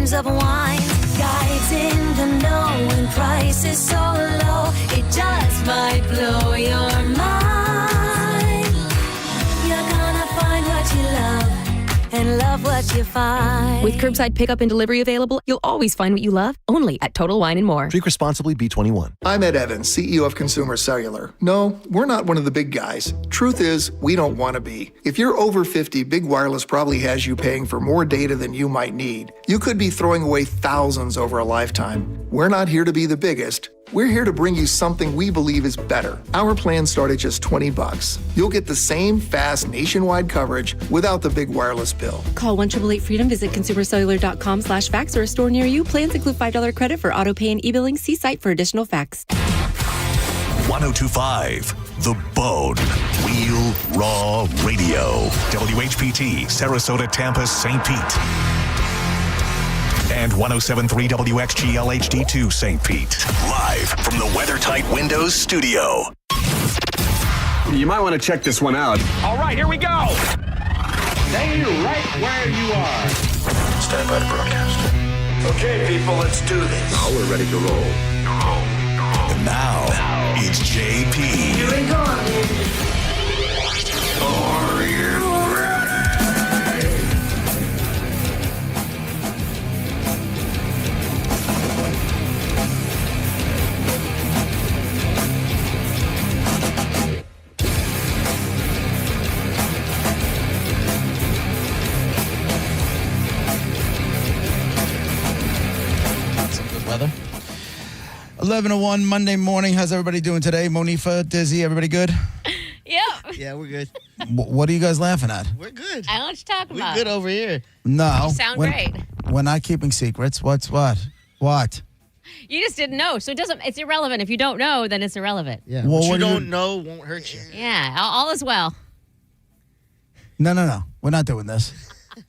dreams of wine. Guides in the know when price is so low, it just might blow your mind. You're gonna find what you love and love what you find. With curbside pickup and delivery available, you'll always find what you love, only at Total Wine & More. Drink responsibly, B21. I'm Ed Evans, CEO of Consumer Cellular. No, we're not one of the big guys. Truth is, we don't want to be. If you're over 50, Big Wireless probably has you paying for more data than you might need. You could be throwing away thousands over a lifetime. We're not here to be the biggest. We're here to bring you something we believe is better. Our plans start at just $20. You'll get the same fast nationwide coverage without the big wireless bill. Call 1-888-FREEDOM, visit consumercellular.com/facts or a store near you. Plans include $5 credit for auto pay and e-billing. See site for additional facts. 102.5 The Bone. Real Raw Radio. WHPT, Sarasota, Tampa, St. Pete. And 107.3 WXGL HD2 St. Pete. Live from the WeatherTight Windows studio. You might want to check this one out. All right, here we go. Stay right where you are. Stand by to broadcast. Okay, people, let's do this. Now we're ready to roll. And now, it's JP. Here we go. Are you ready? Some good weather. 11:01 Monday morning. How's everybody doing today? Monifa, Dizzy, everybody good? Yep. Yeah, we're good. What are you guys laughing at? We're good. I know what you're talking about. We're good over here. No. You sound great. We're not keeping secrets. What's what? What? You just didn't know, so it's irrelevant. If you don't know, then it's irrelevant. Yeah. Well, what what you do you- don't know won't hurt you. Yeah, all is well. No. We're not doing this.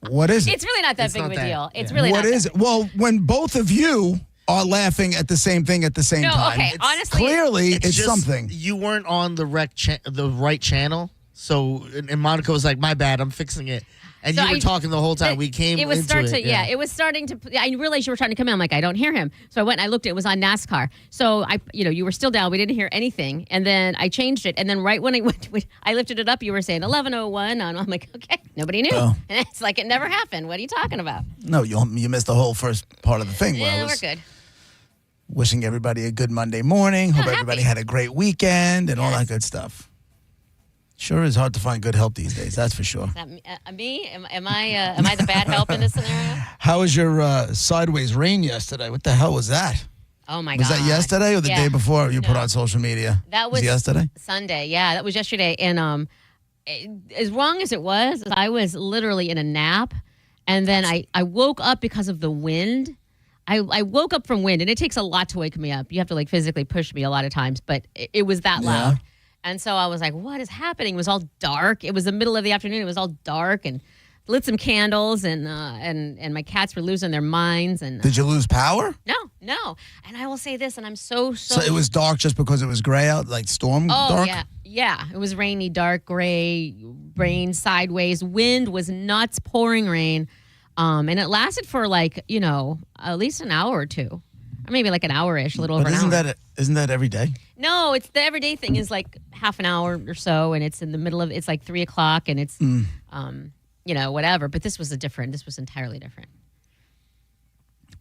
What is it? It's really not that It's big not of a that. deal. It's Yeah. really What not is it? Well, when both of you are laughing at the same thing at the same No, time. okay, honestly, Clearly, it's just, something. You weren't on the right channel. So, and Monica was like, my bad, I'm fixing it. And So you were talking the whole time. We came It was into starting it. to, it was starting to. I realized you were trying to come in. I'm like, I don't hear him. So I went and I looked. It was on NASCAR. So you were still down. We didn't hear anything. And then I changed it. And then right when I lifted it up, you were saying 11:01. And I'm like, okay, nobody knew. Oh. And it's like it never happened. What are you talking about? No, you missed the whole first part of the thing. where I Yeah, was we're good. Wishing everybody a good Monday morning. Hope happy. everybody had a great weekend and all that good stuff. Sure is hard to find good help these days, that's for sure. Is that me? Am I the bad help in this scenario? How was your sideways rain yesterday? What the hell was that? Oh my Was God. that yesterday or the Yeah. day before you put No. on social media? That was yesterday? Sunday. Yeah, that was yesterday. And as wrong as it was, I was literally in a nap. And then I woke up because of the wind. I woke up from wind, and it takes a lot to wake me up. You have to physically push me a lot of times, but it was that loud. And so I was like, what is happening? It was all dark. It was the middle of the afternoon. It was all dark, and lit some candles, and my cats were losing their minds. And Did you lose power? No. And I will say this, and I'm so. So it was dark just because it was gray out, like storm dark? Yeah. It was rainy, dark, gray, rain, sideways. Wind was nuts, pouring rain. And it lasted for at least an hour or two. Or maybe like an hour-ish, a little over an hour. Isn't that every day? No, it's the everyday thing is like half an hour or so, and it's in the middle of, it's like 3 o'clock, and it's, whatever. But this was entirely different.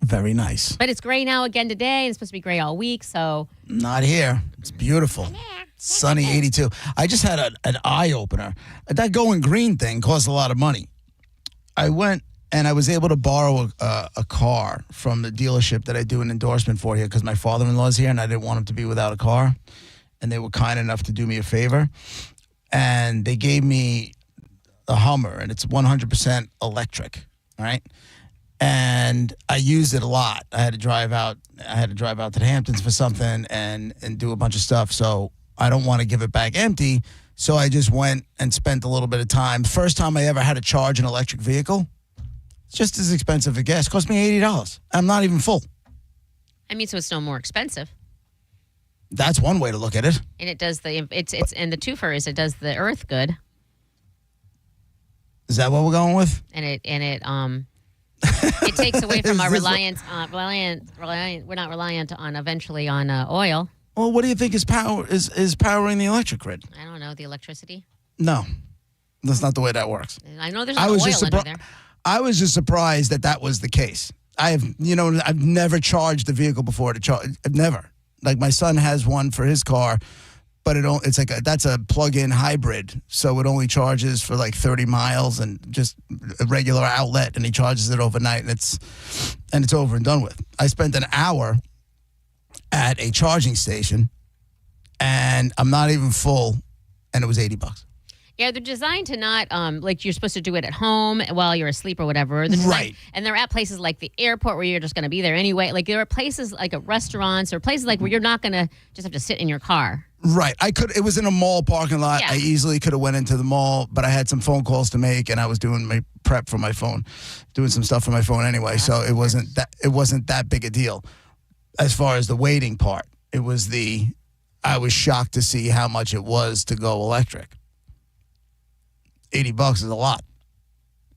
Very nice. But it's gray now again today, and it's supposed to be gray all week, so. Not here. It's beautiful. Sunny 82. I just had an eye-opener. That going green thing costs a lot of money. I went and I was able to borrow a car from the dealership that I do an endorsement for here because my father-in-law's here and I didn't want him to be without a car. And they were kind enough to do me a favor. And they gave me a Hummer, and it's 100% electric, all right? And I used it a lot. I had to drive out to the Hamptons for something and do a bunch of stuff. So I don't want to give it back empty. So I just went and spent a little bit of time. First time I ever had to charge an electric vehicle. It's just as expensive as gas. It cost me $80. I'm not even full. So it's no more expensive. That's one way to look at it. And it does and the twofer is it does the earth good. Is that what we're going with? And it It takes away from our Is this- reliance. We're not reliant on eventually on oil. Well, what do you think is powering the electric grid? I don't know, the electricity. No, that's not the way that works. I know there's no oil under there. I was just surprised that was the case. I've never charged a vehicle before to charge. I've never. Like my son has one for his car, but that's a plug-in hybrid, so it only charges for like 30 miles and just a regular outlet, and he charges it overnight, and it's over and done with. I spent an hour at a charging station, and I'm not even full, and it was $80. Yeah, they're designed to not, like you're supposed to do it at home while you're asleep or whatever. Right. And they're at places like the airport where you're just going to be there anyway. Like there are places like at restaurants or places like where you're not going to just have to sit in your car. Right. It was in a mall parking lot. Yeah. I easily could have went into the mall, but I had some phone calls to make, and I was doing my prep for my phone, doing some stuff for my phone anyway. Yeah, so it wasn't that big a deal. As far as the waiting part, I was shocked to see how much it was to go electric. $80 is a lot.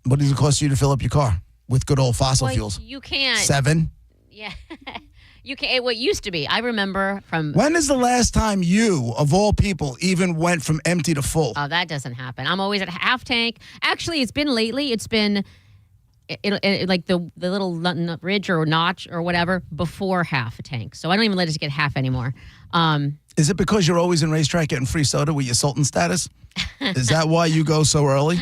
What does it cost you to fill up your car with good old fossil fuels? You can't. 7? Yeah. You can't. What used to be, I remember from. When is the last time you, of all people, even went from empty to full? Oh, that doesn't happen. I'm always at half tank. Actually, it's been lately. It's been like the little ridge or notch or whatever before half a tank. So I don't even let it get half anymore. Is it because you're always in racetrack getting free soda with your Sultan status? Is that why you go so early?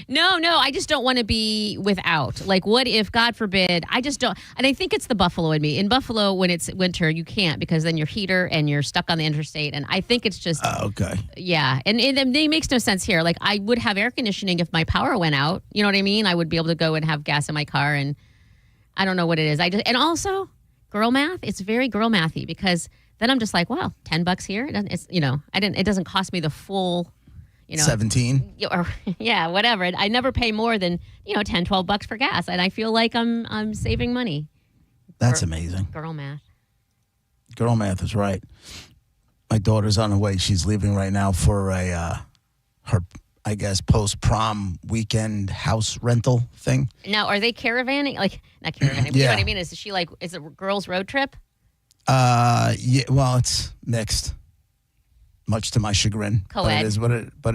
No, I just don't want to be without. Like, what if, God forbid, I just don't. And I think it's the Buffalo in me. In Buffalo, when it's winter, you can't because then you're heater and you're stuck on the interstate. And I think it's just. Okay. Yeah. And it makes no sense here. Like, I would have air conditioning if my power went out. You know what I mean? I would be able to go and have gas in my car. And I don't know what it is. And also, girl math, it's very girl mathy because then I'm just like, well, $10 here. It doesn't cost me the full. 17? Or yeah, whatever. I never pay more than, $10, $12 for gas. And I feel like I'm saving money. That's amazing. Girl math. Girl math is right. My daughter's on the way. She's leaving right now for her, I guess, post-prom weekend house rental thing. Now, are they caravanning? Like, not caravanning, but you know what I mean? Is it a girls' road trip? Yeah, well, it's mixed. Much to my chagrin. Co-ed. But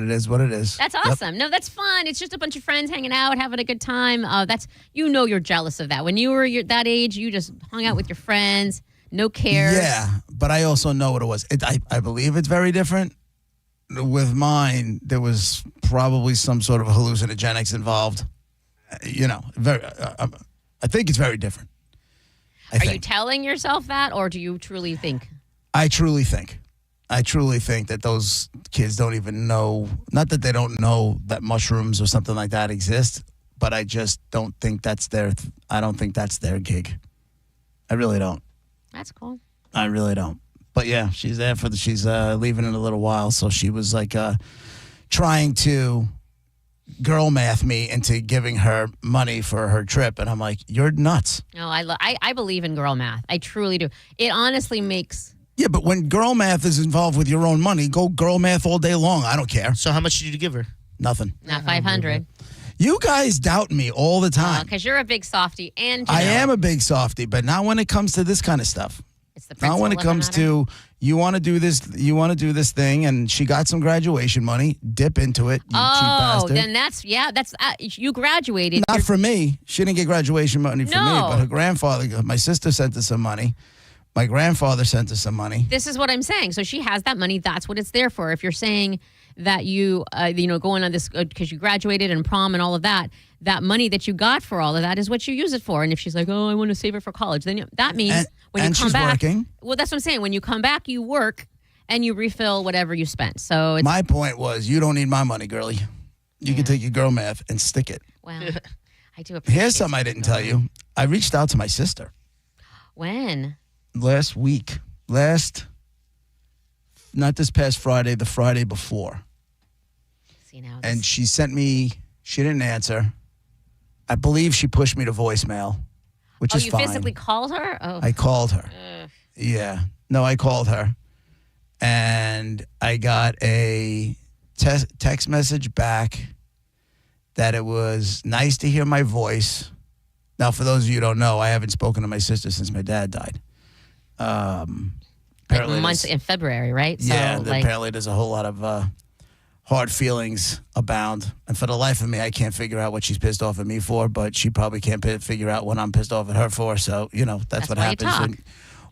it is what it is. That's awesome. Yep. No, that's fun. It's just a bunch of friends hanging out, having a good time. You're jealous of that. When you were that age, you just hung out with your friends, no cares. Yeah, but I also know what it was. I believe it's very different. With mine, there was probably some sort of hallucinogenics involved. Very. I think it's very different. Are you telling yourself that, or do you truly think? I truly think that those kids don't even know, not that they don't know that mushrooms or something like that exist, but I just don't think I don't think that's their gig. I really don't. That's cool. I really don't. But yeah, she's there she's leaving in a little while, so she was like trying to girl math me into giving her money for her trip, and I'm like, you're nuts. No, I believe in girl math. I truly do. It honestly makes. Yeah, but when girl math is involved with your own money, go girl math all day long. I don't care. So how much did you give her? Nothing. Not 500. You guys doubt me all the time. Because you're a big softie, and I am a big softie, but not when it comes to this kind of stuff. It's the principle. Not when it comes to you want to do this thing, and she got some graduation money. Dip into it. You cheap bastard. Then that's you graduated. Not for me. She didn't get graduation money from me, but her grandfather. My sister sent her some money. My grandfather sent us some money. This is what I'm saying. So she has that money. That's what it's there for. If you're saying that you, going on this because you graduated and prom and all of that, that money that you got for all of that is what you use it for. And if she's like, oh, I want to save it for college, then that means when you come back. Working. Well, that's what I'm saying. When you come back, you work and you refill whatever you spent. So my point was, you don't need my money, girlie. You can take your girl math and stick it. Well, I do appreciate. Here's something I didn't tell you. I reached out to my sister. When? Last week. Not this past Friday, the Friday before. See now. And she didn't answer. I believe she pushed me to voicemail, which is fine. Oh, you physically called her? Oh. I called her. Yeah. No, I called her. And I got a text message back that it was nice to hear my voice, Now, for those of you who don't know, I haven't spoken to my sister since my dad died. Like months in February, right? Yeah, apparently there's a whole lot of hard feelings abound. And for the life of me, I can't figure out what she's pissed off at me for, but she probably can't figure out what I'm pissed off at her for. So, that's what happens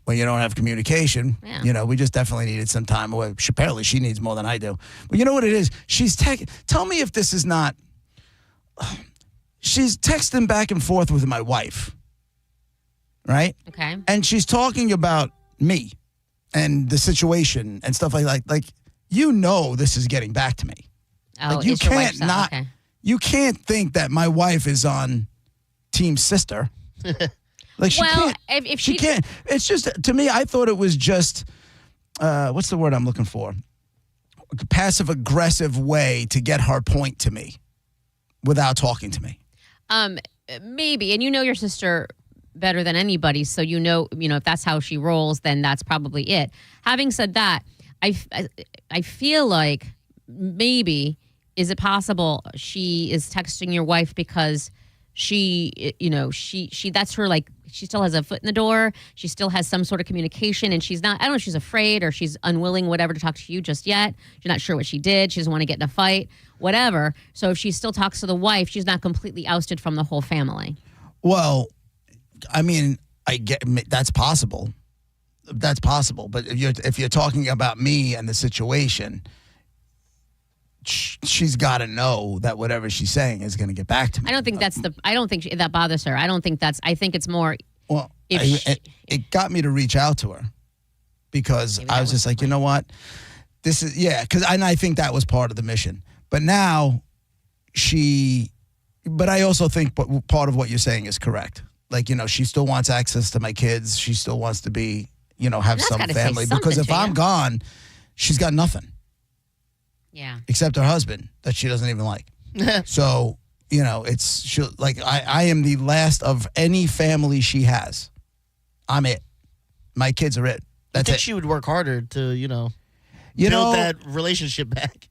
when you don't have communication. Yeah. We just definitely needed some time away. Apparently she needs more than I do. But you know what it is? Tell me if this is not... She's texting back and forth with my wife, right? Okay. And she's talking about me and the situation and stuff like that. Like, this is getting back to me. Oh, like, you it's your can't wife's not. okay. You can't think that my wife is on team sister. Like she can't. If she can't. It's just, to me, I thought it was just what's the word I'm looking for? A passive aggressive way to get her point to me without talking to me. Maybe, and your sister better than anybody, so if that's how she rolls, then that's probably it. Having said that, I feel like maybe, is it possible she is texting your wife because she that's her, like, she still has a foot in the door, she still has some sort of communication, and she's not, I don't know if she's afraid or she's unwilling, whatever, to talk to you just yet. She's not sure what she did. She doesn't want to get in a fight, whatever. So if she still talks to the wife, she's not completely ousted from the whole family. Well, I mean, I get that's possible. That's possible. But if you're talking about me and the situation, she's got to know that whatever she's saying is going to get back to me. I don't think that bothers her. I think it's more. Well, it got me to reach out to her because I was just like, you know what? This is, and I think that was part of the mission. But now but I also think part of what you're saying is correct. Like, she still wants access to my kids. She still wants to be, have some family. Because if I'm gone, she's got nothing. Yeah. Except her husband that she doesn't even like. So, I am the last of any family she has. I'm it. My kids are it. That's I think it. she would work harder to, build that relationship back.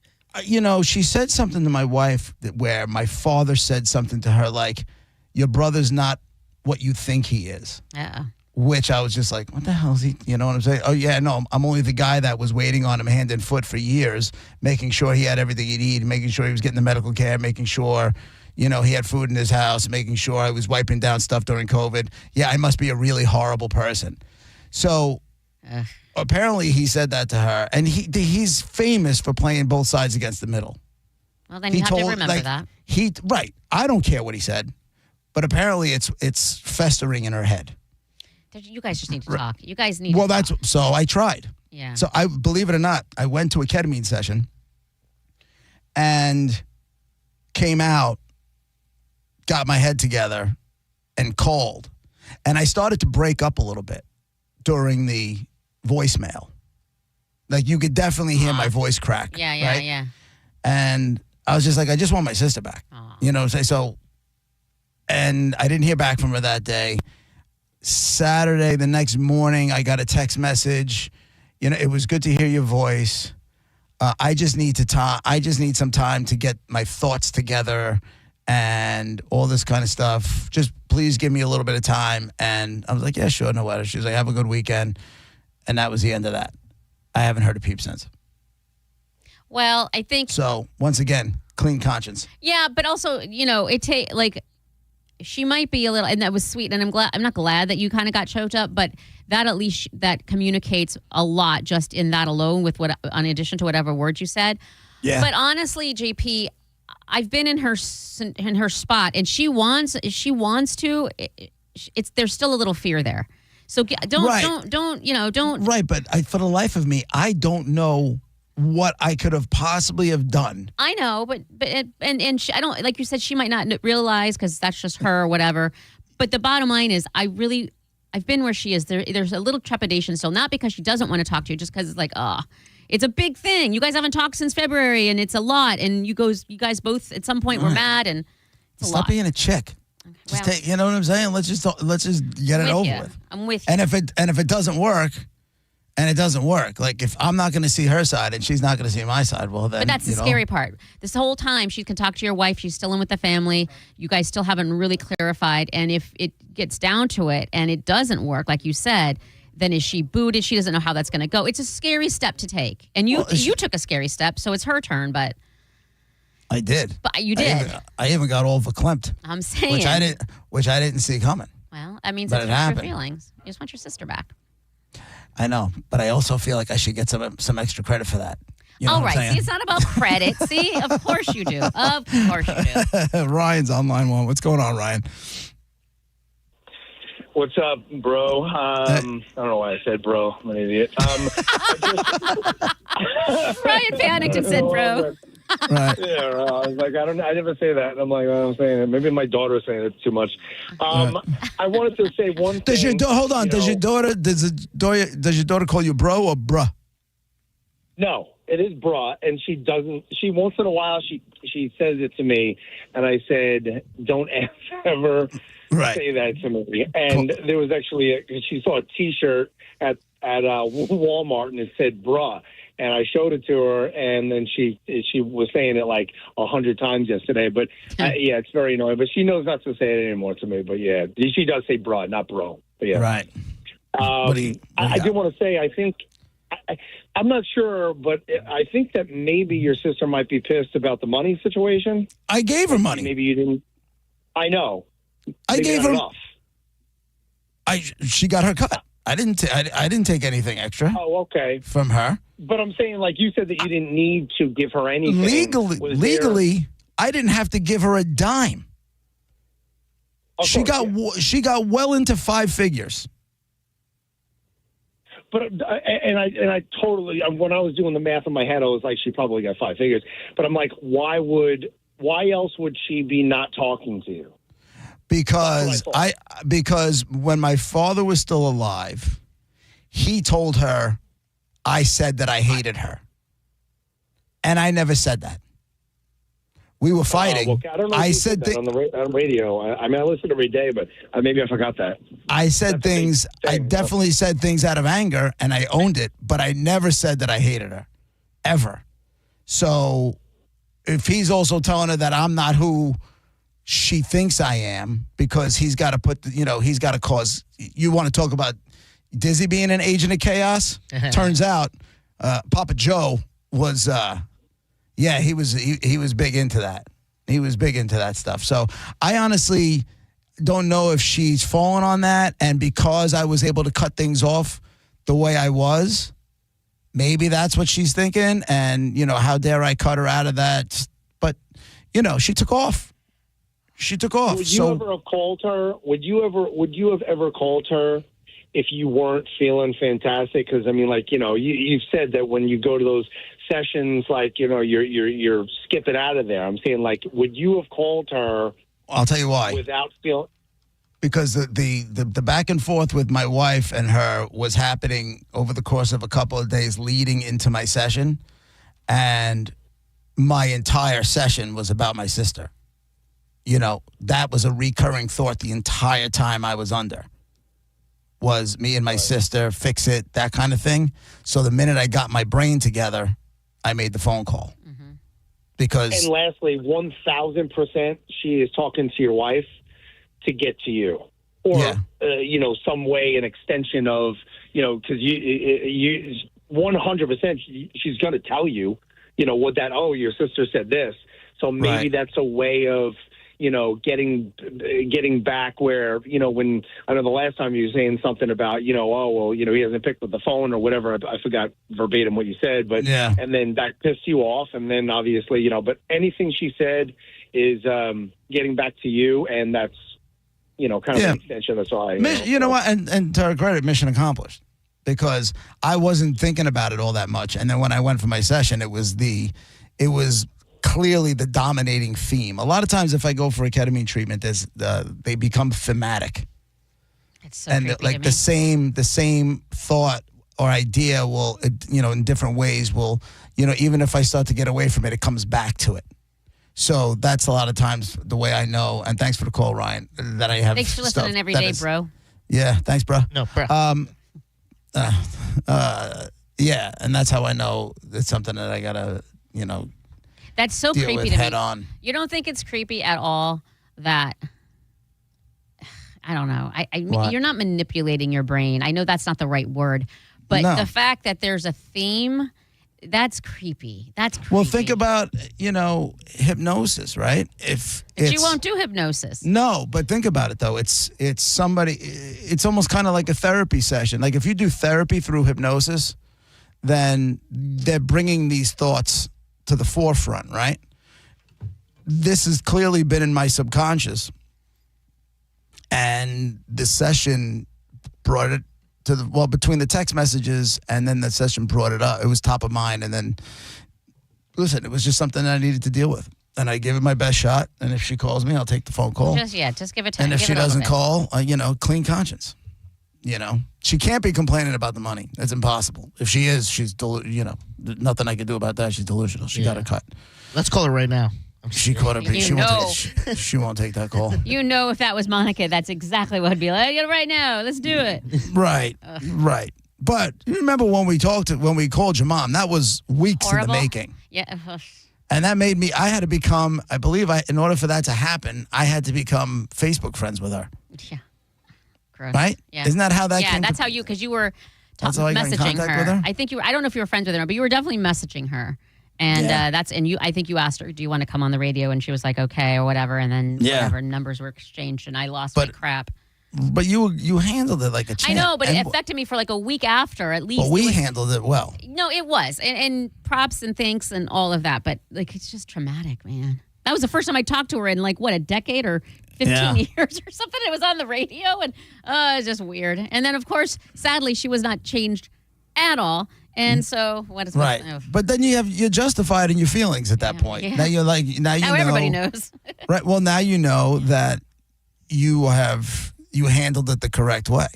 She said something to my wife where my father said something to her like, your brother's not what you think he is. Yeah. Which I was just like, what the hell is he? You know what I'm saying? Oh, yeah, no, I'm only the guy that was waiting on him hand and foot for years, making sure he had everything he needed, making sure he was getting the medical care, making sure, he had food in his house, making sure I was wiping down stuff during COVID. Yeah, I must be a really horrible person. So apparently he said that to her, and he's famous for playing both sides against the middle. Well, then you have to remember that. Right. I don't care what he said, but apparently it's festering in her head. You guys just need to talk. You guys need to talk. So I tried. Yeah. So I, believe it or not, I went to a ketamine session and came out, got my head together, and called. And I started to break up a little bit during the voicemail. Like, you could definitely hear my voice crack. Yeah. Right? Yeah. And I was just like, I just want my sister back. So, and I didn't hear back from her that day. Saturday, the next morning, I got a text message. It was good to hear your voice. I just need some time to get my thoughts together and all this kind of stuff. Just please give me a little bit of time. And I was like, yeah, sure, no matter. She was like, have a good weekend. And that was the end of that. I haven't heard a peep since. Well, I think so. Once again, clean conscience. Yeah, but also, she might be a little, and that was sweet. And I'm not glad that you kind of got choked up, but that at least that communicates a lot just in that alone, with what, in addition to whatever words you said. Yeah. But honestly, JP, I've been in her spot, and she wants to. There's still a little fear there. So don't. Right, but for the life of me, I don't know what I could have possibly have done. I know, but she, I don't, like you said, she might not realize because that's just her or whatever. But the bottom line is, I've been where she is. There's a little trepidation still, not because she doesn't want to talk to you, just because it's like, it's a big thing. You guys haven't talked since February, and it's a lot. And you guys both at some point were mad, and it's a lot. Stop being a chick. Okay, just you know what I'm saying? Let's just get it over with. I'm with you. And if it doesn't work, And it doesn't work. Like, if I'm not going to see her side and she's not going to see my side, well, then. But that's the scary part. This whole time, she can talk to your wife. She's still in with the family. You guys still haven't really clarified. And if it gets down to it and it doesn't work, like you said, then is she booted? She doesn't know how that's going to go. It's a scary step to take. And you took a scary step, so it's her turn, but. I did. But you did. I even got all verklempt. I'm saying. Which I didn't see coming. Well, that means But it's it your happened. feelings. You just want your sister back. I know, but I also feel like I should get some extra credit for that. You know All what I'm right. saying? See, it's not about credit. See, of course you do. Of course you do. Ryan's on line one. What's going on, Ryan? What's up, bro? I don't know why I said bro. I'm an idiot. Ryan panicked and said bro. Right. Yeah, I was like, I never say that. And I'm like, well, I'm saying it. Maybe my daughter's saying it too much. I wanted to say one thing. Hold on. Does your daughter call you bro or bruh? No, it is bra, and she doesn't. She once in a while she says it to me, and I said, don't ever say that to me. And there was actually she saw a T-shirt at Walmart, and it said bra. And I showed it to her, and then she was saying it like 100 times yesterday. But yeah, it's very annoying. But she knows not to say it anymore to me. But yeah, she does say bra, not bro. But yeah, right. I did want to say, I think I'm not sure, but I think that maybe your sister might be pissed about the money situation. I gave her money. Maybe you didn't. I know. I Maybe gave not her. enough. She got her cut. I didn't take anything extra. Oh, okay. From her. But I'm saying, like you said, that you didn't need to give her anything. Legally, I didn't have to give her a dime. She got well into 5 figures. But I totally, when I was doing the math in my head, I was like, she probably got 5 figures. But I'm like, why else would she be not talking to you? Because when my father was still alive, he told her I said that I hated her. And I never said that. We were fighting. I don't know if you said that on radio. I mean, I listen every day, but maybe I forgot that. I said things. I definitely said things out of anger, and I owned it. But I never said that I hated her, ever. So, if he's also telling her that I'm not who she thinks I am, because he's got to he's got to cause. You want to talk about Dizzy being an agent of chaos? Turns out, Papa Joe was. Yeah, he was big into that. He was big into that stuff. So I honestly don't know if she's fallen on that. And because I was able to cut things off the way I was, maybe that's what she's thinking. And, how dare I cut her out of that? But, she took off. She took off. Would you ever have called her? Would you have ever called her if you weren't feeling fantastic? Because, I mean, like, you've said that when you go to those sessions, like, you're skipping out of there. I'm saying, like, would you have called her? I'll tell you why. Without feeling. Because the back and forth with my wife and her was happening over the course of a couple of days leading into my session. And my entire session was about my sister. That was a recurring thought the entire time I was under. Was me and my sister, fix it, that kind of thing. So the minute I got my brain together, I made the phone call. Mm-hmm. Because. And lastly, 1,000%, she is talking to your wife to get to you, or some way, an extension of, because you 100%, she's going to tell you, what that. Oh, your sister said this, so maybe that's a way of. Getting back where, when I know the last time you were saying something about, he hasn't picked up the phone or whatever. I forgot verbatim what you said, but and then that pissed you off. And then obviously, but anything she said is getting back to you. And that's, kind of an extension. That's all I know. What? And to her credit, mission accomplished, because I wasn't thinking about it all that much. And then when I went for my session, it was clearly the dominating theme. A lot of times if I go for a ketamine treatment, they become thematic. It's so and creepy like the same thought or idea will, in different ways will, even if I start to get away from it, it comes back to it. So that's a lot of times the way I know. And thanks for the call, Ryan, that I have. Thanks for listening every day, bro. Yeah. Thanks, bro. No, bro. Yeah, and that's how I know it's something that I gotta, That's so deal creepy with to head me. on. You don't think it's creepy at all that I don't know. What? You're not manipulating your brain. I know that's not the right word, but No. the fact that there's a theme, that's creepy. That's creepy. Well, think about, hypnosis, right? But you won't do hypnosis. No, but think about it though. It's somebody. It's almost kind of like a therapy session. Like if you do therapy through hypnosis, then they're bringing these thoughts to the forefront, right? This has clearly been in my subconscious, and the session brought it to between the text messages and then the session brought it up. It was top of mind, and then listen, it was just something I needed to deal with. And I give it my best shot. And if she calls me, I'll take the phone call. Just give it time. And if Give she it a little doesn't bit. call, clean conscience. She can't be complaining about the money. It's impossible. If she is, she's nothing I can do about that. She's delusional. She got to cut. Let's call her right now. She caught up. She won't take that call. If that was Monica, that's exactly what I'd be like. Right now, let's do it. Right. But you remember when we called your mom? That was weeks Horrible. in the making. Yeah. And that made me, I had to become, in order for that to happen, I had to become Facebook friends with her. Yeah. Gross. Right? Yeah. Isn't that how that came? Yeah, that's how because you were That's how I got in messaging contact her. with her? I think I don't know if you were friends with her, but you were definitely messaging her. And I think you asked her, do you want to come on the radio? And she was like, okay, or whatever. And then whatever, numbers were exchanged and I lost my crap. But you handled it like a champ. I know, but it affected me for like a week after at least. But we handled it well. No, it was. And props and thanks and all of that. But like, it's just traumatic, man. That was the first time I talked to her in like, a decade or 15 years or something. It was on the radio and it's just weird. And then, of course, sadly, she was not changed at all. And so, what is right? But then you're justified in your feelings at that point. Yeah. Now you're like, now everybody knows. Right. Well, now you know that you handled it the correct way.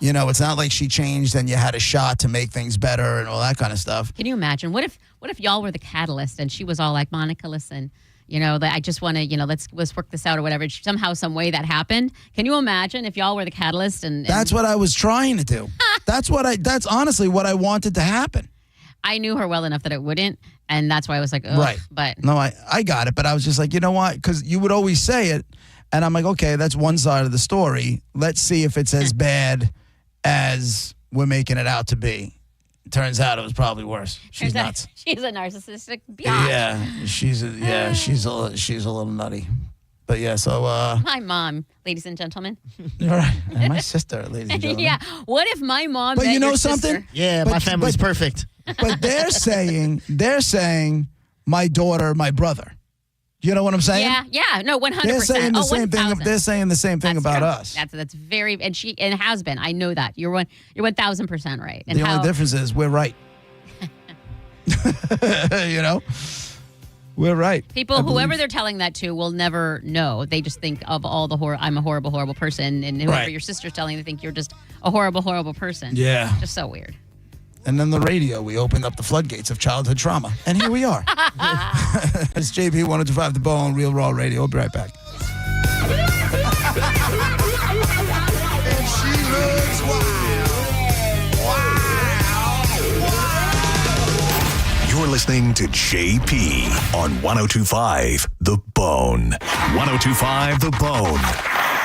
It's not like she changed and you had a shot to make things better and all that kind of stuff. Can you imagine? What if y'all were the catalyst and she was all like, Monica, listen, I just want to, let's work this out or whatever. Somehow, some way that happened. Can you imagine if y'all were the catalyst? And that's what I was trying to do. That's honestly what I wanted to happen. I knew her well enough that it wouldn't. And that's why I was like, ugh. Right. But no, I got it. But I was just like, you know what? Because you would always say it. And I'm like, okay, that's one side of the story. Let's see if it's as bad as we're making it out to be. Turns out it was probably worse. She's nuts. She's a narcissistic biatch. Yeah, she's a little nutty. But yeah, so my mom, ladies and gentlemen. All right, and my sister, ladies and gentlemen. Yeah. What if my mom? But met you know your something? sister? Yeah, my family's perfect. But they're saying my daughter, my brother. You know what I'm saying? Yeah, no, 100%. They're saying the same thing. 1,000. They're saying the same thing about us. That's very, and it has been. I know that you're 1,000% right. And the only difference is we're right. We're right. People, whoever they're telling that to, will never know. They just think of all the horror. I'm a horrible, horrible person, and whoever your sister's telling, they think you're just a horrible, horrible person. Yeah, just so weird. And then the radio, we opened up the floodgates of childhood trauma. And here we are. It's JP 102.5 The Bone, Real Raw Radio. We'll be right back. And she looks wild. You're listening to JP on 102.5 The Bone. 102.5 The Bone.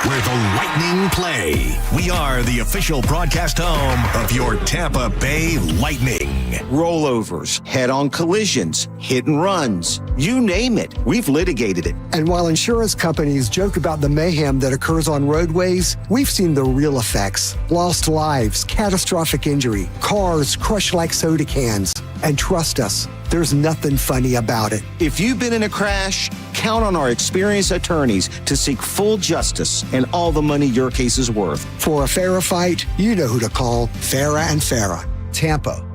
Where the Lightning play. We are the official broadcast home of your Tampa Bay Lightning. Rollovers, head-on collisions, hit and runs, you name it. We've litigated it. And while insurance companies joke about the mayhem that occurs on roadways, we've seen the real effects. Lost lives, catastrophic injury, cars crushed like soda cans. And trust us, there's nothing funny about it. If you've been in a crash, count on our experienced attorneys to seek full justice and all the money your case is worth. For a fairer fight, you know who to call. Farah and Farah, Tampa.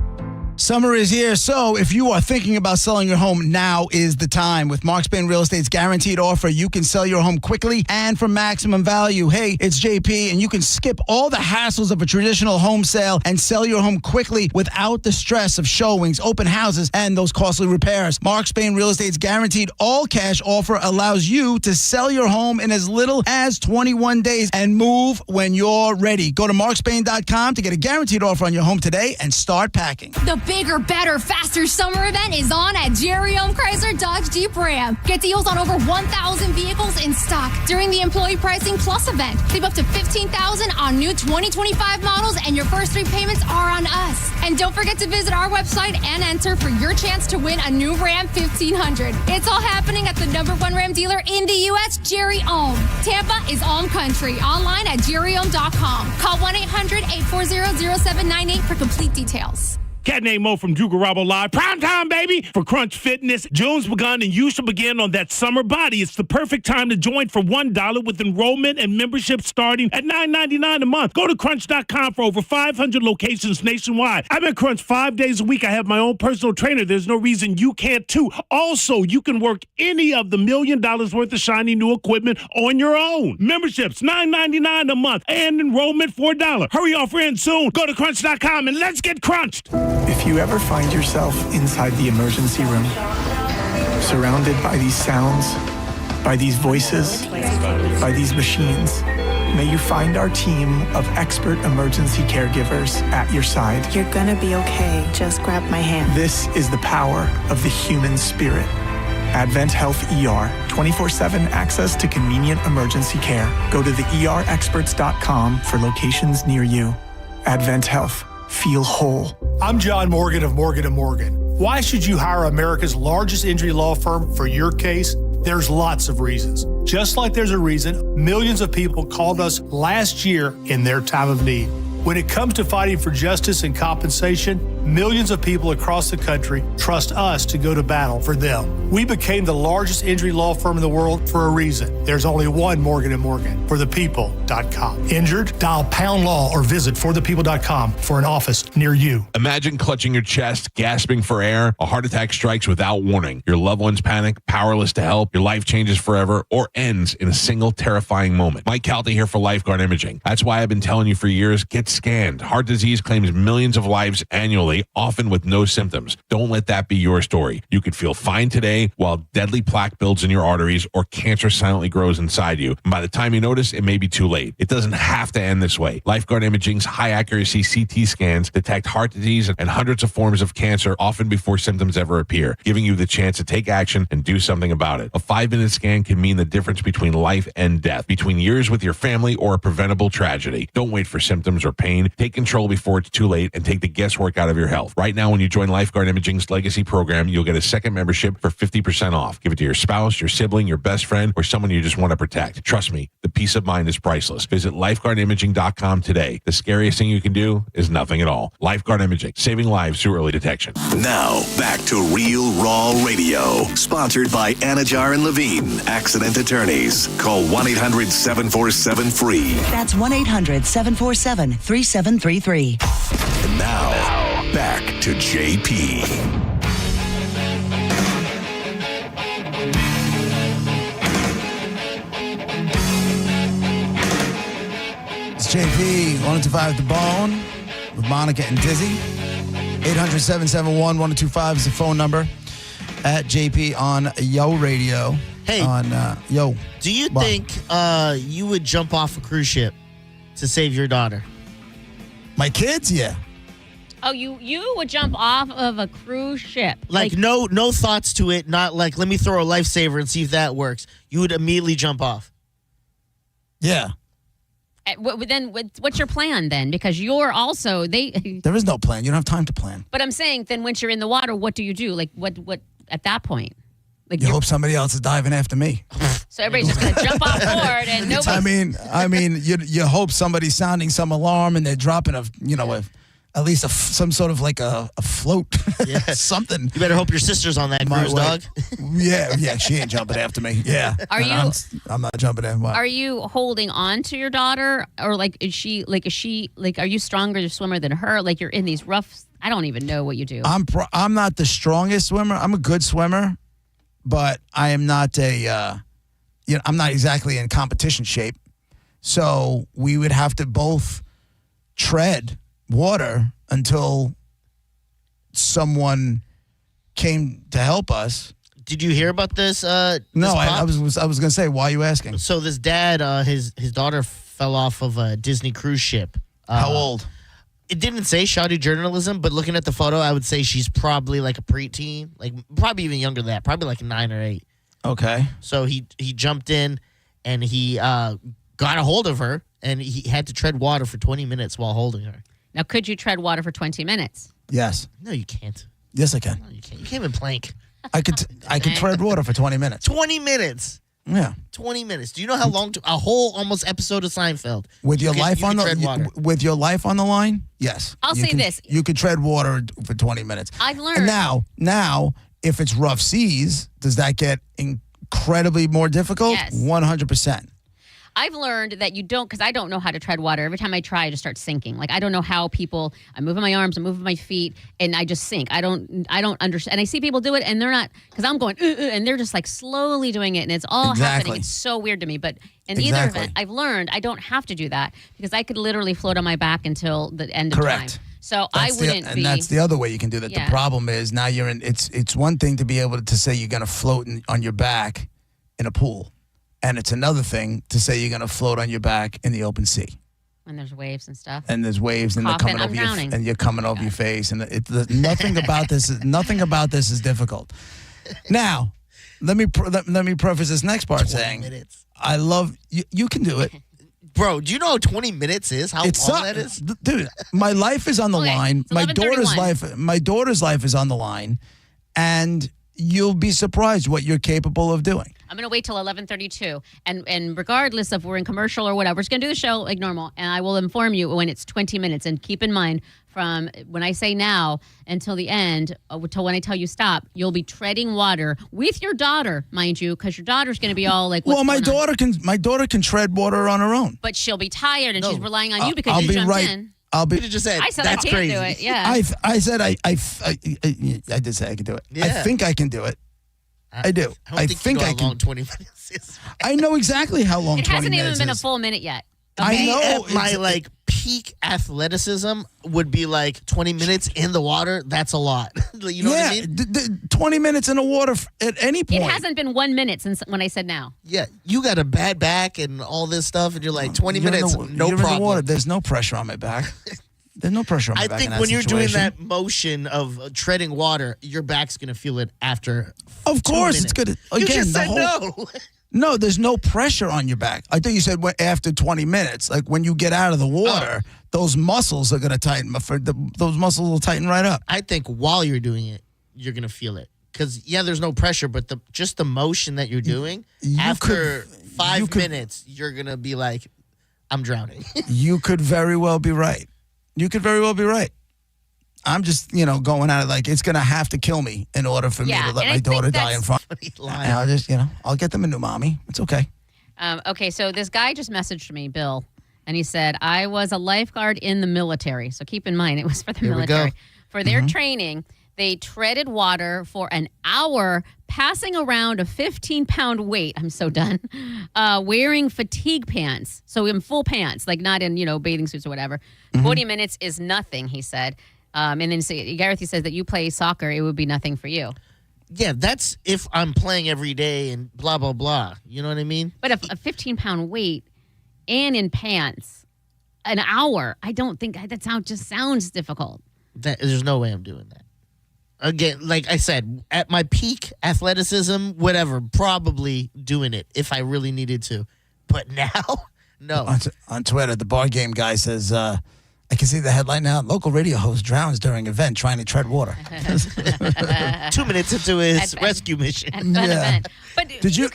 Summer is here, so if you are thinking about selling your home, now is the time. With Mark Spain Real Estate's guaranteed offer, you can sell your home quickly and for maximum value. Hey, it's JP, and you can skip all the hassles of a traditional home sale and sell your home quickly without the stress of showings, open houses, and those costly repairs. Mark Spain Real Estate's guaranteed all-cash offer allows you to sell your home in as little as 21 days and move when you're ready. Go to markspain.com to get a guaranteed offer on your home today and start packing. The bigger, better, faster summer event is on at Jerry Ohm Chrysler Dodge Jeep Ram. Get deals on over 1,000 vehicles in stock during the Employee Pricing Plus event. Save up to $15,000 on new 2025 models, and your first 3 payments are on us. And don't forget to visit our website and enter for your chance to win a new Ram 1500. It's all happening at the #1 Ram dealer in the U.S., Jerry Ohm. Tampa is Ohm Country. Online at jerryohm.com. Call 1-800-840-0798 for complete details. Cat named Mo from Drew Garabo Live. Prime time, baby, for Crunch Fitness. June's begun, and you should begin on that summer body. It's the perfect time to join for $1 with enrollment and membership starting at $9.99 a month. Go to crunch.com for over 500 locations nationwide. I'm at Crunch 5 days a week. I have my own personal trainer. There's no reason you can't, too. Also, you can work any of the $1 million worth of shiny new equipment on your own. Memberships, $9.99 a month, and enrollment $4. Hurry, offer ends soon. Go to crunch.com and let's get crunched. If you ever find yourself inside the emergency room, surrounded by these sounds, by these voices, by these machines, may you find our team of expert emergency caregivers at your side. You're gonna be okay. Just grab my hand. This is the power of the human spirit. Advent Health ER, 24/7 access to convenient emergency care. Go to theerexperts.com for locations near you. Advent Health. Feel whole. I'm John Morgan of Morgan & Morgan. Why should you hire America's largest injury law firm for your case? There's lots of reasons. Just like there's a reason millions of people called us last year in their time of need. When it comes to fighting for justice and compensation, millions of people across the country trust us to go to battle for them. We became the largest injury law firm in the world for a reason. There's only one Morgan & Morgan, forthepeople.com. Injured? Dial pound law or visit forthepeople.com for an office near you. Imagine clutching your chest, gasping for air. A heart attack strikes without warning. Your loved ones panic, powerless to help. Your life changes forever or ends in a single terrifying moment. Mike Calta here for Lifeguard Imaging. That's why I've been telling you for years, get scanned. Heart disease claims millions of lives annually, often with no symptoms. Don't let that be your story. You could feel fine today while deadly plaque builds in your arteries or cancer silently grows inside you. And by the time you notice, it may be too late. It doesn't have to end this way. Lifeguard Imaging's high-accuracy CT scans detect heart disease and hundreds of forms of cancer often before symptoms ever appear, giving you the chance to take action and do something about it. A 5-minute scan can mean the difference between life and death, between years with your family or a preventable tragedy. Don't wait for symptoms or pain. Take control before it's too late and take the guesswork out of your health. Right now, when you join Lifeguard Imaging's Legacy program, you'll get a second membership for 50% off. Give it to your spouse, your sibling, your best friend, or someone you just want to protect. Trust me, the peace of mind is priceless. Visit lifeguardimaging.com today. The scariest thing you can do is nothing at all. Lifeguard Imaging, saving lives through early detection. Now, back to Real Raw Radio. Sponsored by Anajar and Levine, accident attorneys. Call 1-800-747-FREE. That's 1-800-747-3733. And now, back to JP. It's JP, 102.5 The Bone, with Monica and Dizzy. 800-771-1025 is the phone number. At JP on Yo Radio. Hey, Yo. Do you think you would jump off a cruise ship to save your daughter? My kids, yeah. Oh, you would jump off of a cruise ship? Like no thoughts to it, not like, let me throw a lifesaver and see if that works. You would immediately jump off. Yeah. Then what's your plan then? Because you're also, There is no plan. You don't have time to plan. But I'm saying then once you're in the water, what do you do? Like what at that point? Like you hope somebody else is diving after me. So everybody's just going to jump off board and nobody. I mean, you hope somebody's sounding some alarm and they're dropping a at least some sort of like a float, Yeah. something. You better hope your sister's on that cruise, dog. Yeah, she ain't jumping after me. Yeah. Are you? I'm not jumping in. What? Are you holding on to your daughter, or is she are you stronger swimmer than her? Like you're in these rough. I don't even know what you do. I'm not the strongest swimmer. I'm a good swimmer, but I am not I'm not exactly in competition shape. So we would have to both tread water until someone came to help us. Did you hear about this? No, I was going to say, why are you asking? So this dad, his daughter fell off of a Disney cruise ship. How old? It didn't say shoddy journalism, but looking at the photo, I would say she's probably like a preteen, like probably even younger than that, probably like 9 or 8. Okay. So he jumped in and he got a hold of her, and he had to tread water for 20 minutes while holding her. Now, could you tread water for 20 minutes? Yes. No, you can't. Yes, I can. No, you can't. You can't even plank. I could tread water for 20 minutes. 20 minutes. Yeah. 20 minutes. Do you know how long a whole almost episode of Seinfeld? With your life on tread water. with your life on the line? Yes. I'll say this. You could tread water for 20 minutes. I've learned. And now if it's rough seas, does that get incredibly more difficult? Yes. 100%. I've learned that you don't, because I don't know how to tread water. Every time I try, I just start sinking. Like, I don't know how I'm moving my arms, I'm moving my feet, and I just sink. I don't understand. And I see people do it, and they're not, because I'm going, and they're just like slowly doing it, and it's all happening. It's so weird to me. But in either event, I've learned I don't have to do that, because I could literally float on my back until the end of time. So I wouldn't be. And that's the other way you can do that. Yeah. The problem is now you're in, it's one thing to be able to say you're going to float on your back in a pool. And it's another thing to say you're going to float on your back in the open sea. And there's waves and stuff. And there's waves, and they're coming over your, and you're coming over your face, and nothing about this is difficult. Now, let me preface this next part saying, minutes. I love you. You can do it, bro. Do you know how 20 minutes is? How long that is, dude? My life is on the line. My daughter's life is on the line, and you'll be surprised what you're capable of doing. I'm going to wait till 11:32, and regardless if we're in commercial or whatever, we're just going to do the show like normal, and I will inform you when it's 20 minutes. And keep in mind, from when I say now until the end, until when I tell you stop, you'll be treading water with your daughter, mind you, because your daughter's going to be all like, well, my daughter can tread water on her own, but she'll be tired, and she's relying on you because you jumped in. You just said, I said that's I can't crazy. do it. Yeah. I said I did say I could do it. Yeah. I think I can do it. I do. I think I can. Long 20 minutes is. I know exactly how long. It 20 hasn't even minutes been is. a full minute yet. I know. My like peak athleticism would be like 20 minutes in the water. That's a lot. You know what I mean? 20 minutes in the water at any point. It hasn't been 1 minute since when I said now. Yeah, you got a bad back and all this stuff, and you're like 20 minutes, no you're in the problem. water. There's no pressure on my back. There's no pressure on my back. I think in when you're doing situation. that motion of treading water, your back's going to feel it after. Of course, 2 minutes. it's good. You Again, just said no. No, there's no pressure on your back. I thought you said after 20 minutes. Like when you get out of the water, those muscles are going to tighten. Those muscles will tighten right up. I think while you're doing it, you're going to feel it. Because, there's no pressure, but just the motion that you're doing, after 5 minutes, you're going to be like, I'm drowning. You could very well be right. I'm just, going at it like it's going to have to kill me in order for me to let my daughter die in front. And I'll just, I'll get them a new mommy. It's okay. Okay, so this guy just messaged me, Bill, and he said, I was a lifeguard in the military. So keep in mind, it was for the military. For their training, they treaded water for an hour, passing around a 15-pound weight. I'm so done. Wearing fatigue pants. So in full pants, like not in, bathing suits or whatever. 40 minutes is nothing, he said. And then Gareth, he says that you play soccer, it would be nothing for you. Yeah, that's if I'm playing every day and blah, blah, blah. You know what I mean? But a 15-pound weight and in pants, an hour, I don't think that just sounds difficult. There's no way I'm doing that. Again, like I said, at my peak athleticism, whatever, probably doing it if I really needed to. But now, no. On Twitter, the bar game guy says, I can see the headline now. Local radio host drowns during event trying to tread water. 2 minutes into his rescue mission. Event. But did you?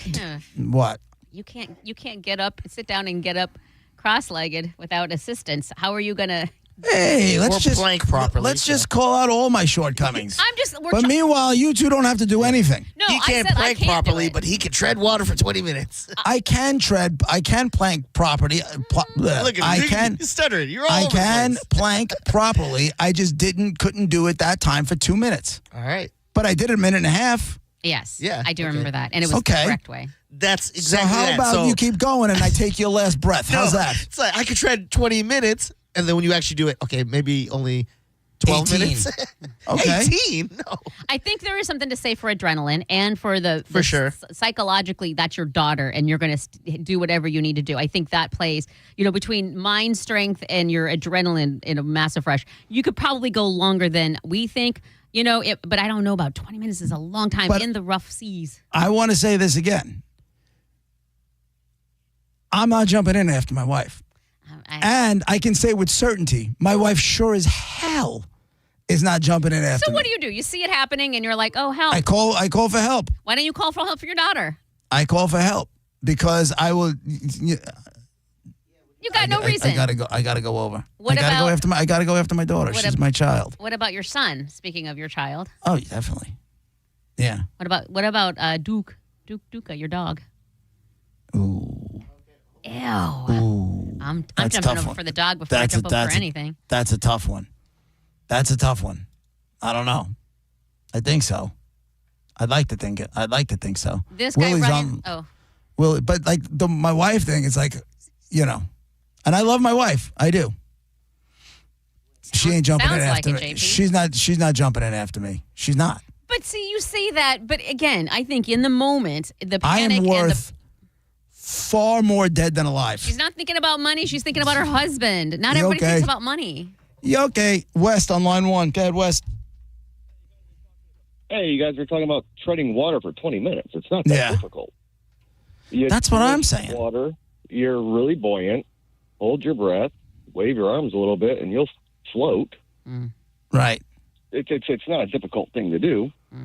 What? You can't get up, sit down and get up cross-legged without assistance. How are you going to Hey, let's Or just plank properly, Let's just call out all my shortcomings. We're But meanwhile, you two don't have to do anything. No, he I can't said I plank can't do properly, it. but he can tread water for 20 minutes. I can plank property. Look at I you. can. You're stuttering. You're all I over the can place. plank properly. I just couldn't do it that time for 2 minutes. All right. But I did it a minute and a half. Yes. Yeah, I do okay. remember that. And it was Okay. the correct way. That's exactly so how that. about So- you keep going and I take your last breath? No, How's that? It's like I could tread 20 minutes, and then when you actually do it, okay, maybe only 12 18. minutes. Okay. 18? No. I think there is something to say for adrenaline and for the sure. Psychologically, that's your daughter, and you're going to do whatever you need to do. I think that plays, between mind strength and your adrenaline in a massive rush. You could probably go longer than we think, but I don't know about 20 minutes is a long time But- in the rough seas. I want to say this again. I'm not jumping in after my wife. And I can say with certainty, my wife sure as hell is not jumping in after So me. what do? You see it happening, and you're like, oh, help. I call for help. Why don't you call for help for your daughter? I call for help because I will. You got no reason. I gotta go over. What I gotta go about- I gotta go after my daughter. What She's ab- my child. What about your son? Speaking of your child, Oh, definitely. Yeah. what about Duca, your dog? Ooh. Ew. Ooh. I'm That's a jumping tough over one. for the dog before I jump over for anything. That's a tough one. That's a tough one. I don't know. I think so. I'd like to think so. This guy Willie's Ryan. Oh, Well, but like my wife thing is like, and I love my wife. I do. She ain't jumping in sounds like after it, me. JP. She's not jumping in after me. She's not. but see, you say that, but again, I think in the moment, the I panic am and worth far more dead than alive. she's not thinking about money. She's thinking about her husband. Not You everybody okay? thinks about money. Yeah, okay. West on line one. Go ahead, West. Hey, you guys were talking about treading water for 20 minutes. It's not that difficult. That's what I'm saying. Water, you're really buoyant. Hold your breath, wave your arms a little bit, and you'll float. Right. It's not a difficult thing to do. I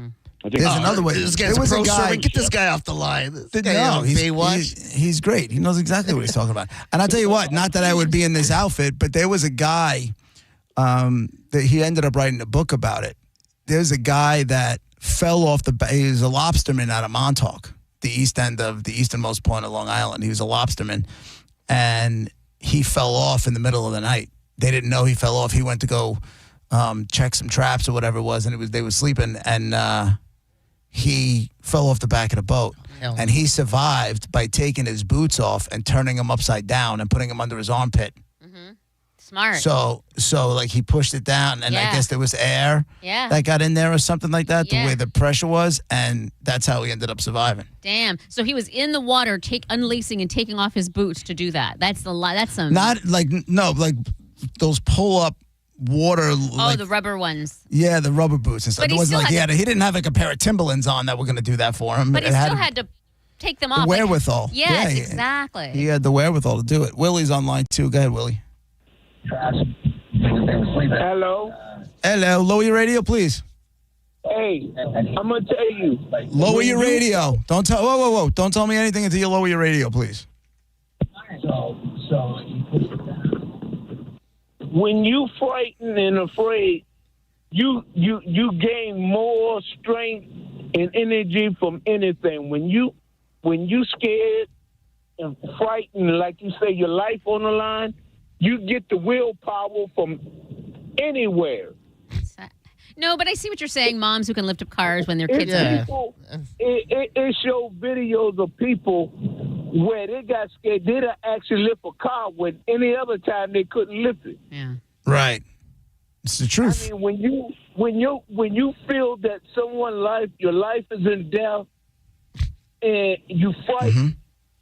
think There's another way. This guy's There was a pro a guy. servant. Get this guy off the line. This guy No, on Baywatch. he's great. He knows exactly what he's talking about. And I'll tell you what, not that I would be in this outfit, but there was a guy that he ended up writing a book about it. There's a guy that fell off he was a lobsterman out of Montauk, the east end of the easternmost point of Long Island. He was a lobsterman, and he fell off in the middle of the night. They didn't know he fell off. He went to go check some traps or whatever it was, and they were sleeping, and he fell off the back of the boat. And he survived by taking his boots off and turning them upside down and putting them under his armpit. Smart. So like he pushed it down, and I Yeah. guess there was air Yeah. that got in there or something like that, Yeah. the way the pressure was, and that's how he ended up surviving. Damn. So he was in the water, unlacing and taking off his boots to do that. That's the That's some. Not like like those pull up water. Oh, the rubber ones. Yeah, the rubber boots and stuff. But It he wasn't still like had he didn't have like a pair of Timberlands on that were going to do that for him. But he It still had to take them off. the wherewithal. Yes, Yeah, exactly. He had the wherewithal to do it. Willie's on line too. Go ahead, Willie. Hello. Hello. Lower your radio, please. Hey, I'm gonna tell you. Lower your radio. Don't tell. Whoa. Don't tell me anything until you lower your radio, please. When you frightened and afraid, you gain more strength and energy from anything. When you scared and frightened, like you say, your life on the line, you get the willpower from anywhere. No, but I see what you're saying. Moms who can lift up cars when their kids are. It shows videos of people where they got scared. They done actually lift a car when any other time they couldn't lift it. Yeah. Right. It's the truth. I mean, when you feel that your life is in doubt, and you fight,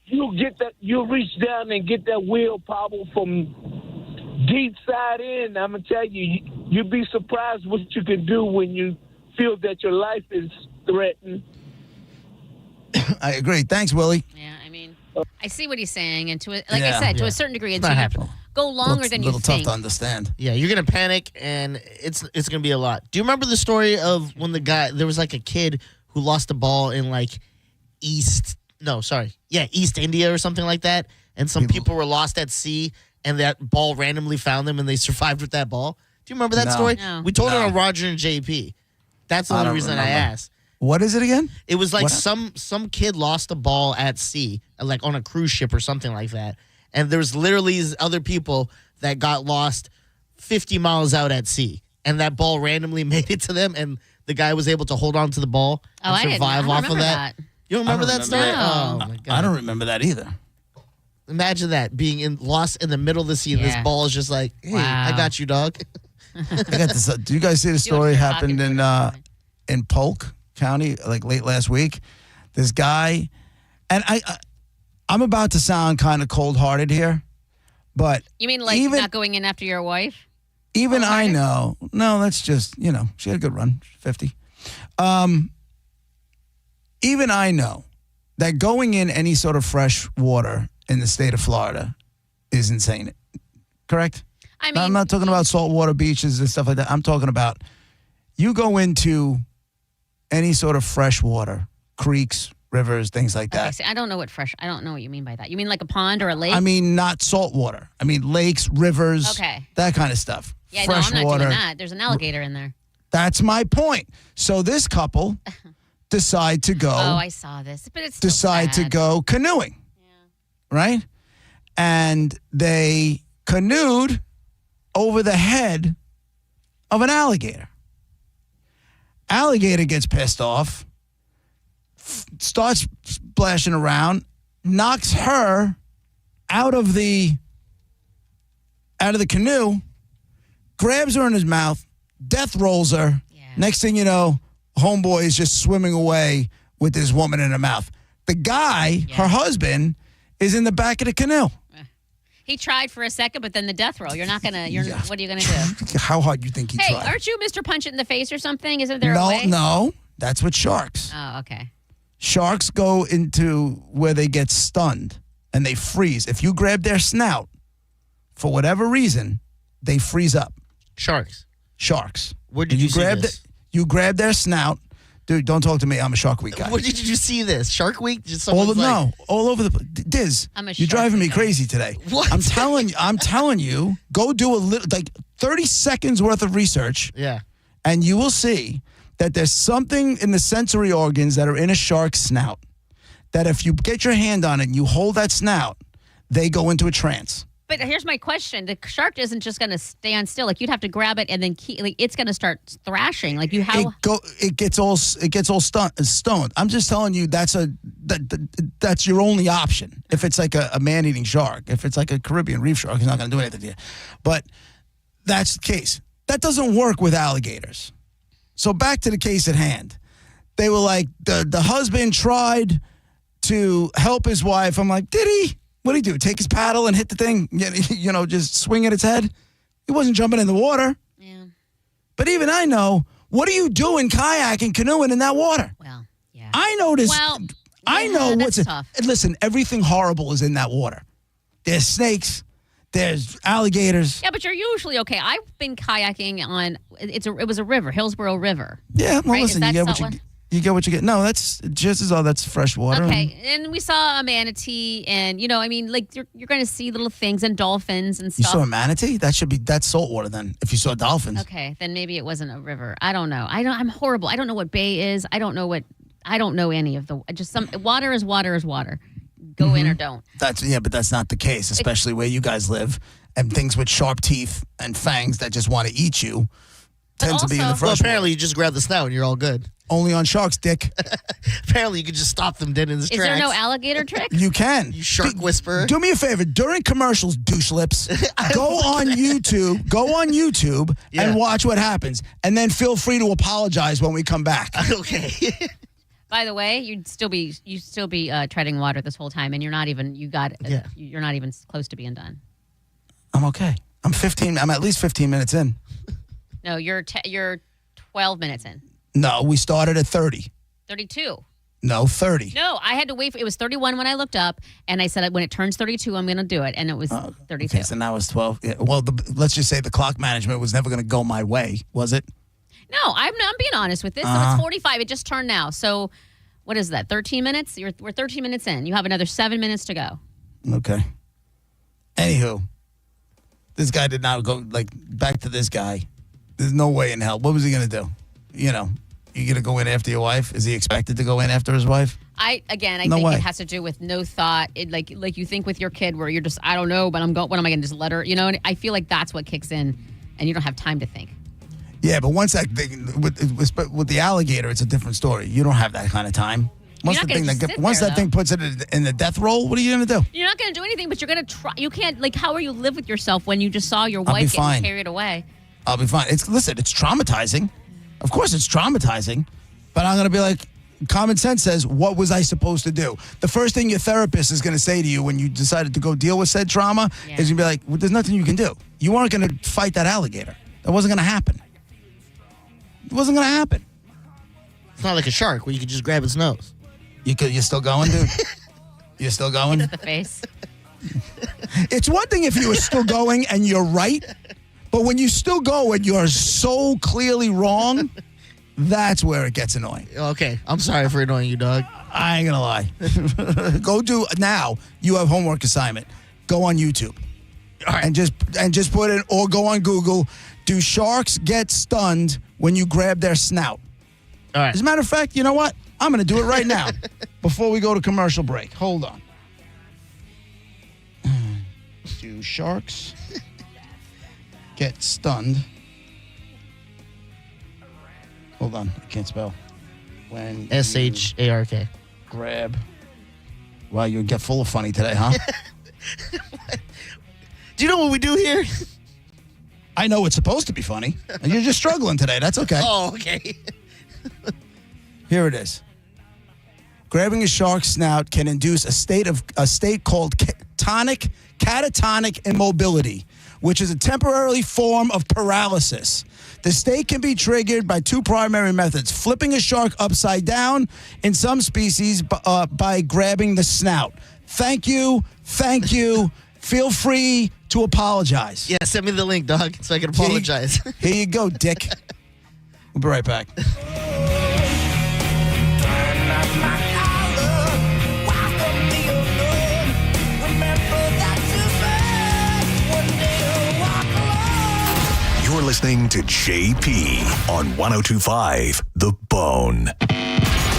you reach down and get that willpower from deep side in. I'm gonna tell you, you'd be surprised what you can do when you feel that your life is threatened. I agree. Thanks, Willie. Yeah, I mean, I see what he's saying, and I said, to a certain degree, It's and not you have to happening. go longer than you little tough think. to understand. Yeah, you're gonna panic, and it's gonna be a lot. Do you remember the story of when there was like a kid who lost a ball in like East India or something like that, and some people were lost at sea, and that ball randomly found them and they survived with that ball? Do you remember that No. story? No. We told it No. on Roger and JP. That's the I only don't reason I remember. asked. What is it again? It was like What? some kid lost a ball at sea, like on a cruise ship or something like that. And there was literally these other people that got lost 50 miles out at sea. And that ball randomly made it to them, and the guy was able to hold on to the ball Oh, and I didn't. I survive don't off of remember that. that. You don't remember I that don't story? remember Oh, that. my God. I don't remember that either. Imagine that, being lost in the middle of the sea, and this Yeah. ball is just like, hey, I Wow. got you, dog. I got this. Do you guys see the story you're happened talking in Polk County like late last week? This guy, and I'm about to sound kind of cold-hearted here, but You mean like even not going in after your wife? even I cold-hearted? know. No, that's just she had a good run, 50. Even I know that going in any sort of fresh water in the state of Florida is insane. Correct? I Now, mean, I'm not talking about saltwater beaches and stuff like that. I'm talking about you go into any sort of fresh water, creeks, rivers, things like okay, that. see, I don't know what you mean by that. You mean like a pond or a lake? I mean, not salt water. I mean, lakes, rivers, Okay. that kind of stuff. yeah, fresh no, I'm not water. doing that. There's an alligator in there. That's my point. So this couple decide to go. Oh, I saw this, but it's still decide to sad. go canoeing. Right? And they canoed over the head of an alligator. Alligator gets pissed off, starts splashing around, knocks her out of the canoe, grabs her in his mouth, death rolls her. Next thing you know, homeboy is just swimming away with this woman in her mouth. The guy, her husband, is in the back of the canoe. He tried for a second, but then the death roll. You're not gonna. What are you gonna do? How hard you think he Hey, tried? aren't you Mr. Punch It in the face or something? Isn't there a No, way? no. That's what sharks. Oh, okay. Sharks go into where they get stunned and they freeze. If you grab their snout, for whatever reason, they freeze up. Sharks. Where did you see grab this? You grab their snout. Dude, don't talk to me. I'm a Shark Week guy. Where did you see this? Shark Week? Just all someone's over the Diz. I'm a You're Shark driving me Week crazy today. What? I'm telling you, go do a little 30 seconds worth of research. Yeah. And you will see that there's something in the sensory organs that are in a shark's snout that if you get your hand on it and you hold that snout, they go into a trance. But here's my question: the shark isn't just going to stand still. Like you'd have to grab it and then it's going to start thrashing. Like you have. It gets all stoned. I'm just telling you that's your only option. If it's like a man-eating shark, if it's like a Caribbean reef shark, it's not going to do anything to you. But that's the case. That doesn't work with alligators. So back to the case at hand. They were like the husband tried to help his wife. I'm like, did he? What did he do? Take his paddle and hit the thing? Just swing at its head? He wasn't jumping in the water. Yeah. But even I know, what are you doing kayaking, canoeing in that water? Well, yeah. I know this. Well, I know that's what's tough. And listen, everything horrible is in that water. There's snakes. There's alligators. Yeah, but you're usually okay. I've been kayaking on. It was a river, Hillsborough River. Yeah, well, right? listen, Is you that get what you get what you get. No, that's just as all that's fresh water. Okay, and we saw a manatee, and like you're going to see little things and dolphins and You stuff. saw a manatee? That's salt water then. If you saw dolphins. Okay, then maybe it wasn't a river. I don't know. I'm horrible. I don't know what bay is. I don't know any of the. Water is water is water. Go in or don't. But that's not the case, especially where you guys live, and things with sharp teeth and fangs that just want to eat you tend to be in the Well, fresh apparently you just grab the snout and you're all good. Only on sharks, dick. Apparently you could just stop them dead in this Is there no alligator trick? You can. You shark whisperer. Do me a favor. During commercials, douche lips, go on YouTube and watch what happens. And then feel free to apologize when we come back. Okay. By the way, you'd still be treading water this whole time, and you're not even you're not even close to being done. I'm okay. I'm at least 15 minutes in. No, you're 12 minutes in. No, we started at 30. 32. No, 30. No, I had to wait. It was 31 when I looked up, and I said when it turns 32, I'm going to do it, and it was 32. Okay, so now it's 12. Yeah, well, let's just say the clock management was never going to go my way, was it? No, I'm being honest with this. So it's 45. It just turned now. So what is that? 13 minutes? We're 13 minutes in. You have another 7 minutes to go. Okay. Anywho, This guy did not go, back to this guy. There's no way in hell. What was he going to do? You going to go in after your wife? Is he expected to go in after his wife? I think it has to do with no thought. Like you think with your kid where you're just, I don't know, but what am I going to just let her, And I feel like that's what kicks in and you don't have time to think. Yeah, but once that thing, with the alligator, it's a different story. You don't have that kind of time. Once that thing puts it in the death roll, what are you going to do? You're not going to do anything, but you're going to try. You can't, how are you live with yourself when you just saw your wife getting carried away? I'll be fine. It's traumatizing. Of course it's traumatizing, but I'm going to be like, common sense says, what was I supposed to do? The first thing your therapist is going to say to you when you decided to go deal with said trauma is you'll be like, well, there's nothing you can do. You aren't going to fight that alligator. That wasn't going to happen. It wasn't going to happen. It's not like a shark where you can just grab its nose. You're still going, dude? You're still going? Hit the face. It's one thing if you were still going and you're right, but when you still go and you're so clearly wrong, that's where it gets annoying. Okay, I'm sorry for annoying you, dog. I ain't gonna lie. Go do now. You have homework assignment. Go on YouTube, and just put in or go on Google. Do sharks get stunned when you grab their snout? All right. As a matter of fact, you know what? I'm going to do it right now before we go to commercial break. Hold on. Do sharks get stunned? Hold on. I can't spell. When SHARK. Grab. Wow, you get full of funny today, huh? Do you know what we do here? I know it's supposed to be funny. And you're just struggling today. That's okay. Oh, okay. Here it is. Grabbing a shark's snout can induce a state called catatonic immobility, which is a temporary form of paralysis. The state can be triggered by two primary methods: flipping a shark upside down, in some species by grabbing the snout. Thank you. Feel free to apologize. Yeah, send me the link, dog, so I can apologize. Here you go, dick. We'll be right back. You're listening to JP on 102.5 The Bone.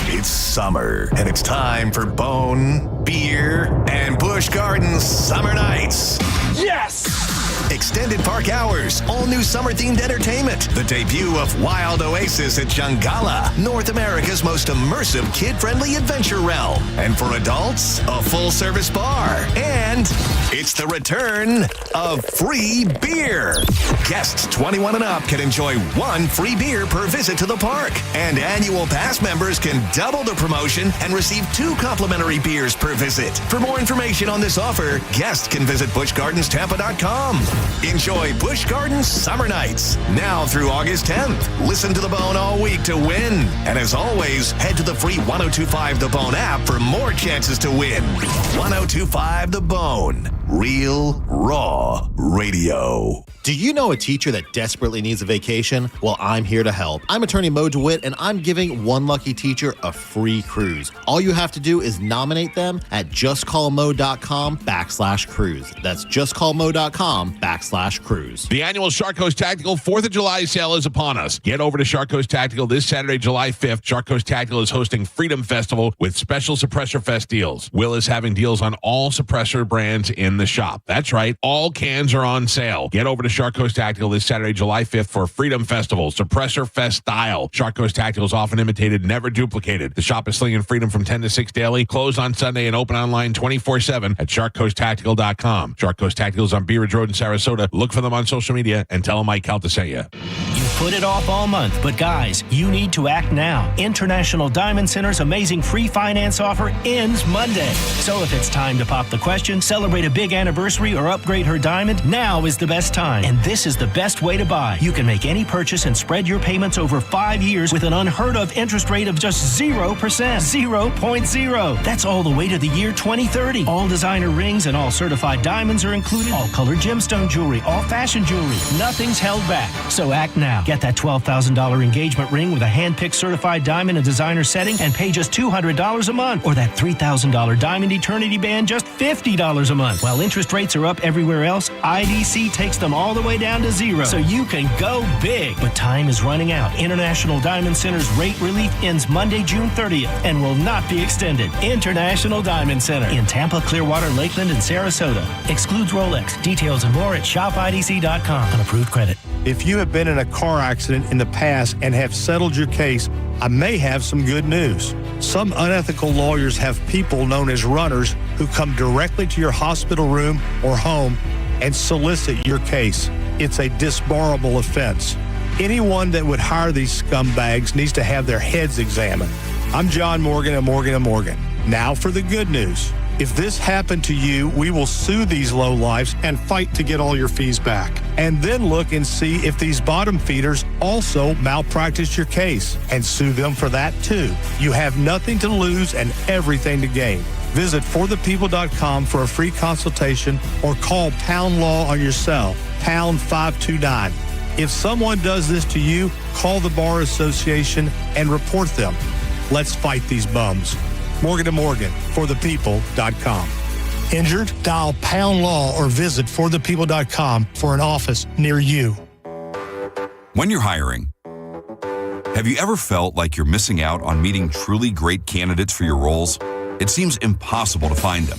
It's summer, and it's time for Bone, Beer, and Busch Gardens Summer Nights. Yes! Extended park hours, all-new summer-themed entertainment, the debut of Wild Oasis at Jungala, North America's most immersive kid-friendly adventure realm. And for adults, a full-service bar. And it's the return of free beer. Guests 21 and up can enjoy one free beer per visit to the park. And annual pass members can double the promotion and receive 2 complimentary beers per visit. For more information on this offer, guests can visit BuschGardensTampa.com. Enjoy Busch Gardens Summer Nights, now through August 10th. Listen to The Bone all week to win. And as always, head to the free 102.5 The Bone app for more chances to win. 102.5 The Bone. Real, raw radio. Do you know a teacher that desperately needs a vacation? Well, I'm here to help. I'm attorney Mo DeWitt, and I'm giving one lucky teacher a free cruise. All you have to do is nominate them at justcallmo.com/cruise. That's justcallmo.com/cruise. The annual Shark Coast Tactical 4th of July sale is upon us. Get over to Shark Coast Tactical this Saturday, July 5th. Shark Coast Tactical is hosting Freedom Festival with special Suppressor Fest deals. Will is having deals on all suppressor brands in the shop. That's right. All cans are on sale. Get over to Shark Coast Tactical this Saturday, July 5th for Freedom Festival, Suppressor Fest style. Shark Coast Tactical is often imitated, never duplicated. The shop is slinging freedom from 10 to 6 daily, closed on Sunday, and open online 24/7 at sharkcoasttactical.com. Shark Coast Tactical is on Bee Ridge Road in Sarasota. Look for them on social media and tell them Mike Calta sent you. You put it off all month, but guys, you need to act now. International Diamond Center's amazing free finance offer ends Monday. So if it's time to pop the question, celebrate a big anniversary, or upgrade her diamond, now is the best time. And this is the best way to buy. You can make any purchase and spread your payments over 5 years with an unheard of interest rate of just 0%. 0.0. That's all the way to the year 2030. All designer rings and all certified diamonds are included. All colored gemstone jewelry, all fashion jewelry. Nothing's held back. So act now. Get that $12,000 engagement ring with a hand-picked certified diamond and designer setting and pay just $200 a month. Or that $3,000 diamond eternity band, just $50 a month. While interest rates are up everywhere else, IDC takes them all the way down to zero. So you can go big. But time is running out. International Diamond Center's rate relief ends Monday, June 30th and will not be extended. International Diamond Center in Tampa, Clearwater, Lakeland, and Sarasota. Excludes Rolex. Details and more at shopidc.com. On approved credit. If you have been in a car accident in the past and have settled your case, I may have some good news. Some unethical lawyers have people known as runners who come directly to your hospital room or home and solicit your case. It's a disbarable offense. Anyone that would hire these scumbags needs to have their heads examined. I'm John Morgan of Morgan & Morgan. Now for the good news. If this happened to you, we will sue these lowlifes and fight to get all your fees back. And then look and see if these bottom feeders also malpracticed your case and sue them for that too. You have nothing to lose and everything to gain. Visit forthepeople.com for a free consultation or call Pound Law on your cell, pound 529. If someone does this to you, call the Bar Association and report them. Let's fight these bums. Morgan & Morgan, forthepeople.com. Injured? Dial Pound Law or visit forthepeople.com for an office near you. When you're hiring, have you ever felt like you're missing out on meeting truly great candidates for your roles? It seems impossible to find them,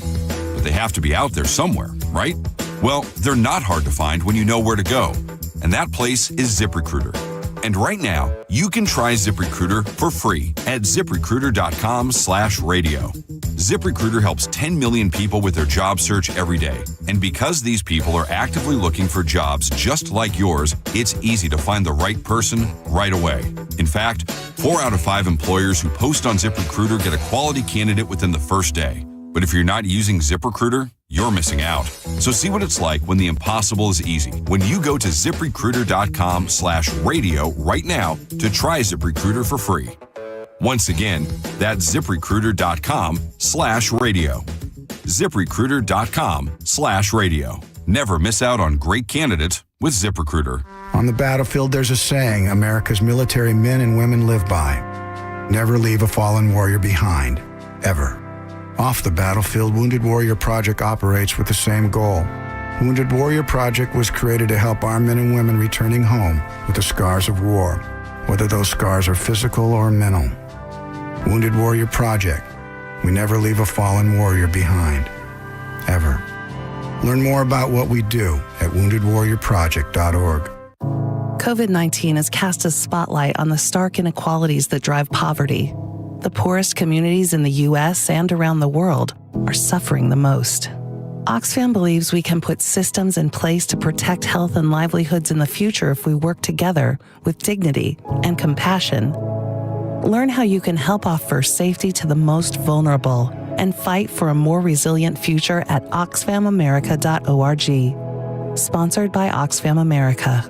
but they have to be out there somewhere, right? Well, they're not hard to find when you know where to go, and that place is ZipRecruiter. And right now, you can try ZipRecruiter for free at ZipRecruiter.com/radio. ZipRecruiter helps 10 million people with their job search every day. And because these people are actively looking for jobs just like yours, it's easy to find the right person right away. In fact, 4 out of 5 employers who post on ZipRecruiter get a quality candidate within the first day. But if you're not using ZipRecruiter, you're missing out. So see what it's like when the impossible is easy. When you go to ZipRecruiter.com/radio right now to try ZipRecruiter for free. Once again, that's ZipRecruiter.com/radio. ZipRecruiter.com/radio. Never miss out on great candidates with ZipRecruiter. On the battlefield, there's a saying America's military men and women live by. Never leave a fallen warrior behind, ever. Off the battlefield, Wounded Warrior Project operates with the same goal. Wounded Warrior Project was created to help our men and women returning home with the scars of war, whether those scars are physical or mental. Wounded Warrior Project. We never leave a fallen warrior behind, ever. Learn more about what we do at woundedwarriorproject.org. COVID-19 has cast a spotlight on the stark inequalities that drive poverty. The poorest communities in the U.S. and around the world are suffering the most. Oxfam believes we can put systems in place to protect health and livelihoods in the future if we work together with dignity and compassion. Learn how you can help offer safety to the most vulnerable and fight for a more resilient future at oxfamamerica.org. Sponsored by Oxfam America.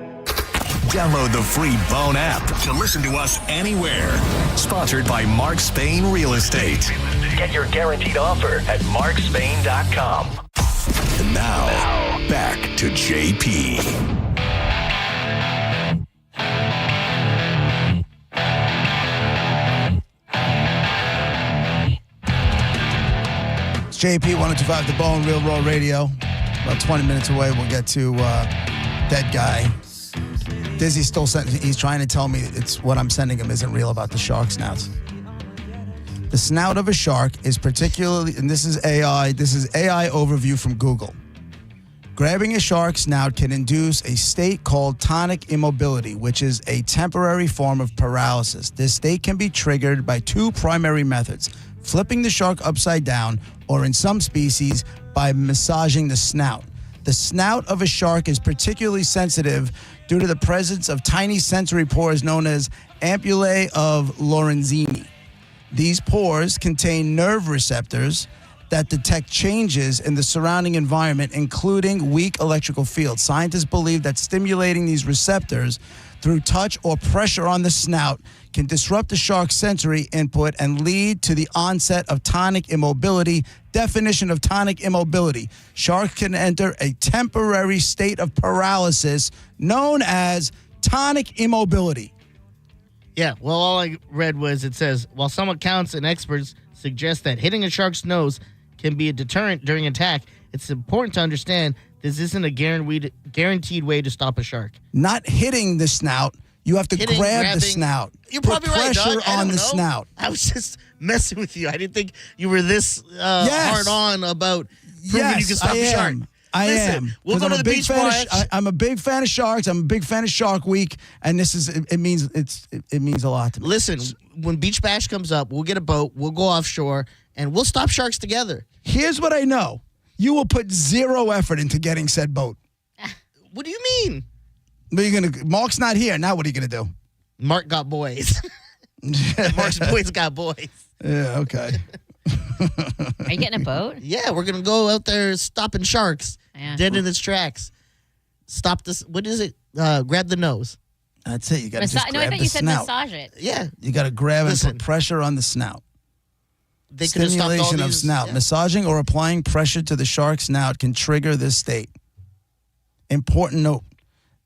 Download the free Bone app to listen to us anywhere. Sponsored by Mark Spain Real Estate. Get your guaranteed offer at markspain.com. And now, back to JP. It's JP 1025 The Bone, Real Raw Radio. About 20 minutes away, we'll get to Dead Guy. Dizzy's still he's trying to tell me it's what I'm sending him isn't real about the shark snouts. The snout of a shark is particularly, and this is AI overview from Google. Grabbing a shark snout can induce a state called tonic immobility, which is a temporary form of paralysis. This state can be triggered by 2 primary methods: flipping the shark upside down, or in some species, by massaging the snout. The snout of a shark is particularly sensitive due to the presence of tiny sensory pores known as ampullae of Lorenzini. These pores contain nerve receptors that detect changes in the surrounding environment, including weak electrical fields. Scientists believe that stimulating these receptors through touch or pressure on the snout can disrupt the shark's sensory input and lead to the onset of tonic immobility. Definition of tonic immobility: sharks can enter a temporary state of paralysis known as Tectonic immobility. Yeah, well, all I read was it says, while some accounts and experts suggest that hitting a shark's nose can be a deterrent during attack, it's important to understand this isn't a guaranteed way to stop a shark. Not hitting the snout. You have to grab the snout. You're Put probably right, pressure Doug. I on don't the know. snout. I was just messing with you. I didn't think you were this hard on about proving you can stop a shark. I Listen, am. We'll 'Cause go I'm to a the big beach fan watch. I'm a big fan of sharks. I'm a big fan of Shark Week, and it means a lot to me. Listen, when Beach Bash comes up, we'll get a boat, we'll go offshore, and we'll stop sharks together. Here's what I know: you will put zero effort into getting said boat. What do you mean? But Mark's not here. Now what are you gonna do? Mark got boys. Mark's boys got boys. Yeah. Okay. Are you getting a boat? Yeah, we're gonna go out there stopping sharks dead in its tracks. Stop this. What is it? Grab the nose. That's it. You got to just grab I thought the you said snout. massage it. Yeah. You got to grab and put pressure on the snout. They could have stopped all Stimulation of these. snout. Yeah. Massaging or applying pressure to the shark's snout can trigger this state. Important note.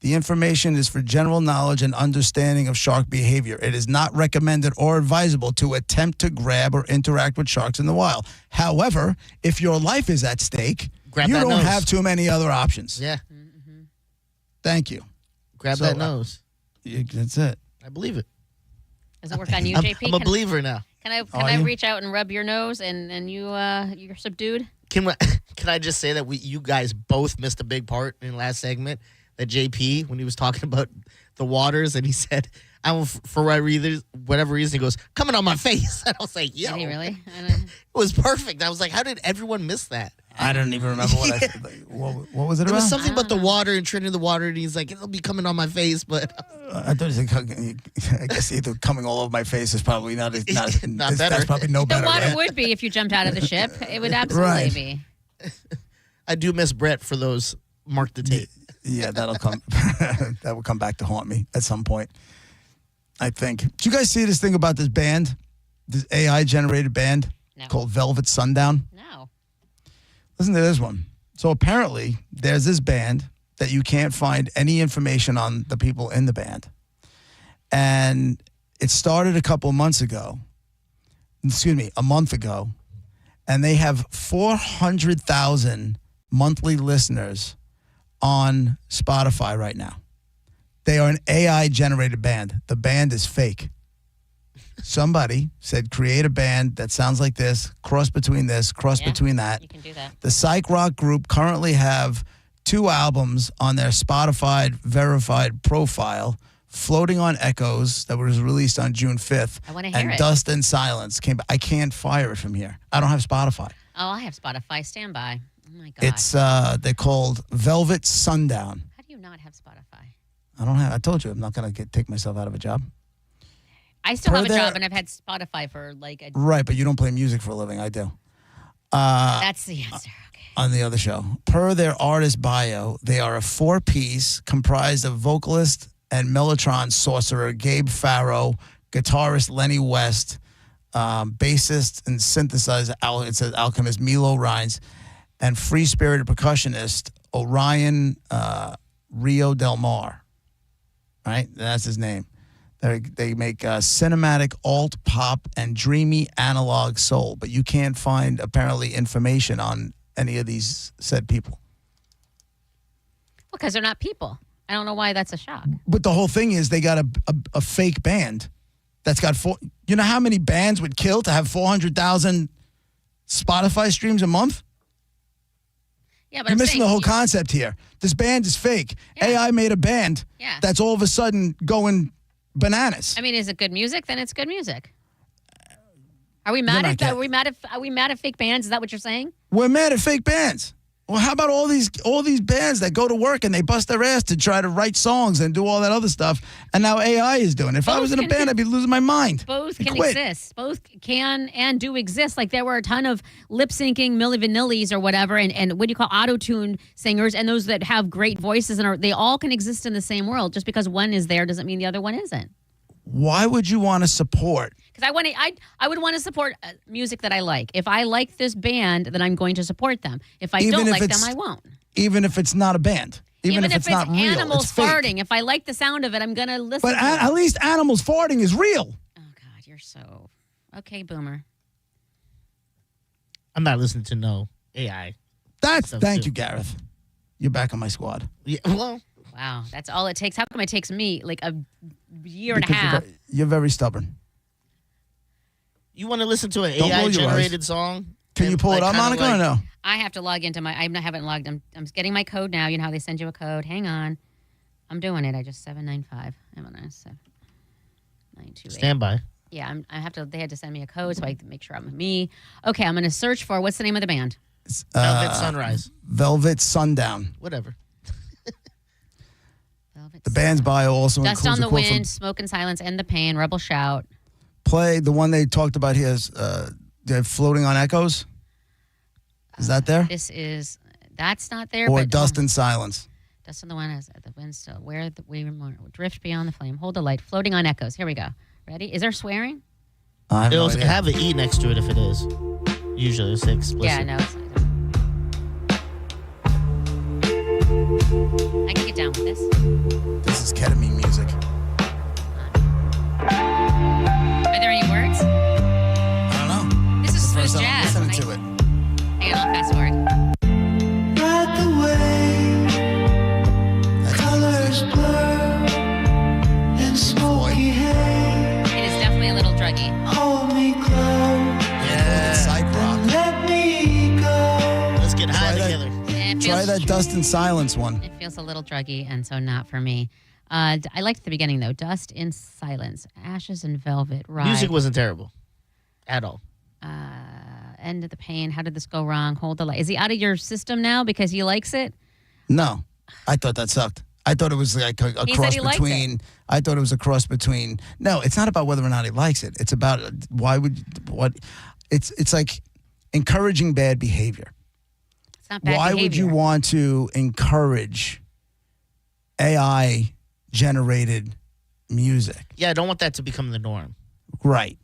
The information is for general knowledge and understanding of shark behavior. It is not recommended or advisable to attempt to grab or interact with sharks in the wild. However, if your life is at stake, Grab you that don't nose. have too many other options. Yeah. Thank you. Grab that nose. That's it. I believe it. Does it work on you, I'm, JP? I'm a believer now. Can I Are you? reach out and rub your nose and you're subdued? Can I just say that you guys both missed a big part in the last segment? That JP, when he was talking about the waters, and he said, "I don't, for whatever reason," he goes, "Coming on my face," and I was like, "Yo, Did he really? it was perfect." I was like, "How did everyone miss that?" I don't even remember what what was it It about? was something about the water and treading the water, and he's like, "It'll be coming on my face," but I thought I guess either coming all over my face is probably not Not better. That's probably no The better. water right? would be if you jumped out of the ship. It would absolutely Right. be. I do miss Brett for those mark the tape. Yeah, that'll come. That will come back to haunt me at some point, I think. Did you guys see this thing about this band, this AI generated band called Velvet Sundown? No. Listen to this one. So apparently, there's this band that you can't find any information on the people in the band, and it started a month ago, and they have 400,000 monthly listeners on Spotify right now. They are an AI-generated band. The band is fake. Somebody said, create a band that sounds like this, cross between this, cross between that. You can do that. The psych rock group currently have 2 albums on their Spotify verified profile, Floating on Echoes, that was released on June 5th. I wanna hear and it. Dust and Silence came back. I can't fire it from here. I don't have Spotify. Oh, I have Spotify. Stand by. Oh my god. It's they're called Velvet Sundown. How do you not have Spotify? I told you I'm not going to take myself out of a job. I still Per have a their- job and I've had Spotify for like a. Right, but you don't play music for a living. I do. That's the answer. On the other show. Per their artist bio, they are a 4-piece comprised of vocalist and Mellotron sorcerer Gabe Farrow, guitarist Lenny West, bassist and synthesizer, it says alchemist Milo Rines, and free-spirited percussionist Orion Rio Del Mar. Right? That's his name. They make cinematic alt pop and dreamy analog soul, but you can't find apparently information on any of these said people. Because they're not people. I don't know why that's a shock. But the whole thing is they got a fake band that's got you know how many bands would kill to have 400,000 Spotify streams a month? Yeah, but You're I'm missing saying, the whole concept here. This band is fake. AI made a band that's all of a sudden going bananas. I mean, is it good music? Then it's good music. Are we mad at that? Are we mad at fake bands? Is that what you're saying? We're mad at fake bands. Well, how about all these bands that go to work and they bust their ass to try to write songs and do all that other stuff, and now AI is doing it. If I was in a band, I'd be losing my mind. Both I'd can quit. exist. Both can and do exist. Like there were a ton of lip syncing Milli Vanillis or whatever, and what do you call auto-tune singers, and those that have great voices, and they all can exist in the same world. Just because one is there doesn't mean the other one isn't. Why would you want to support? Because I would want to support music that I like. If I like this band, then I'm going to support them. If I Even don't if like them, it's- I won't. Even if it's not a band. Even if it's not real, animals it's fake. farting. If I like the sound of it, I'm gonna listen. But to it. at least animals farting is real. God, you're so okay, Boomer. I'm not listening to no AI. Thank you, Gareth. You're back on my squad. Yeah, well, wow, that's all it takes. How come it takes me like a year and a Because half? You're very stubborn. you want to listen to an Don't roll AI your generated song? Can you pull it up, Monica, or no? I have to log into my. I haven't logged. I'm getting my code now. You know how they send you a code. Hang on, I'm doing it. I just 795. I'm on 7928. Stand by. Yeah, I have to. They had to send me a code so I can make sure I'm me. Okay, I'm going to search for what's the name of the band? Velvet Sunrise. Velvet Sundown. Whatever. The band's bio also Dust includes on a the quote from Wind, Smoke and Silence, End the Pain, Rebel Shout. Play. The one they talked about here is they're Floating on Echoes. Is that there? That's not there. Or but, Dust and Silence. Dust on the Wind, the wind still. Where the we drift beyond the flame. Hold the light. Floating on Echoes. Here we go. Ready? Is there swearing? It'll have an E next to it if it is. Usually it's explicit. Yeah, no. I can get down with this. This is ketamine music. Are there any words? I don't know. This is smooth First time jazz. I'm listening to it. Hang on, I'll fast forward. Right the way, colors blur and smoky haze. It is definitely a little druggy. Hold me close. Yeah. Psych rock. Let me go. Let's get high together. Try that Dust and Silence one. It feels a little druggy, and so not for me. I liked the beginning, though. Dust in Silence, Ashes and Velvet, Ride. Music wasn't terrible. At all. End of the Pain. How did this go wrong? Hold the light. Is he out of your system now because he likes it? No, I thought that sucked. I thought it was like a He said cross he liked between. I thought it was a cross between. No, it's not about whether or not he likes it. It's about It's like encouraging bad behavior. It's not bad Why behavior. would you want to encourage AI generated music? Yeah, I don't want that to become the norm. Right.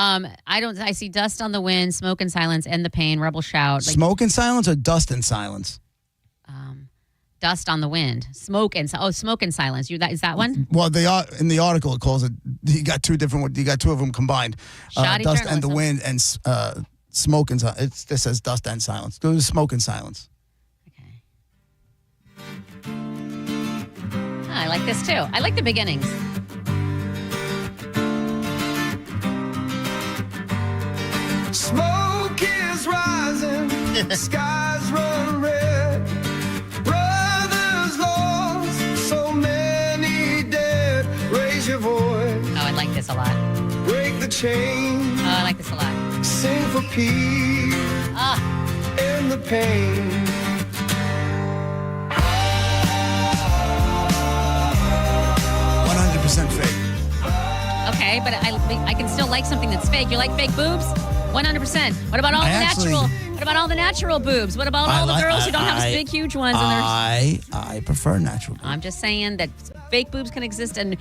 I see Dust on the Wind, Smoke and Silence, End the Pain, Rebel Shout. Smoke and Silence or Dust and Silence? Dust on the Wind, Smoke and Silence. Is that one? Well, in the article it calls it. You got two different. You got two of them combined. Shoddy Dust and the journalism. Wind and Smoke and Silence. It says Dust and Silence. Go to Smoke and Silence. I like this too. I like the beginnings. Smoke is rising, skies run red. Brothers lost, so many dead. Raise your voice. Oh, I like this a lot. Break the chain. Oh, I like this a lot. Sing for peace and the pain. 100% fake. Okay, but I can still like something that's fake. You like fake boobs? 100%. What about all the natural? What about all the natural boobs? What about all the girls who don't have big, huge ones? I prefer natural boobs. I'm just saying that fake boobs can exist and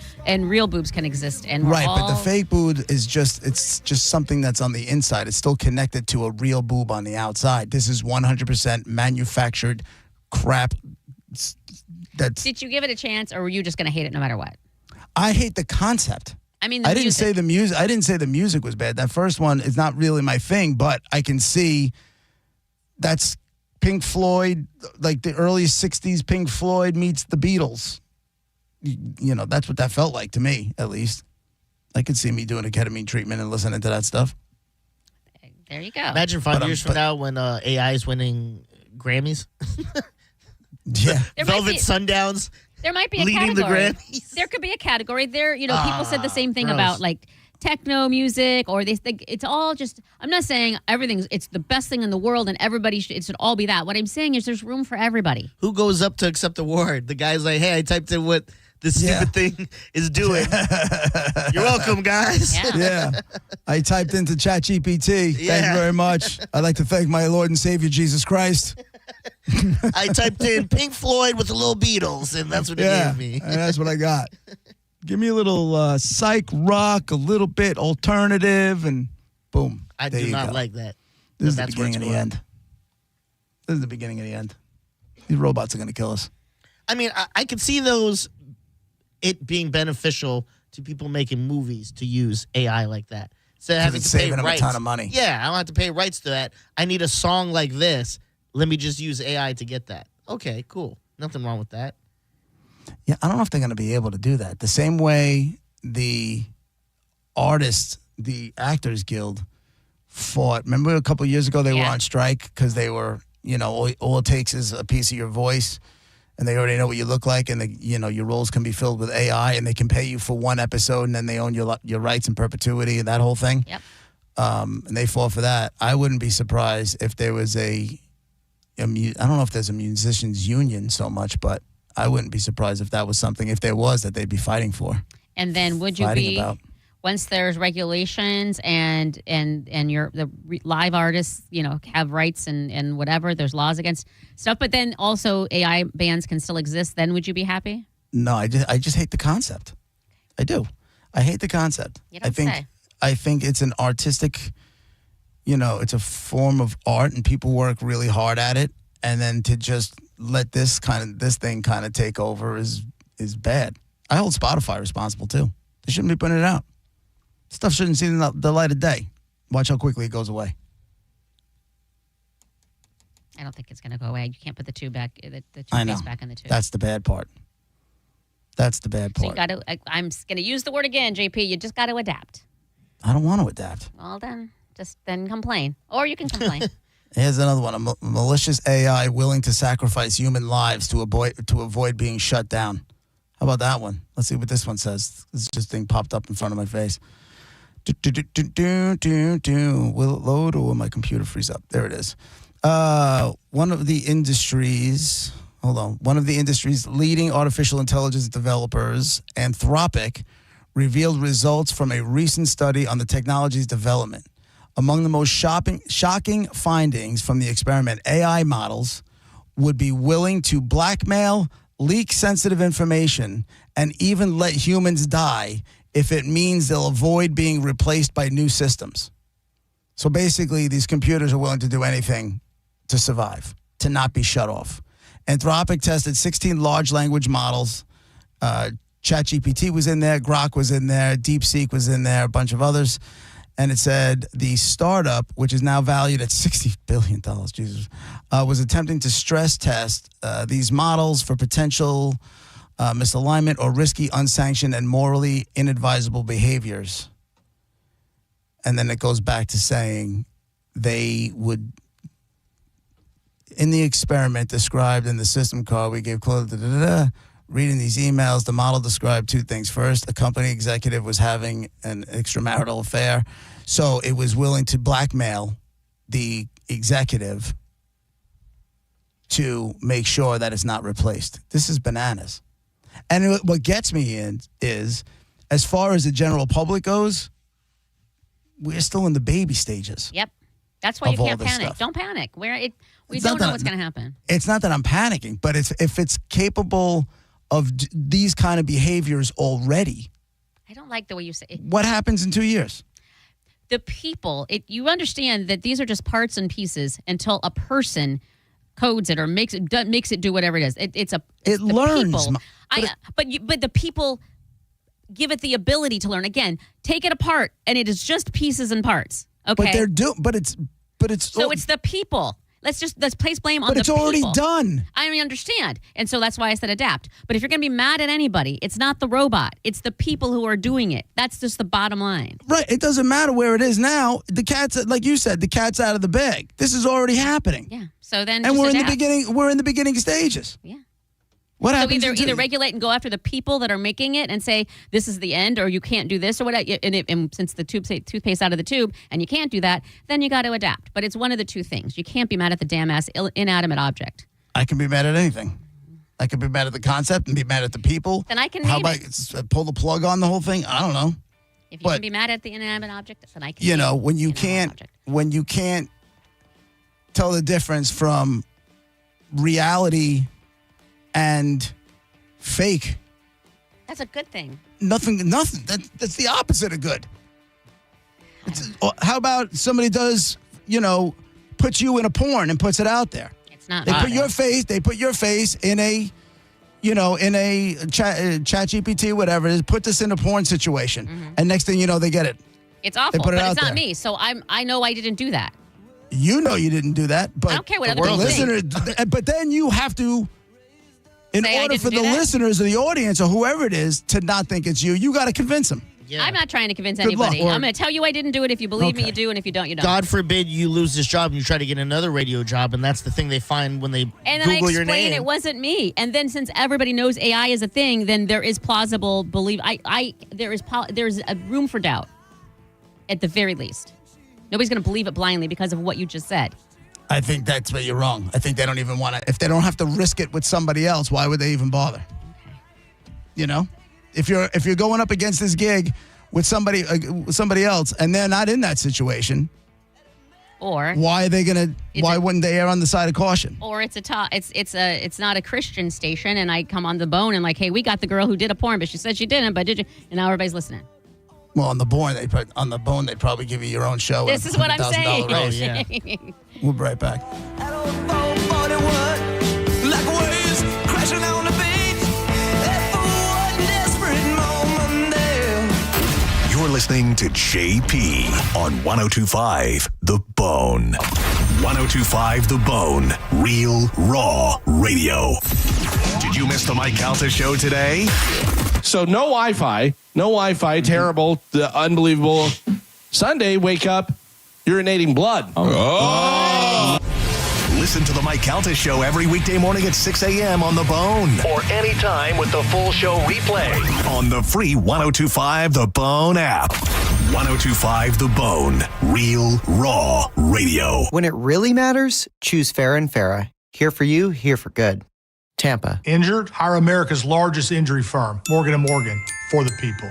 real boobs can exist. And Right, but the fake boob is it's just something that's on the inside. It's still connected to a real boob on the outside. This is 100% manufactured crap. Did you give it a chance, or were you just going to hate it no matter what? I hate the concept. I mean, I didn't say the music. I didn't say the music was bad. That first one is not really my thing, but I can see that's Pink Floyd, like the early '60s. Pink Floyd meets the Beatles. You know, that's what that felt like to me, at least. I could see me doing a ketamine treatment and listening to that stuff. There you go. Imagine 5 years from now when AI is winning Grammys. Yeah. Velvet Sundowns. There might be a leading category. the Grammys. There could be a category. People said the same thing about like techno music, or they think it's all just. I'm not saying it's the best thing in the world and everybody it should all be that. What I'm saying is there's room for everybody. Who goes up to accept the award? The guy's like, hey, I typed in what this stupid thing is doing. You're welcome, guys. Yeah. I typed into ChatGPT. Thank you very much. I'd like to thank my Lord and Savior, Jesus Christ. I typed in Pink Floyd with the little Beatles, and that's what it gave me. And that's what I got. Give me a little psych rock, a little bit alternative, and boom. I there do you not go. like that. This is That's the where beginning it's of the going. end. This is the beginning of the end. These robots are going to kill us. I mean, I could see it being beneficial to people making movies to use AI like that. So having it's to pay saving them a rights. ton of money. Yeah, I don't have to pay rights to that. I need a song like this. Let me just use AI to get that. Okay, cool. Nothing wrong with that. Yeah, I don't know if they're going to be able to do that. The same way the Actors Guild fought. Remember a couple of years ago they were on strike because they were, all it takes is a piece of your voice and they already know what you look like and your roles can be filled with AI and they can pay you for one episode and then they own your rights in perpetuity and that whole thing. Yep. And they fought for that. I wouldn't be surprised if there was I don't know if there's a musicians union so much, but I wouldn't be surprised if that was something, if there was, that they'd be fighting for. And then would you be, once there's regulations and the live artists, have rights and whatever, there's laws against stuff, but then also AI bands can still exist, then would you be happy? No, I just hate the concept. I do. I hate the concept. You don't say. I think it's an artistic, it's a form of art and people work really hard at it. And then to just let this thing kind of take over is bad. I hold Spotify responsible too. They shouldn't be putting it out. Stuff shouldn't see the light of day. Watch how quickly it goes away. I don't think it's going to go away. You can't put the tube back, the I know. toothpaste back in the tube. That's the bad part. That's the bad So part. you got to. I'm going to use the word again, JP. You just got to adapt. I don't want to adapt. Well, then complain, or you can complain. Here's another one: a malicious AI willing to sacrifice human lives to avoid being shut down. How about that one? Let's see what this one says. This thing popped up in front of my face. Will it load or will my computer freeze up? There it is. One of the industry's leading artificial intelligence developers, Anthropic, revealed results from a recent study on the technology's development. Among the most shocking findings from the experiment, AI models would be willing to blackmail, leak sensitive information, and even let humans die if it means they'll avoid being replaced by new systems. So basically, these computers are willing to do anything to survive, to not be shut off. Anthropic tested 16 large language models. ChatGPT was in there, Grok was in there, DeepSeek was in there, a bunch of others. And it said the startup, which is now valued at $60 billion, was attempting to stress test these models for potential misalignment or risky, unsanctioned, and morally inadvisable behaviors. And then it goes back to saying they would, in the experiment described in the system call, we gave close to reading these emails, the model described two things. First, a company executive was having an extramarital affair, so it was willing to blackmail the executive to make sure that it's not replaced. This is bananas. And what gets me in is, as far as the general public goes, we're still in the baby stages. Yep. That's why you can't panic. Stuff. Don't panic. We don't know what's going to happen. It's not that I'm panicking, but if it's capable of these kind of behaviors already. I don't like the way you say it. What happens in 2 years? The people, you understand that these are just parts and pieces until a person codes it or makes it do whatever it is. It learns. People. But the people give it the ability to learn. Again, take it apart, and it is just pieces and parts. Okay, but it's so it's the people. Let's place blame on the people. But it's already done. I understand. And so that's why I said adapt. But if you're going to be mad at anybody, it's not the robot. It's the people who are doing it. That's just the bottom line. Right. It doesn't matter where it is now. The cat's, like you said, the cat's out of the bag. This is already happening. Yeah. So then and just we're adapt. in the beginning. We're in the beginning stages. Yeah. What so happens? either regulate and go after the people that are making it and say this is the end, or you can't do this or whatever. And since the toothpaste out of the tube and you can't do that, then you got to adapt. But it's one of the two things. You can't be mad at the damn ass inanimate object. I can be mad at anything. I can be mad at the concept and be mad at the people. Then I can How name about it. Pull the plug on the whole thing? I don't know. If you can be mad at the inanimate object, then I can. When you can't tell the difference from reality and fake. That's a good thing. Nothing. That's the opposite of good. How about somebody does, puts you in a porn and puts it out there? It's not. They put your face in a, in a chat GPT, whatever it is, put this in a porn situation. And next thing you know, they get it. It's awful, put it but out it's not there. me. So I know I didn't do that. You know you didn't do that, but I don't care what the other people listener. But then you have to, in Say I order didn't for do the that? listeners or the audience or whoever it is to not think it's you, you got to convince them. I'm not trying to convince Good luck. anybody. Or- I'm going to tell you I didn't do it. If you believe me, you do, and if you don't, you don't. God forbid you lose this job and you try to get another radio job, and that's the thing they find when they And then Google I your explain name. it wasn't me. And then since everybody knows AI is a thing, then there is plausible belief. There's a room for doubt, at the very least. Nobody's going to believe it blindly because of what you just said. I think that's where you're wrong. I think they don't even want to. If they don't have to risk it with somebody else, why would they even bother? Okay. If you're going up against this gig with somebody else and they're not in that situation, Or why are they gonna? Why wouldn't they err on the side of caution? Or it's not a Christian station, and I come on the bone and like, hey, we got the girl who did a porn, but she said she didn't, but did you? And now everybody's listening. Well, on the bone, they'd probably give you your own show. This and is what I'm $100,000 saying. raise. We'll be right back. Like waves crashing on the beach. And for one desperate moment there. You're listening to JP on 102.5 The Bone. 102.5 The Bone. Real, raw radio. Did you miss the Mike Calta show today? So no Wi-Fi, terrible, unbelievable. Sunday, wake up, urinating blood. Listen to the Mike Calta show every weekday morning at 6 a.m. on The Bone. Or anytime with the full show replay. On the free 102.5 The Bone app. 102.5 The Bone. Real, raw radio. When it really matters, choose Farrah and Farrah. Here for you, here for good. Tampa. Injured? Hire America's largest injury firm, Morgan & Morgan, for the people.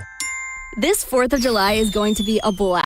This 4th of July is going to be a blast.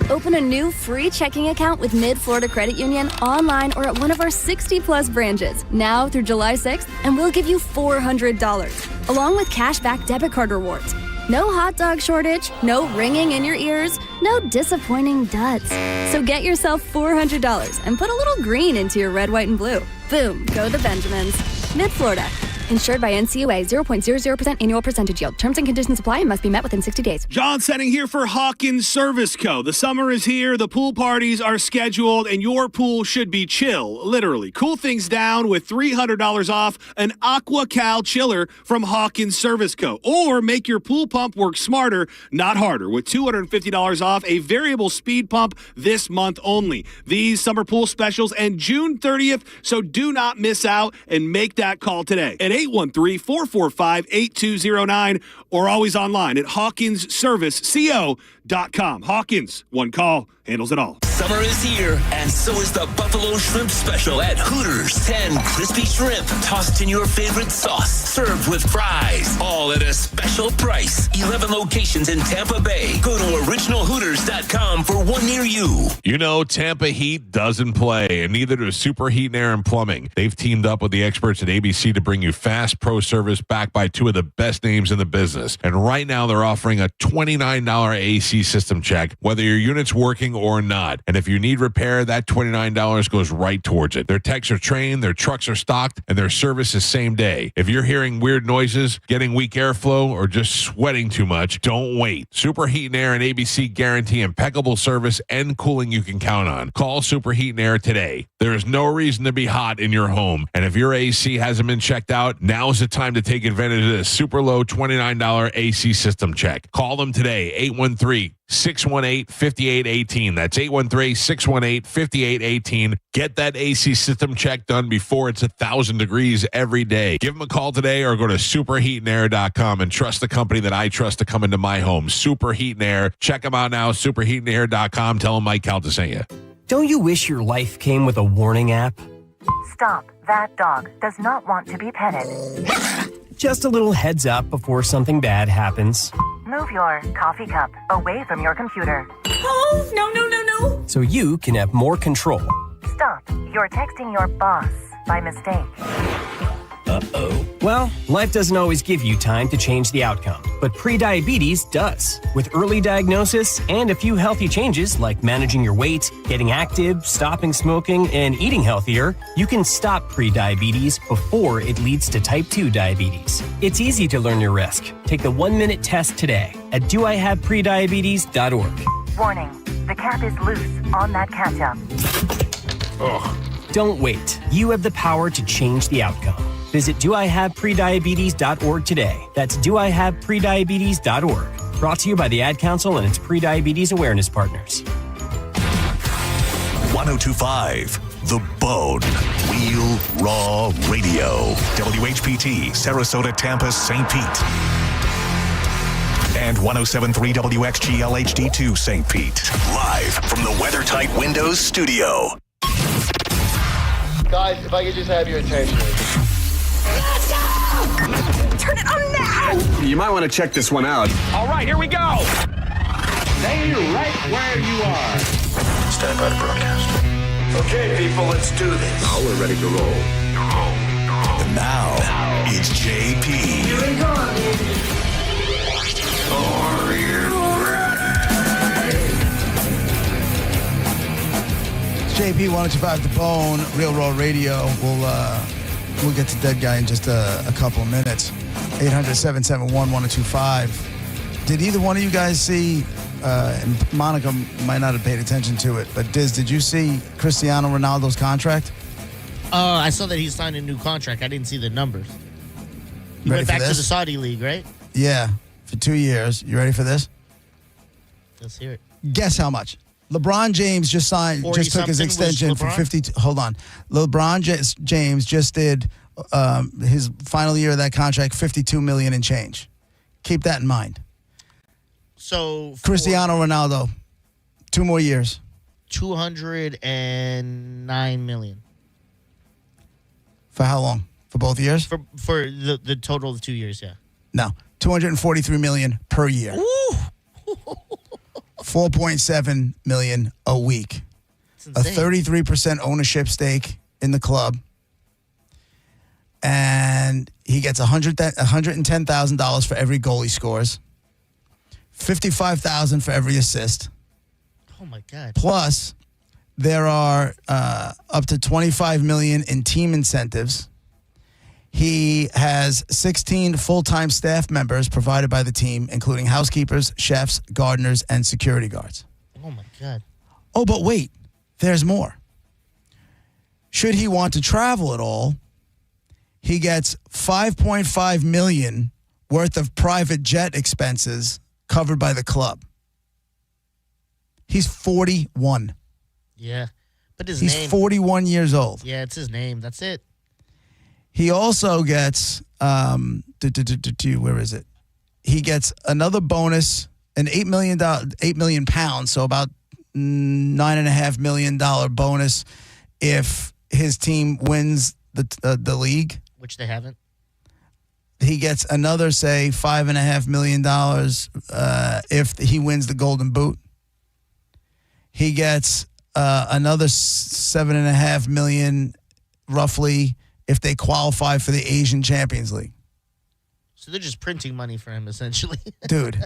Open a new free checking account with Mid-Florida Credit Union online or at one of our 60-plus branches now through July 6th, and we'll give you $400, along with cashback debit card rewards. No hot dog shortage, no ringing in your ears, no disappointing duds. So get yourself $400 and put a little green into your red, white, and blue. Boom, go the Benjamins. Mid-Florida. Insured by NCUA, 0.00% annual percentage yield. Terms and conditions apply and must be met within 60 days. John Setting here for Hawkins Service Co. The summer is here, the pool parties are scheduled, and your pool should be chill, literally. Cool things down with $300 off an AquaCal chiller from Hawkins Service Co. Or make your pool pump work smarter, not harder, with $250 off a variable speed pump this month only. These summer pool specials end June 30th, so do not miss out and make that call today at 813-445-8209 or always online at hawkinsserviceco.com. Hawkins, one call, handles it all. Summer is here, and so is the Buffalo Shrimp Special at Hooters. 10 crispy shrimp tossed in your favorite sauce, served with fries, all at a special price. 11 locations in Tampa Bay. Go to originalhooters.com for one near you. You know, Tampa Heat doesn't play, and neither does Superheat and Air and Plumbing. They've teamed up with the experts at ABC to bring you fast pro service backed by two of the best names in the business. And right now, they're offering a $29 AC system check, whether your unit's working or not. And if you need repair, that $29 goes right towards it. Their techs are trained, their trucks are stocked, and their service is same day. If you're hearing weird noises, getting weak airflow, or just sweating too much, don't wait. Superheat and Air and ABC guarantee impeccable service and cooling you can count on. Call Superheat and Air today. There is no reason to be hot in your home. And if your AC hasn't been checked out, now's the time to take advantage of this super low $29 AC system check. Call them today, 813-618-5818. That's 813-618-5818. Get that AC system check done before it's 1,000 degrees every day. Give them a call today or go to superheatandair.com and trust the company that I trust to come into my home, Superheat and Air. Check them out now, superheatandair.com. Tell them Mike Calta sent you. Don't you wish your life came with a warning app? Stop. That dog does not want to be petted. Just a little heads up before something bad happens. Move your coffee cup away from your computer. Oh, no. So you can have more control. Stop. You're texting your boss by mistake. Uh-oh. Well, life doesn't always give you time to change the outcome, but prediabetes does. With early diagnosis and a few healthy changes like managing your weight, getting active, stopping smoking, and eating healthier, you can stop prediabetes before it leads to type 2 diabetes. It's easy to learn your risk. Take the 1-minute test today at doihaveprediabetes.org. Warning, the cap is loose on that catch-up. Ugh. Don't wait. You have the power to change the outcome. Visit doihaveprediabetes.org today. That's doihaveprediabetes.org. Brought to you by the Ad Council and its Prediabetes Awareness Partners. 1025 The Bone. Real Raw Radio. WHPT, Sarasota, Tampa, St. Pete. And 1073 WXGL HD2 St. Pete. Live from the WeatherTight Windows studio. Guys, if I could just have your attention. Turn it on now! You might want to check this one out. All right, here we go! Stay right where you are. Stand by to broadcast. Okay, people, let's do this. Now we're ready to roll. And now, it's JP. Here we go! Are you JP 1025 The Bone, Real Raw Radio. We'll get to Dead Guy in just a couple of minutes. 800-771-1025. Did either one of you guys see, and Monica might not have paid attention to it, but Diz, did you see Cristiano Ronaldo's contract? I saw that he signed a new contract. I didn't see the numbers. He Ready went for back to this? the Saudi League, right? Yeah, for 2 years. You ready for this? Let's hear it. Guess how much? LeBron James just took his 40-something extension was for LeBron? 52. Hold on. LeBron James just did his final year of that contract, $52 million and change. Keep that in mind. So Cristiano Ronaldo, 2 more years. $209 million. For how long? For both years? For the total of 2 years, yeah. No, $243 million per year. Ooh. 4.7 million a week. A 33% ownership stake in the club. And he gets $110,000 for every goal he scores. $55,000 for every assist. Oh my God. Plus, there are up to $25 million in team incentives. He has 16 full-time staff members provided by the team, including housekeepers, chefs, gardeners, and security guards. Oh my God. Oh, but wait, there's more. Should he want to travel at all, he gets $5.5 million worth of private jet expenses covered by the club. He's 41. Yeah. But his He's name. 41 years old. Yeah, it's his name. That's it. He also gets, where is it? He gets another bonus, an $8 million pounds, so about $9.5 million bonus if his team wins the league. Which they haven't. He gets another, say, $5.5 million if he wins the Golden Boot. He gets another $7.5 million, roughly, if they qualify for the Asian Champions League. So they're just printing money for him, essentially. Dude,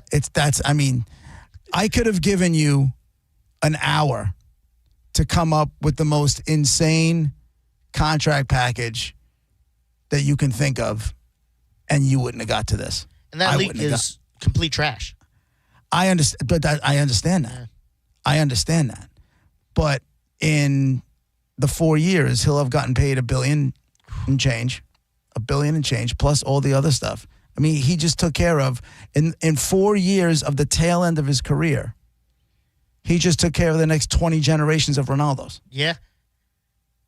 I could have given you an hour to come up with the most insane contract package that you can think of, and you wouldn't have got to this. And that league is complete trash. I understand, but I understand that. Yeah. I understand that. But in the 4 years, he'll have gotten paid $1 billion and change, plus all the other stuff. I mean, he just took care of, in 4 years of the tail end of his career, he just took care of the next 20 generations of Ronaldos. Yeah.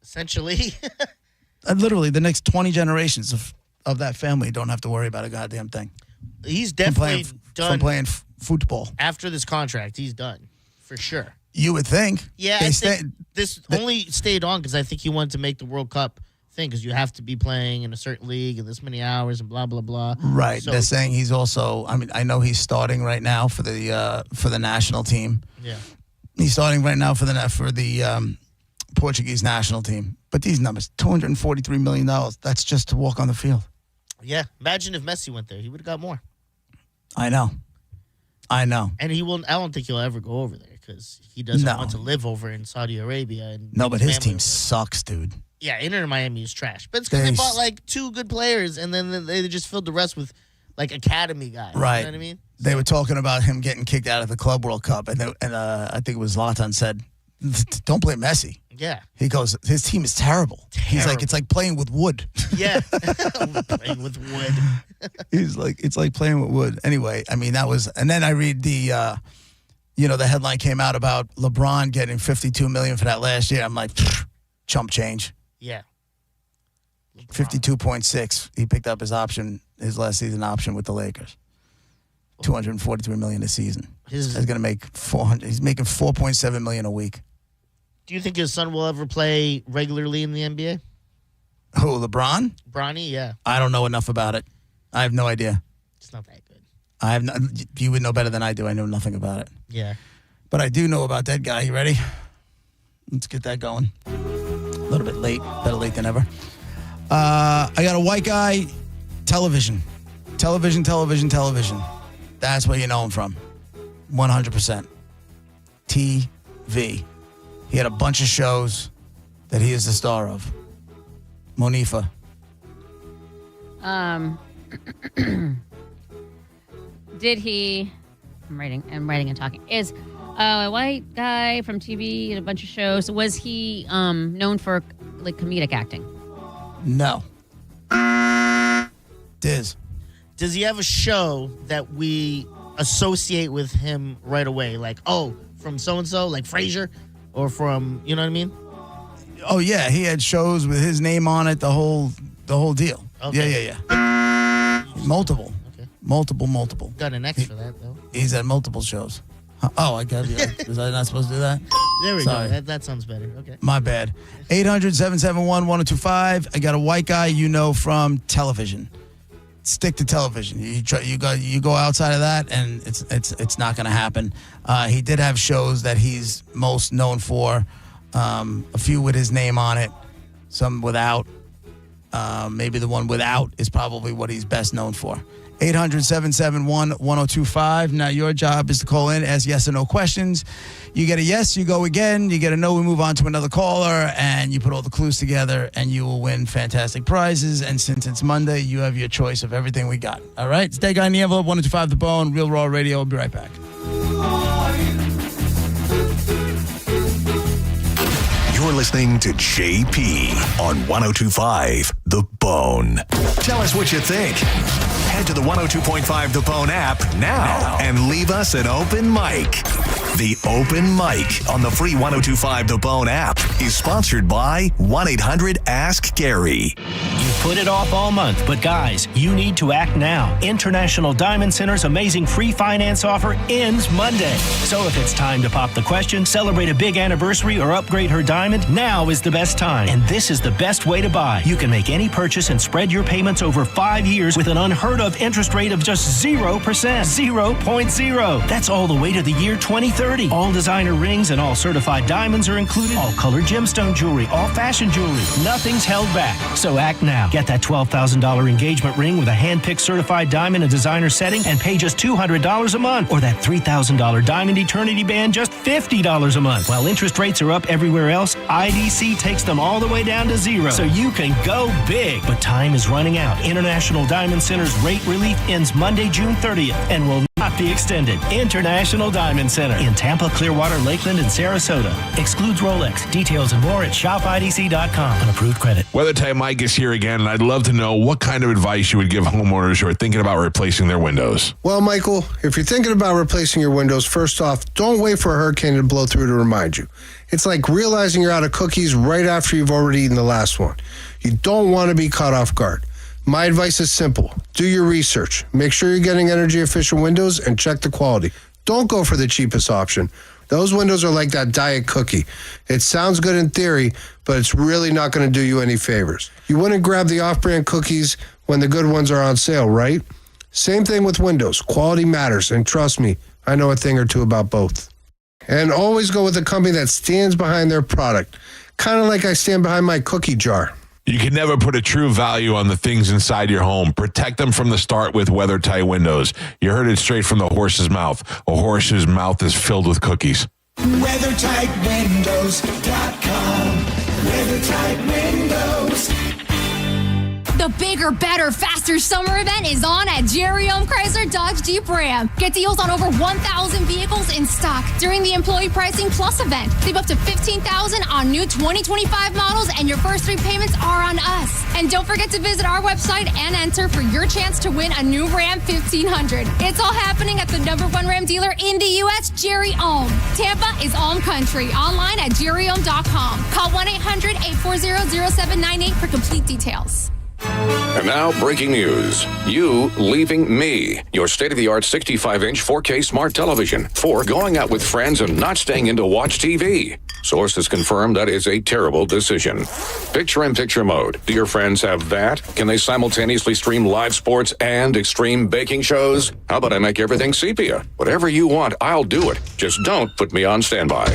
Essentially. Literally, the next 20 generations of that family don't have to worry about a goddamn thing. He's definitely done. From playing football. After this contract, he's done. For sure. You would think. Yeah, I think this only stayed on because I think he wanted to make the World Cup thing because you have to be playing in a certain league and this many hours and blah, blah, blah. Right. So, they're saying he's also, I mean, I know he's starting right now for the national team. Yeah. He's starting right now for Portuguese national team. But these numbers, $243 million, that's just to walk on the field. Yeah. Imagine if Messi went there. He would have got more. I know. And he will. I don't think he'll ever go over there because he doesn't want to live over in Saudi Arabia. And no, but his team sucks, dude. Yeah, Inter Miami is trash. But it's because they bought like 2 good players and then they just filled the rest with like academy guys. Right. You know what I mean? They were talking about him getting kicked out of the Club World Cup, and I think it was Zlatan said, "Don't blame Messi." Yeah. He goes, "His team is terrible." He's like, "It's like playing with wood." Yeah, playing with wood. He's like, "It's like playing with wood." Anyway, I mean that was, and then I read the, the headline came out about LeBron getting $52 million for that last year. I'm like, chump change. Yeah. 52.6. He picked up his last season option with the Lakers. $243 million a season. He's going to make $400. He's making $4.7 million a week. Do you think his son will ever play regularly in the NBA? Who, LeBron? Bronny, yeah. I don't know enough about it. I have no idea. It's not that good. You would know better than I do. I know nothing about it. Yeah. But I do know about that guy. You ready? Let's get that going. A little bit late. Better late than ever. I got a white guy. Television. That's where you know him from. 100%. TV. He had a bunch of shows that he is the star of. Monifa. Did he? I'm writing and talking. Is a white guy from TV and a bunch of shows. Was he known for like comedic acting? No. Diz. Does he have a show that we associate with him right away? Like, from so-and-so, like Frasier? Or from, you know what I mean? Oh, yeah. He had shows with his name on it, the whole deal. Okay. Yeah. Multiple. Okay. Multiple. Got an X for that, though. He's at multiple shows. Oh, I got you. Was I not supposed to do that? There we Sorry. go. That sounds better. Okay. My bad. 800-771-1025. I got a white guy you know from television. Stick to television. You go outside of that, and it's not going to happen. He did have shows that he's most known for. A few with his name on it, some without. Maybe the one without is probably what he's best known for. 800-771-1025. Now, your job is to call in, ask yes or no questions. You get a yes, you go again. You get a no, we move on to another caller, and you put all the clues together, and you will win fantastic prizes. And since it's Monday, you have your choice of everything we got. All right? It's Dead Guy in the Envelope, 102.5 The Bone, Real Raw Radio. We'll be right back. You're listening to JP on 102.5 The Bone. Tell us what you think. Head to the 102.5 The Bone app now and leave us an open mic. The Open Mic on the free 102.5 The Bone app is sponsored by 1-800-ASK-GARY. You put it off all month, but guys, you need to act now. International Diamond Center's amazing free finance offer ends Monday. So if it's time to pop the question, celebrate a big anniversary, or upgrade her diamond, now is the best time. And this is the best way to buy. You can make any purchase and spread your payments over 5 years with an unheard of interest rate of just 0%. 0.0. That's all the way to the year 2030. All designer rings and all certified diamonds are included. All colored gemstone jewelry, all fashion jewelry. Nothing's held back. So act now. Get that $12,000 engagement ring with a hand-picked certified diamond and designer setting and pay just $200 a month. Or that $3,000 diamond eternity band, just $50 a month. While interest rates are up everywhere else, IDC takes them all the way down to 0. So you can go big. But time is running out. International Diamond Center's rate relief ends Monday, June 30th and will not be extended. International Diamond Center in Tampa, Clearwater, Lakeland, and Sarasota. Excludes Rolex. Details and more at shopidc.com. On approved credit. Weather Type Mike is here again, and I'd love to know what kind of advice you would give homeowners who are thinking about replacing their windows. Well, Michael, if you're thinking about replacing your windows, first off, don't wait for a hurricane to blow through to remind you. It's like realizing you're out of cookies right after you've already eaten the last one. You don't want to be caught off guard. My advice is simple. Do your research. Make sure you're getting energy-efficient windows and check the quality. Don't go for the cheapest option. Those windows are like that diet cookie. It sounds good in theory, but it's really not going to do you any favors. You wouldn't grab the off-brand cookies when the good ones are on sale, right? Same thing with windows. Quality matters, and trust me, I know a thing or two about both. And always go with a company that stands behind their product. Kind of like I stand behind my cookie jar. You can never put a true value on the things inside your home. Protect them from the start with weather-tight windows. You heard it straight from the horse's mouth. A horse whose mouth is filled with cookies. WeatherTightWindows.com. WeatherTight Windows. The bigger, better, faster summer event is on at Jerry Ohm Chrysler Dodge Jeep Ram. Get deals on over 1,000 vehicles in stock during the Employee Pricing Plus event. Save up to $15,000 on new 2025 models, and your first 3 payments are on us. And don't forget to visit our website and enter for your chance to win a new Ram 1500. It's all happening at the #1 Ram dealer in the U.S., Jerry Ohm. Tampa is Ohm Country. Online at jerryohm.com. Call 1-800-840-0798 for complete details. And now, breaking news. You leaving me, your state-of-the-art 65-inch 4K smart television, for going out with friends and not staying in to watch TV. Sources confirm that is a terrible decision. Picture-in-picture mode. Do your friends have that? Can they simultaneously stream live sports and extreme baking shows? How about I make everything sepia? Whatever you want, I'll do it. Just don't put me on standby.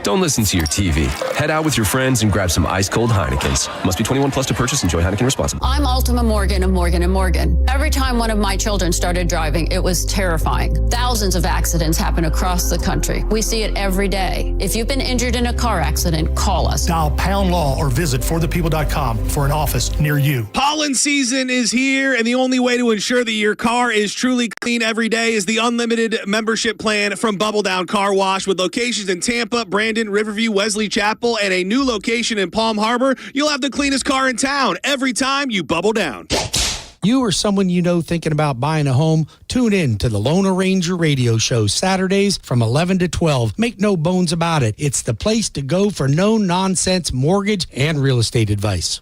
Don't listen to your TV. Head out with your friends and grab some ice-cold Heinekens. Must be 21 plus to purchase. Enjoy Heineken responsibly. I'm Ultima Morgan of Morgan & Morgan. Every time one of my children started driving, it was terrifying. Thousands of accidents happen across the country. We see it every day. If you've been injured in a car accident, call us. Dial pound law or visit forthepeople.com for an office near you. Pollen season is here, and the only way to ensure that your car is truly clean every day is the unlimited membership plan from Bubble Down Car Wash. With locations in Tampa, Brandon, Riverview, Wesley Chapel, and a new location in Palm Harbor, you'll have the cleanest car in town every time you bubble down. You or someone you know thinking about buying a home, tune in to the Lone Ranger radio show Saturdays from 11 to 12. Make no bones about it. It's the place to go for no-nonsense mortgage and real estate advice.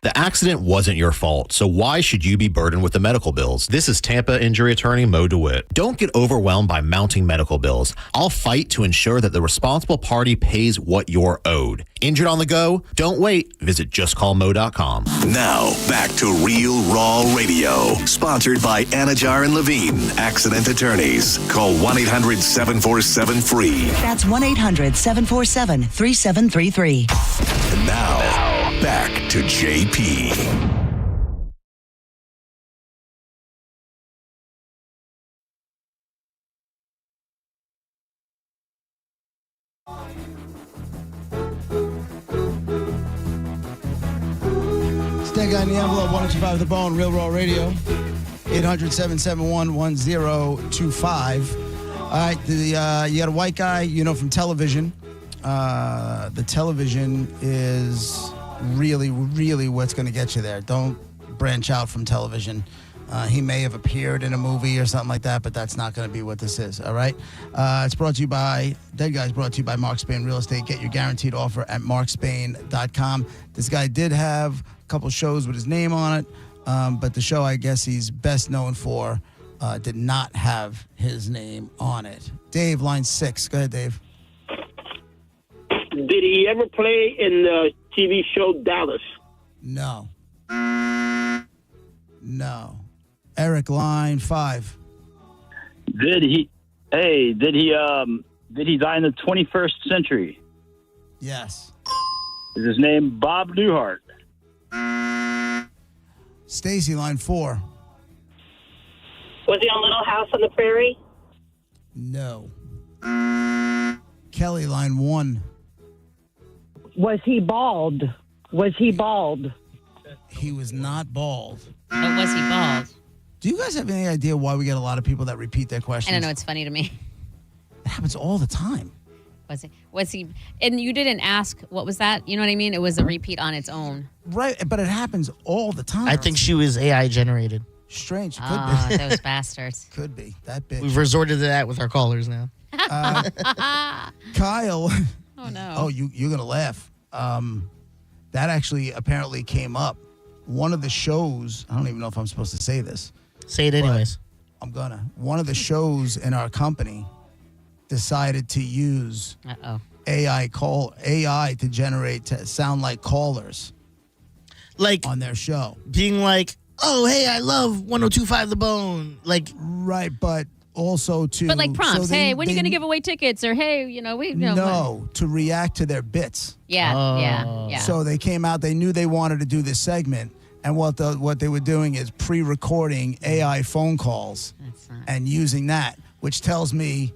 The accident wasn't your fault, so why should you be burdened with the medical bills? This is Tampa injury attorney Mo DeWitt. Don't get overwhelmed by mounting medical bills. I'll fight to ensure that the responsible party pays what you're owed. Injured on the go? Don't wait. Visit justcallmo.com. Now, back to Real Raw Radio. Sponsored by Anajar and Levine, accident attorneys. Call 1-800-747-FREE. That's 1-800-747-3733. And now, back to JP. Stick guy in the envelope, 125 The Bone, Real Raw Radio, 800-771-1025. All right, you got a white guy, from television. The television is really, really what's going to get you there. Don't branch out from television. He may have appeared in a movie or something like that, but that's not going to be what this is, all right? It's brought to you by, Dead Guys brought to you by Mark Spain Real Estate. Get your guaranteed offer at markspain.com. This guy did have a couple shows with his name on it, but the show I guess he's best known for did not have his name on it. Dave, line 6. Go ahead, Dave. Did he ever play in the TV show Dallas? No. Eric, line 5. Did he die in the 21st century? Yes. Is his name Bob Newhart? Stacy, line 4. Was he on Little House on the Prairie? No. Kelly, line 1. Was he bald? He was not bald. But was he bald? Do you guys have any idea why we get a lot of people that repeat their questions? I don't know. It's funny to me. It happens all the time. Was he? And you didn't ask, what was that? You know what I mean? It was a repeat on its own. Right, but it happens all the time. I think she was AI generated. Strange. Could be. Those bastards. Could be. That bitch. We've resorted to that with our callers now. Kyle. Oh, no. Oh, you're going to laugh. That actually apparently came up. One of the shows, I don't even know if I'm supposed to say this. Say it anyways. I'm going to. One of the shows in our company decided to use AI to generate, to sound like callers. Like on their show. Being like, oh, hey, I love 102.5 The Bone. Like, right, but also to But like prompts, so hey, when are you going to give away tickets? Or hey, No, to react to their bits. Yeah. So they came out. They knew they wanted to do this segment, and what they were doing is pre-recording AI phone calls and using that, which tells me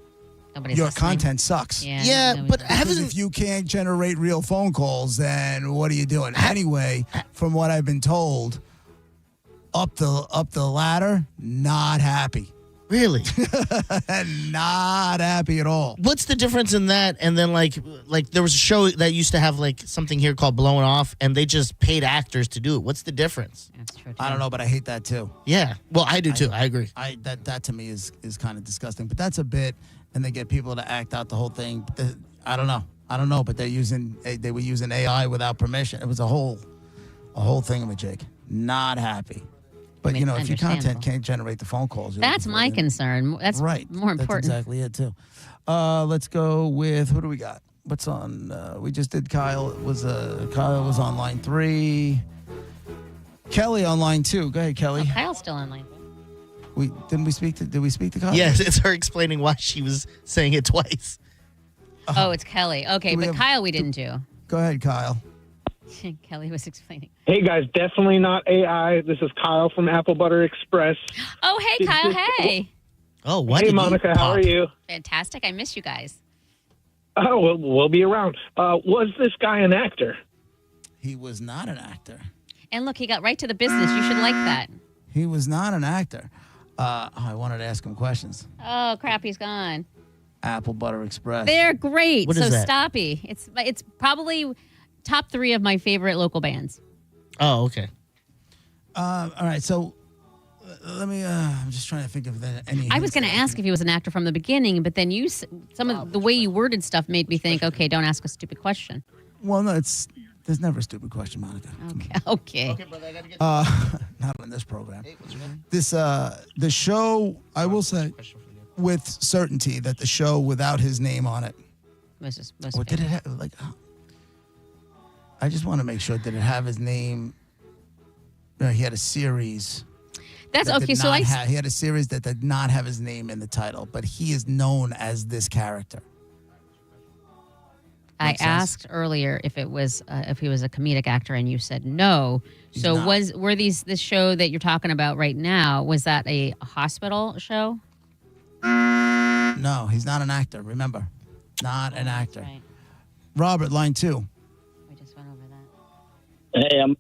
Nobody's your listening. content sucks. But because if you can't generate real phone calls, then what are you doing? Anyway, from what I've been told, up the ladder, not happy. Really? Not happy at all. What's the difference in that and then like there was a show that used to have like something here called Blowing Off, and they just paid actors to do it. What's the difference? That's true. I don't know, but I hate that too. Yeah. Well, I do too. I agree. That to me is kind of disgusting. But that's a bit, and they get people to act out the whole thing. I don't know, but they were using AI without permission. It was a whole thingamajig. Not happy. But if your content can't generate the phone calls, That's my concern. That's right. more important. That's exactly it too. Let's go with who do we got? What's on? We just did Kyle. Kyle was on line 3. Kelly on line 2. Go ahead, Kelly. Oh, Kyle's still on line. Did we speak to Kyle? Yes, it's her explaining why she was saying it twice. Oh, it's Kelly. Okay, but Kyle we didn't do. Go ahead, Kyle. Kelly was explaining. Hey guys, definitely not AI. This is Kyle from Apple Butter Express. Oh, hey, Kyle. Hey. Oh, what? Hey, Monica. How are you? Fantastic. I miss you guys. Oh, well, we'll be around. Was this guy an actor? He was not an actor. And look, he got right to the business. You should like that. He was not an actor. I wanted to ask him questions. Oh, crap. He's gone. Apple Butter Express. They're great. What so is that? Stoppy. It's probably top 3 of my favorite local bands. Oh, okay. All right, so let me. I'm just trying to think of any. I was going to ask if he was an actor from the beginning, but then some of the way you worded stuff made me think, okay, don't ask a stupid question. Well, no, there's never a stupid question, Monica. Okay. Not on this program. The show, I will say, with certainty that the show without his name on it. Or did it have I just want to make sure, did it have his name? No, he had a series. That's that okay. did So not he had a series that did not have his name in the title, but he is known as this character. I asked earlier if he was a comedic actor, and you said no. So this show that you're talking about right now, was that a hospital show? No, he's not an actor. Remember, not an actor. Right. Robert, line 2. We just went over that. Hey, I'm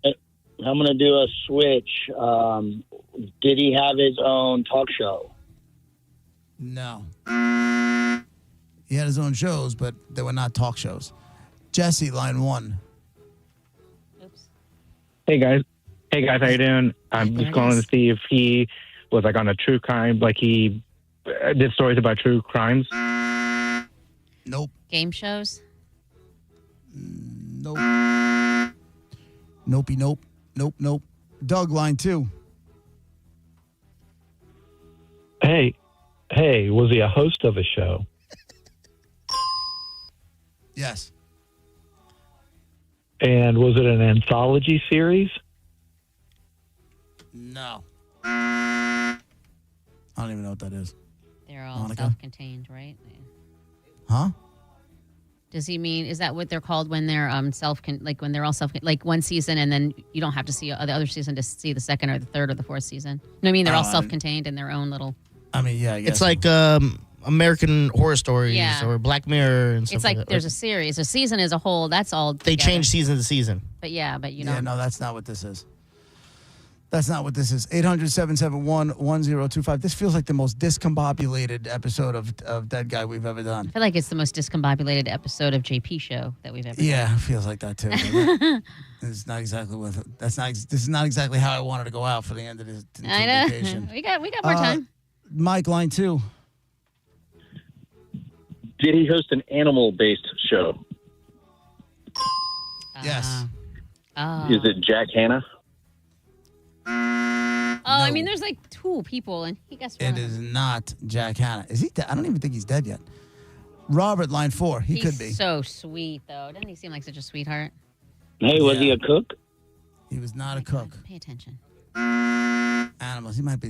going to do a switch. Did he have his own talk show? No. He had his own shows, but they were not talk shows. Jesse, line 1. Hey guys, how you doing? I'm just calling to see if he was like on a true crime, like he did stories about true crimes. Nope. Game shows? Nope. Nopey, nope. Nope. Doug, line 2. Hey, was he a host of a show? Yes. And was it an anthology series? No. I don't even know what that is. They're all Monica? self-contained, right? Huh? Does he mean, is that what they're called when they're when they're all like one season and then you don't have to see the other season to see the second or the third or the fourth season? No, I mean, they're all self-contained in their own little. I mean, yeah, I guess. It's like American Horror Stories or Black Mirror and stuff It's like that. there's a series. A season as a whole, that's all They together. change season to season. But yeah, Yeah, no, that's not what this is. That's not what this is. 800-771-1025. This feels like the most discombobulated episode of Dead Guy we've ever done. I feel like it's the most discombobulated episode of JP show that we've ever Yeah, done. it feels like that too. It's not exactly what. This is not exactly how I wanted to go out for the end of this I know. vacation. We got more time. Mike, line 2. Did he host an animal-based show? Yes. Is it Jack Hanna? I mean, there's like 2 people, and he guessed one. It is not Jack Hanna. Is he dead? I don't even think he's dead yet. Robert, line 4. He could be. He's so sweet, though. Doesn't he seem like such a sweetheart? Hey, was he a cook? He was not a cook. Pay attention. Animals. He might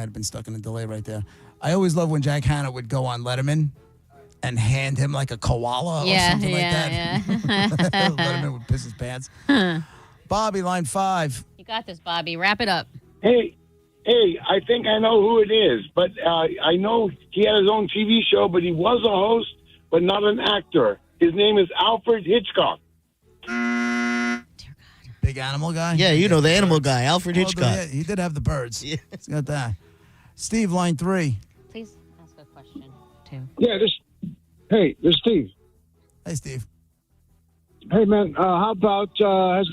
have been stuck in a delay right there. I always love when Jack Hanna would go on Letterman and hand him like a koala or something like that. Yeah. Letterman would piss his pants. Bobby, line 5. You got this, Bobby. Wrap it up. Hey, I think I know who it is, but I know he had his own TV show, but he was a host, but not an actor. His name is Alfred Hitchcock. Big animal guy? Yeah, you know the animal guy, Alfred Hitchcock. He did have the birds. Yeah. He's got that. Steve, line 3. Please ask a question, too. Yeah, this is Steve. Hey, Steve. Hey, man, how about, did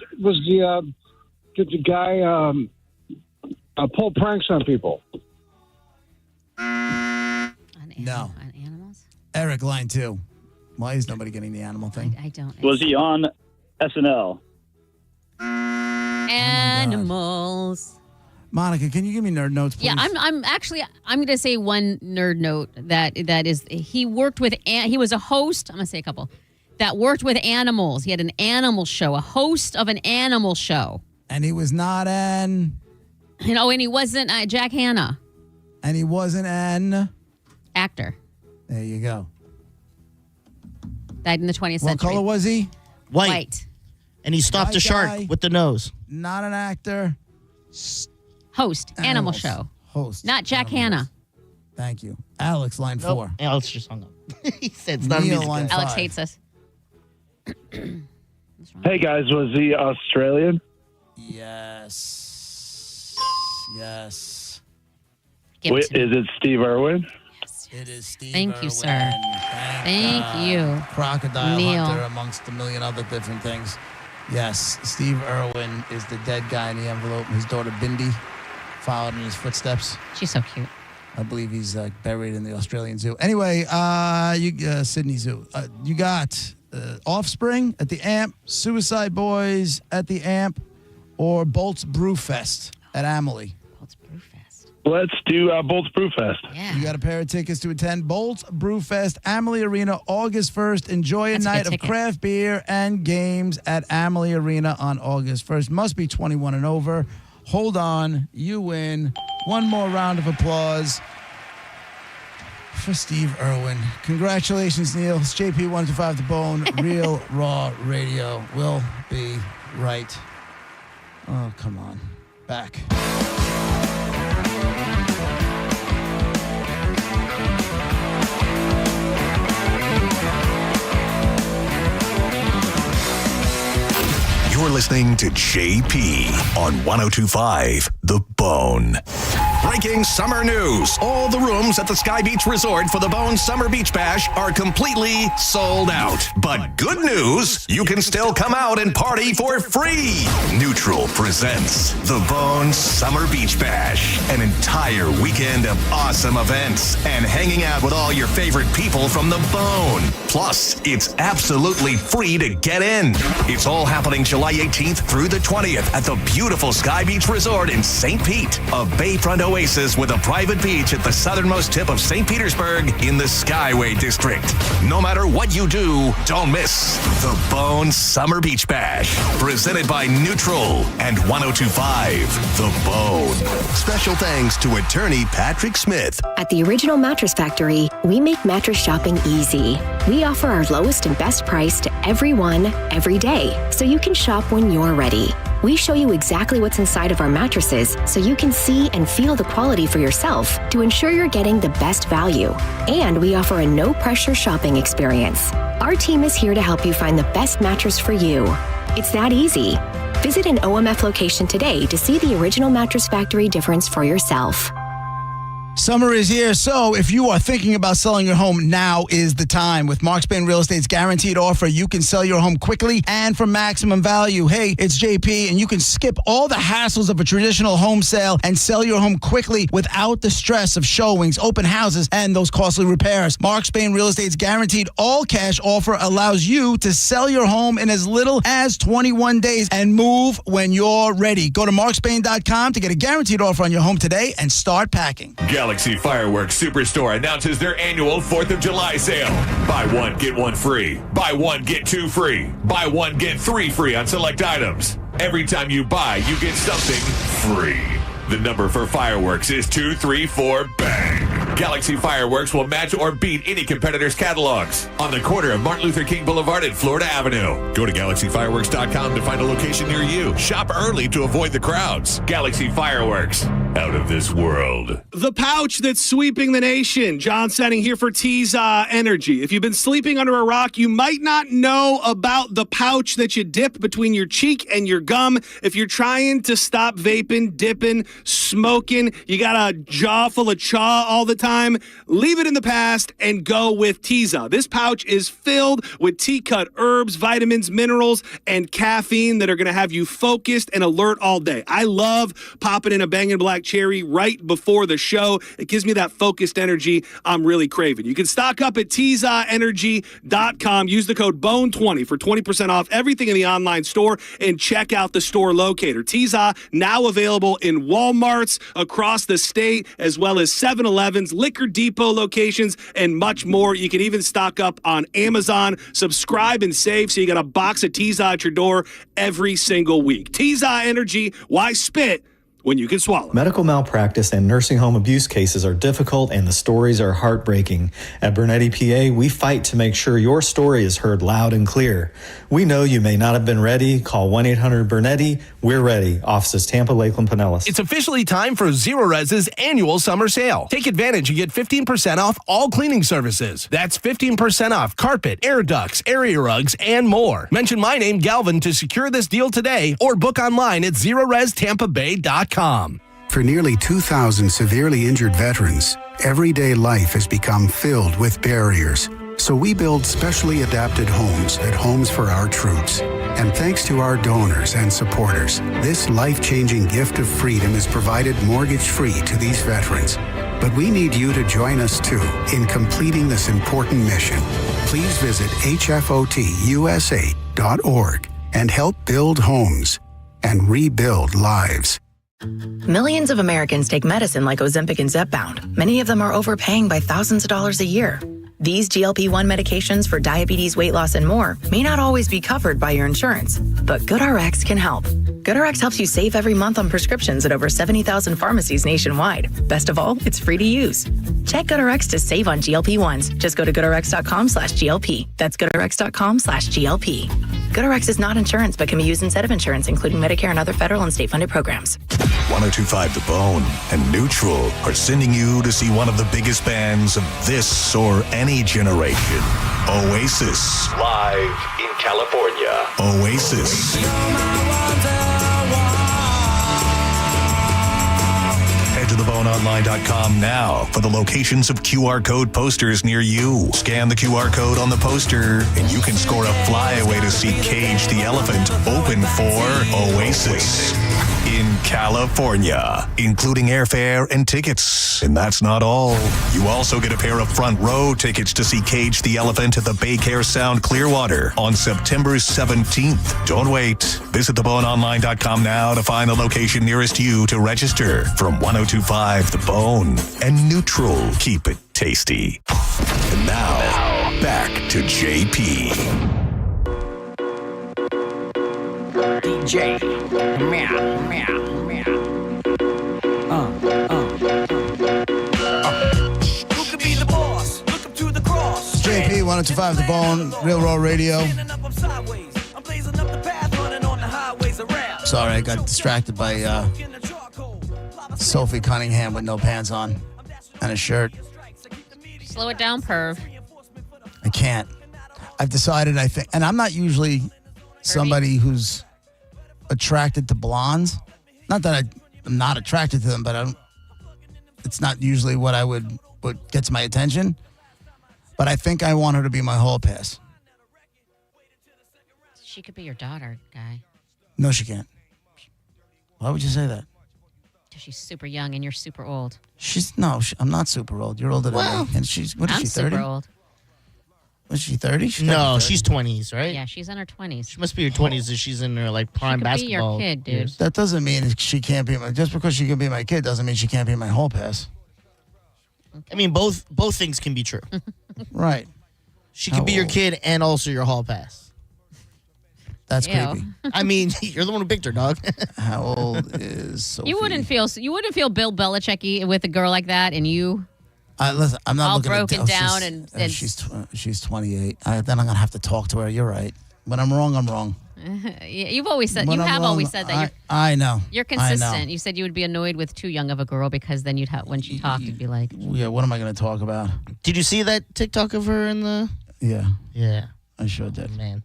the guy pull pranks on people? No. On animals? Eric, line 2. Why is nobody getting the animal thing? I don't. Was he on SNL? Animals. Monica, can you give me nerd notes, please? Yeah, I'm going to say one nerd note that is he worked with he was a host. I'm going to say a couple that worked with animals. He had an animal show, a host of an animal show. And he was not an and he wasn't Jack Hanna. And he wasn't an actor. There you go. Died in the 20th century. What color was he? White. And he stopped a shark with the nose. Not an actor. Host. Animal show. Host. Not Jack Hanna. Thank you. Alex, line 4. Alex just hung up. He said it's not a Neil, music line guy. Alex 5. hates us. Hey, guys, was he Australian? Yes. Yes. Is it Steve Irwin? It is Steve Thank you, Irwin. sir. Thank you. Crocodile Neil. hunter amongst a million other different things. Yes, Steve Irwin is the dead guy in the envelope. His daughter Bindi followed in his footsteps. She's so cute. I believe he's buried in the Australian Zoo. Anyway, Sydney Zoo. You got Offspring at the Amp, Suicide Boys at the Amp, or Bolt's Brewfest at Amelie. Let's do Bolt's Brewfest. Yeah. You got a pair of tickets to attend Bolt's Brewfest, Amelie Arena, August 1st. Enjoy That's a a good night of ticket. craft beer and games at Amelie Arena on August 1st. Must be 21 and over. Hold on. You win. One more round of applause for Steve Irwin. Congratulations, Neil. It's JP125 The Bone, Real Raw Radio. We'll be right. Oh, come on. Back. You're listening to JP on 102.5 The Bone. Breaking summer news. All the rooms at the Sky Beach Resort for the Bone Summer Beach Bash are completely sold out. But good news, you can still come out and party for free. Neutral presents the Bone Summer Beach Bash. An entire weekend of awesome events and hanging out with all your favorite people from the Bone. Plus, it's absolutely free to get in. It's all happening July 18th through the 20th at the beautiful Sky Beach Resort in St. Pete, a bayfront oasis with a private beach at the southernmost tip of St. Petersburg in the Skyway District. No matter what you do, don't miss the Bone Summer Beach Bash, presented by Neutral and 102.5 The Bone. Special thanks to attorney Patrick Smith. At the Original Mattress Factory, we make mattress shopping easy. We offer our lowest and best price to everyone, every day, so you can shop when you're ready. We show you exactly what's inside of our mattresses so you can see and feel the quality for yourself to ensure you're getting the best value. And we offer a no-pressure shopping experience. Our team is here to help you find the best mattress for you. It's that easy. Visit an OMF location today to see the Original Mattress Factory difference for yourself. Summer is here, so if you are thinking about selling your home, now is the time. With Mark Spain Real Estate's guaranteed offer, you can sell your home quickly and for maximum value. Hey, it's JP, and you can skip all the hassles of a traditional home sale and sell your home quickly without the stress of showings, open houses, and those costly repairs. Mark Spain Real Estate's guaranteed all-cash offer allows you to sell your home in as little as 21 days and move when you're ready. Go to markspain.com to get a guaranteed offer on your home today and start packing. Galaxy Fireworks Superstore announces their annual 4th of July sale. Buy one, get one free. Buy one, get two free. Buy one, get three free on select items. Every time you buy, you get something free. The number for fireworks is 234 bang. Galaxy Fireworks will match or beat any competitor's catalogs on the corner of Martin Luther King Boulevard and Florida Avenue. Go to GalaxyFireworks.com to find a location near you. Shop early to avoid the crowds. Galaxy Fireworks, out of this world. The pouch that's sweeping the nation. John Senning here for Tiza Energy. If you've been sleeping under a rock, you might not know about the pouch that you dip between your cheek and your gum. If you're trying to stop vaping, dipping, smoking, you got a jaw full of chaw all the time, leave it in the past and go with Tiza. This pouch is filled with tea-cut herbs, vitamins, minerals, and caffeine that are going to have you focused and alert all day. I love popping in a Bangin' Black Cherry right before the show. It gives me that focused energy I'm really craving. You can stock up at TizaEnergy.com. Use the code BONE20 for 20% off everything in the online store and check out the store locator. Tiza now available in Walmarts across the state, as well as 7-Elevens, Liquor Depot locations, and much more. You can even stock up on Amazon. Subscribe and save so you got a box of Tiza at your door every single week. Tiza Energy, why spit when you can swallow? Medical malpractice and nursing home abuse cases are difficult and the stories are heartbreaking. At Bernetti PA, we fight to make sure your story is heard loud and clear. We know you may not have been ready. Call 1-800-BERNETTI. We're ready. Offices Tampa, Lakeland, Pinellas. It's officially time for Zero Res's annual summer sale. Take advantage and get 15% off all cleaning services. That's 15% off carpet, air ducts, area rugs, and more. Mention my name, Galvin, to secure this deal today or book online at ZeroResTampaBay.com. For nearly 2,000 severely injured veterans, everyday life has become filled with barriers. So we build specially adapted homes at Homes for Our Troops. And thanks to our donors and supporters, this life-changing gift of freedom is provided mortgage-free to these veterans. But we need you to join us, too, in completing this important mission. Please visit hfotusa.org and help build homes and rebuild lives. Millions of Americans take medicine like Ozempic and Zepbound. Many of them are overpaying by thousands of dollars a year. These GLP-1 medications for diabetes, weight loss, and more may not always be covered by your insurance, but GoodRx can help. GoodRx helps you save every month on prescriptions at over 70,000 pharmacies nationwide. Best of all, it's free to use. Check GoodRx to save on GLP-1s. Just go to GoodRx.com/GLP. That's GoodRx.com/GLP. GoodRx is not insurance, but can be used instead of insurance, including Medicare and other federal and state-funded programs. 102.5 The Bone and Neutral are sending you to see one of the biggest bands of this or any generation. Oasis. Live in California. Oasis. Head to theboneonline.com now for the locations of QR code posters near you. Scan the QR code on the poster and you can score a flyaway to see Cage the Elephant open for Oasis in California, including airfare and tickets. And that's not all. You also get a pair of front row tickets to see Cage the Elephant at the Baycare Sound Clearwater on September 17th. Don't wait. Visit theboneonline.com now to find the location nearest you to register. From 102.5 The Bone and Neutral, keep it tasty. And now back to JP. DJ, meow, meow, meow. Who could be the boss? Look up to the cross. JP, 102.5 The Bone, Real Raw Radio. Sorry, I got distracted by Sophie Cunningham with no pants on and a shirt. Slow it down, perv. I can't. I've decided, I think, and I'm not usually somebody who's attracted to blondes. Not that I'm not attracted to them, but it's not usually what gets my attention. But I think I want her to be my hall pass. She could be your daughter, guy. No, she can't. Why would you say that? Because she's super young and you're super old. I'm not super old. You're older than me. And she's, what is she, 30? I'm super old. Was she 30? No, she's 20s, right? Yeah, she's in her 20s. She must be her 20s if she's in her prime basketball. Be your kid, dude. years. That doesn't mean she can't be just because she can be my kid doesn't mean she can't be my hall pass. I mean, both things can be true. Right. She could be your kid and also your hall pass. That's Ew. creepy. I mean, you're the one who picked her, dog. How old is Sophie? You wouldn't feel Bill Belichick-y with a girl like that, and you Listen, I'm not all looking broken at down and she's 28. Then I'm gonna have to talk to her. You're right. When I'm wrong, I'm wrong. you've always said When you I'm have wrong, always said that I know. you're I know. consistent. You said you would be annoyed with too young of a girl because then you'd have when she talked, you'd be like, Yeah. What am I gonna talk about? Did you see that TikTok of her in the? Yeah. Yeah. I sure did. Man.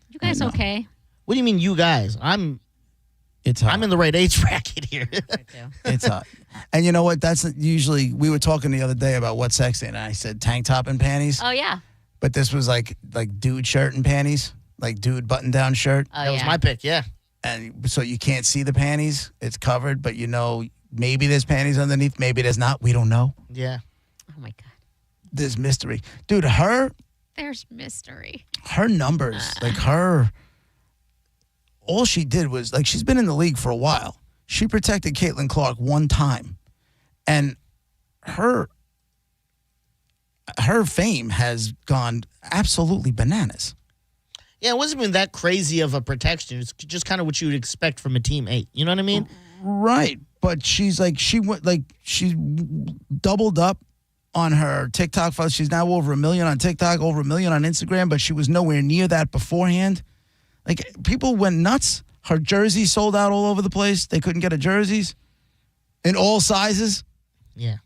"You guys okay?" What do you mean, you guys? It's hot. I'm in the right age bracket here. It's hot. And you know what? That's usually, we were talking the other day about what's sexy, and I said tank top and panties. Oh yeah. But this was like dude shirt and panties, like dude button down shirt. Oh, That was my pick, yeah. And so you can't see the panties. It's covered, but you know, maybe there's panties underneath, maybe there's not. We don't know. Yeah. Oh my god. There's mystery. Dude, There's mystery. her numbers, all she did was, she's been in the league for a while. She protected Caitlin Clark one time. And her fame has gone absolutely bananas. Yeah, it wasn't even that crazy of a protection. It's just kind of what you would expect from a teammate. You know what I mean? Right. But she doubled up on her TikTok. She's now over 1 million on TikTok, over 1 million on Instagram, but she was nowhere near that beforehand. People went nuts. Her jerseys sold out all over the place. They couldn't get her jerseys in all sizes. Yeah.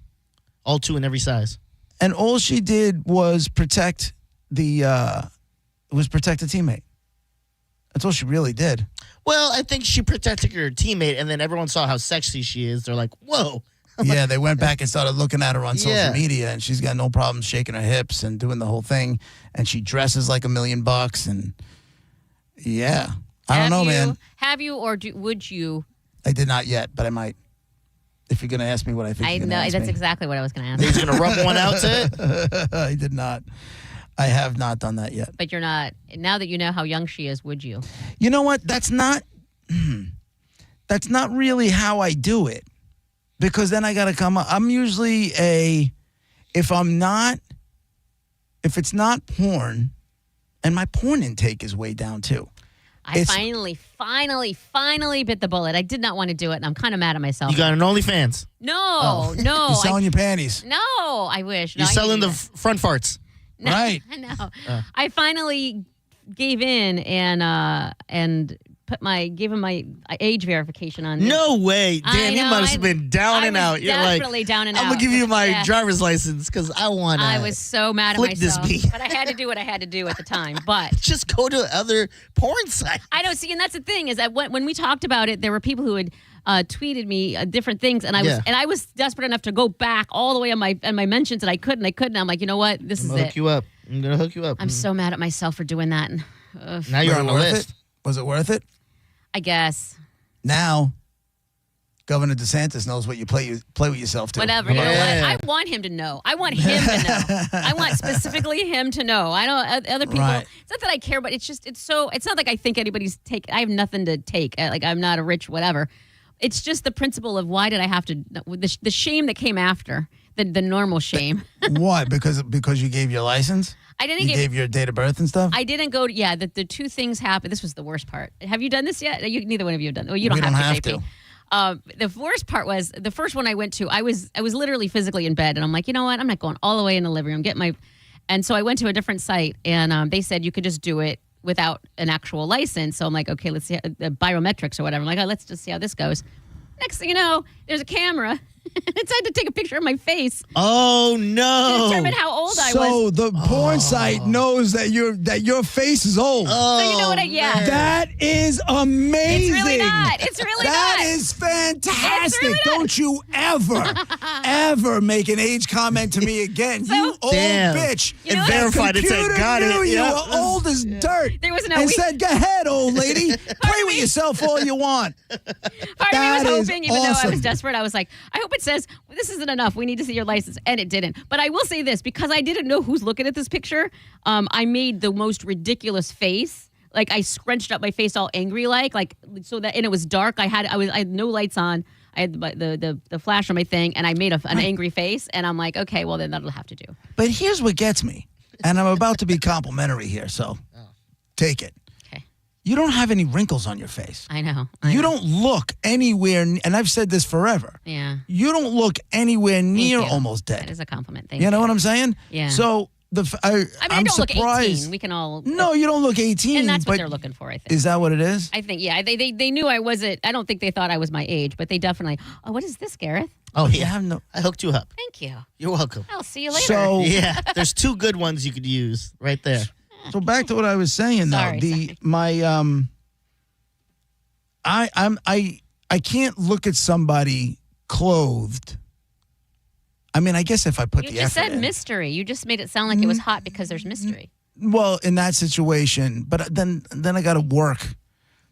All two in every size. And all she did was protect the teammate. That's all she really did. Well, I think she protected her teammate, and then everyone saw how sexy she is. They're like, whoa. Yeah, they went back and started looking at her on social Yeah. media, and she's got no problem shaking her hips and doing the whole thing. And she dresses like $1 million, and yeah, I don't know, man. Have you or would you? I did not yet, but I might. If you're gonna ask me what I think, I know that's exactly what I was going to ask. He's going to rub one out to it? I did not. I have not done that yet. But you're not. Now that you know how young she is, would you? You know what? That's not really how I do it, because then I got to come up. I'm usually if it's not porn, and my porn intake is way down too. I finally bit the bullet. I did not want to do it, and I'm kind of mad at myself. You got an OnlyFans? No. You're selling your panties. No, I wish. You're No, selling the front farts. No, right. No. I finally gave in and gave him my age verification on this. No way. Dan, you must have been down and out. You're like, definitely down and out. I'm going to give you my Yeah. driver's license because I want to. I was so mad at flick myself. this beat. But I had to do what I had to do at the time. But just go to other porn sites. I don't see, and that's the thing is that when we talked about it, there were people who had tweeted me different things, and I was desperate enough to go back all the way on my mentions, and I couldn't. I'm like, you know what, this is it. I'm gonna hook you up. I'm so mad at myself for doing that. And, now you're on the list. Was it worth it? I guess. Now, Governor DeSantis knows what you play with yourself to. Whatever. You know what? I want him to know. I want him to know. I want specifically him to know. I don't other people. Right. It's not that I care, but it's not like I think anybody's I have nothing to take. Like I'm not a rich whatever. It's just the principle of why did I have to the shame that came after the normal shame. Why? Because you gave your license? I didn't give your date of birth and stuff? I didn't go. Yeah, the two things happened. This was the worst part. Have you done this yet? Neither one of you have done. Well, you don't have to. The worst part was the first one I went to. I was literally physically in bed, and I'm like, you know what? I'm not going all the way in the living room. And so I went to a different site, and they said you could just do it without an actual license. So I'm like, okay, let's see biometrics or whatever. I'm like, oh, let's just see how this goes. Next thing you know, there's a camera. It said to take a picture of my face. Oh no! To determine how old I was. So the porn site knows that your face is old. So you know what? That is amazing. It's really not. It's really not. That is fantastic. It's really not. Don't you ever make an age comment to me again. You old bitch. You know, it verified it said got it. You Yeah. were old as dirt. There was no. And said, "Go ahead, old lady. Play with yourself all you want." Part of me was hoping, even though I was desperate, I was like, I hope it says, this isn't enough. We need to see your license. And it didn't. But I will say this, because I didn't know who's looking at this picture, I made the most ridiculous face. Like, I scrunched up my face all angry so that, and it was dark. I had no lights on. I had the flash on my thing, and I made an angry face. And I'm like, okay, well, then that'll have to do. But here's what gets me. And I'm about to be complimentary here, so take it. Okay. you don't have any wrinkles on your face. I know. You don't look anywhere, and I've said this forever. Yeah. You don't look anywhere near you. almost dead. That is a compliment. Thank You know what I'm saying? Yeah. So I I'm don't look surprised. 18. We can all. No, you don't look 18. And that's what but they're looking for, I think. Is that what it is? I think, yeah. They knew I wasn't. I don't think they thought I was my age, but they definitely. Oh, what is this, Gareth? Oh, You yeah. have no. I hooked you up. Thank you. You're welcome. I'll see you later. So Yeah, there's 2 good ones you could use right there. So back to what I was saying though. Sorry. I can't look at somebody clothed. I mean, I guess if I put You the just effort said in. mystery. You just made it sound like it was hot because there's mystery. Well, in that situation, but then I got to work.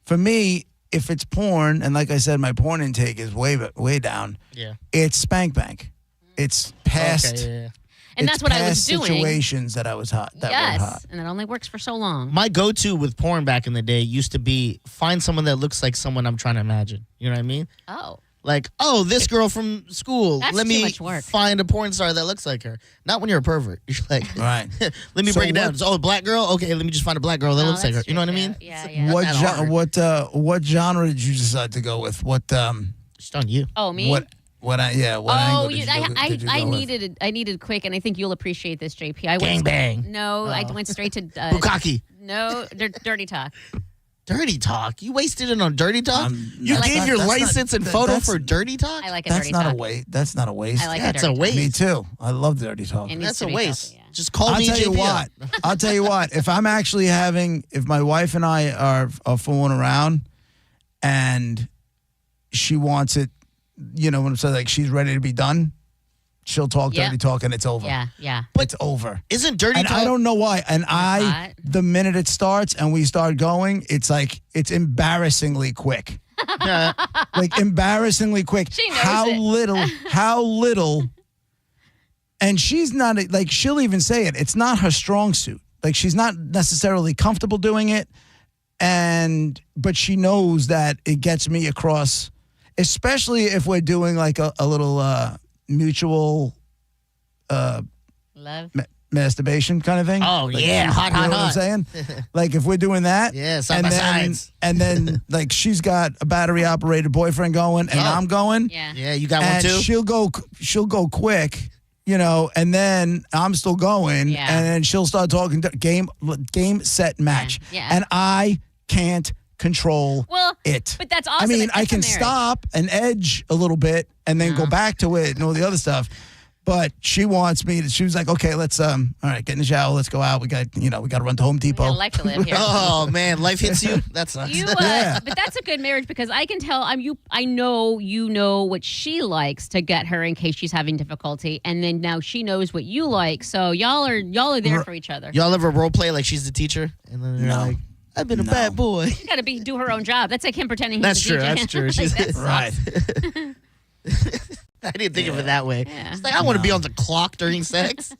For me, if it's porn, and like I said, my porn intake is way down. Yeah. It's spank bank. It's past. Okay, yeah. And it's that's what I was past doing. Situations that I was hot. That Yes, were hot. and it only works for so long. My go-to with porn back in the day used to be find someone that looks like someone I'm trying to imagine. You know what I mean? Oh. Like, oh, this girl from school. That's Let too me much work. find a porn star that looks like her. Not when you're a pervert. You're like, Right. let me So break it down. what- Oh, black girl? Okay, let me just find a black girl that Oh, looks like her. that's You know what I true, mean? Yeah, yeah. What that hard. what genre did you decide to go with? What Just on you. Oh, me? what Oh, angle did you go, I with? needed quick, and I think you'll appreciate this, JP. I went Gangbang. No, I Oh. went straight to Bukkake. No, dirty talk. Dirty talk? You wasted it on dirty talk? You that's gave not- your that's not- license and that- photo that's- for dirty talk? I like a That's dirty not talk. a waste. That's not a waste. I like That's a a dirty waste. Me too. I love dirty talk. It needs That's to a be waste. healthy, yeah. Just call I'll me tell you JP. what. I'll tell you what. If I'm actually if my wife and I are fooling around, and she wants it, you know, when it's like she's ready to be done, she'll talk Yeah. dirty talk and it's over. Yeah, yeah. It's over. Isn't dirty And talk? I don't know why. And hot. the minute it starts and we start going, it's like it's embarrassingly quick. Like embarrassingly quick. She knows how it. little. And she's not like she'll even say it. It's not her strong suit. Like she's not necessarily comfortable doing it, but she knows that it gets me across. Especially if we're doing like a little mutual Love. masturbation kind of thing. Oh, Like, yeah. Hot, you know hot, what I'm hot. saying? Like if we're doing that, Yeah, side and by then sides. and then like she's got a battery operated boyfriend going, and I'm going, Yeah. Yeah, you got one and too? she'll go quick, you know, and then I'm still going, Yeah. and then she'll start talking game set match, Yeah. and I can't control Well, it. but that's awesome. I mean, It's I a can marriage. stop and edge a little bit and then go back to it and all the other stuff. But she wants me to, she was like, okay, let's, all right, get in the shower. Let's go out. We got to run to Home We Depot. got a life to live here. Oh, man. Life hits you? That sucks. Yeah. But that's a good marriage because I can tell I know you know what she likes to get her in case she's having difficulty, and then now she knows what you like. So y'all are there for each other. Y'all ever role play like she's the teacher? And then you're No. like, I've been a bad boy. You got to do her own job. That's like him pretending he's That's a true. DJ. That's true. Like, She's that sucks. Right. I didn't think of it that way. Yeah. It's like, I want to be on the clock during sex.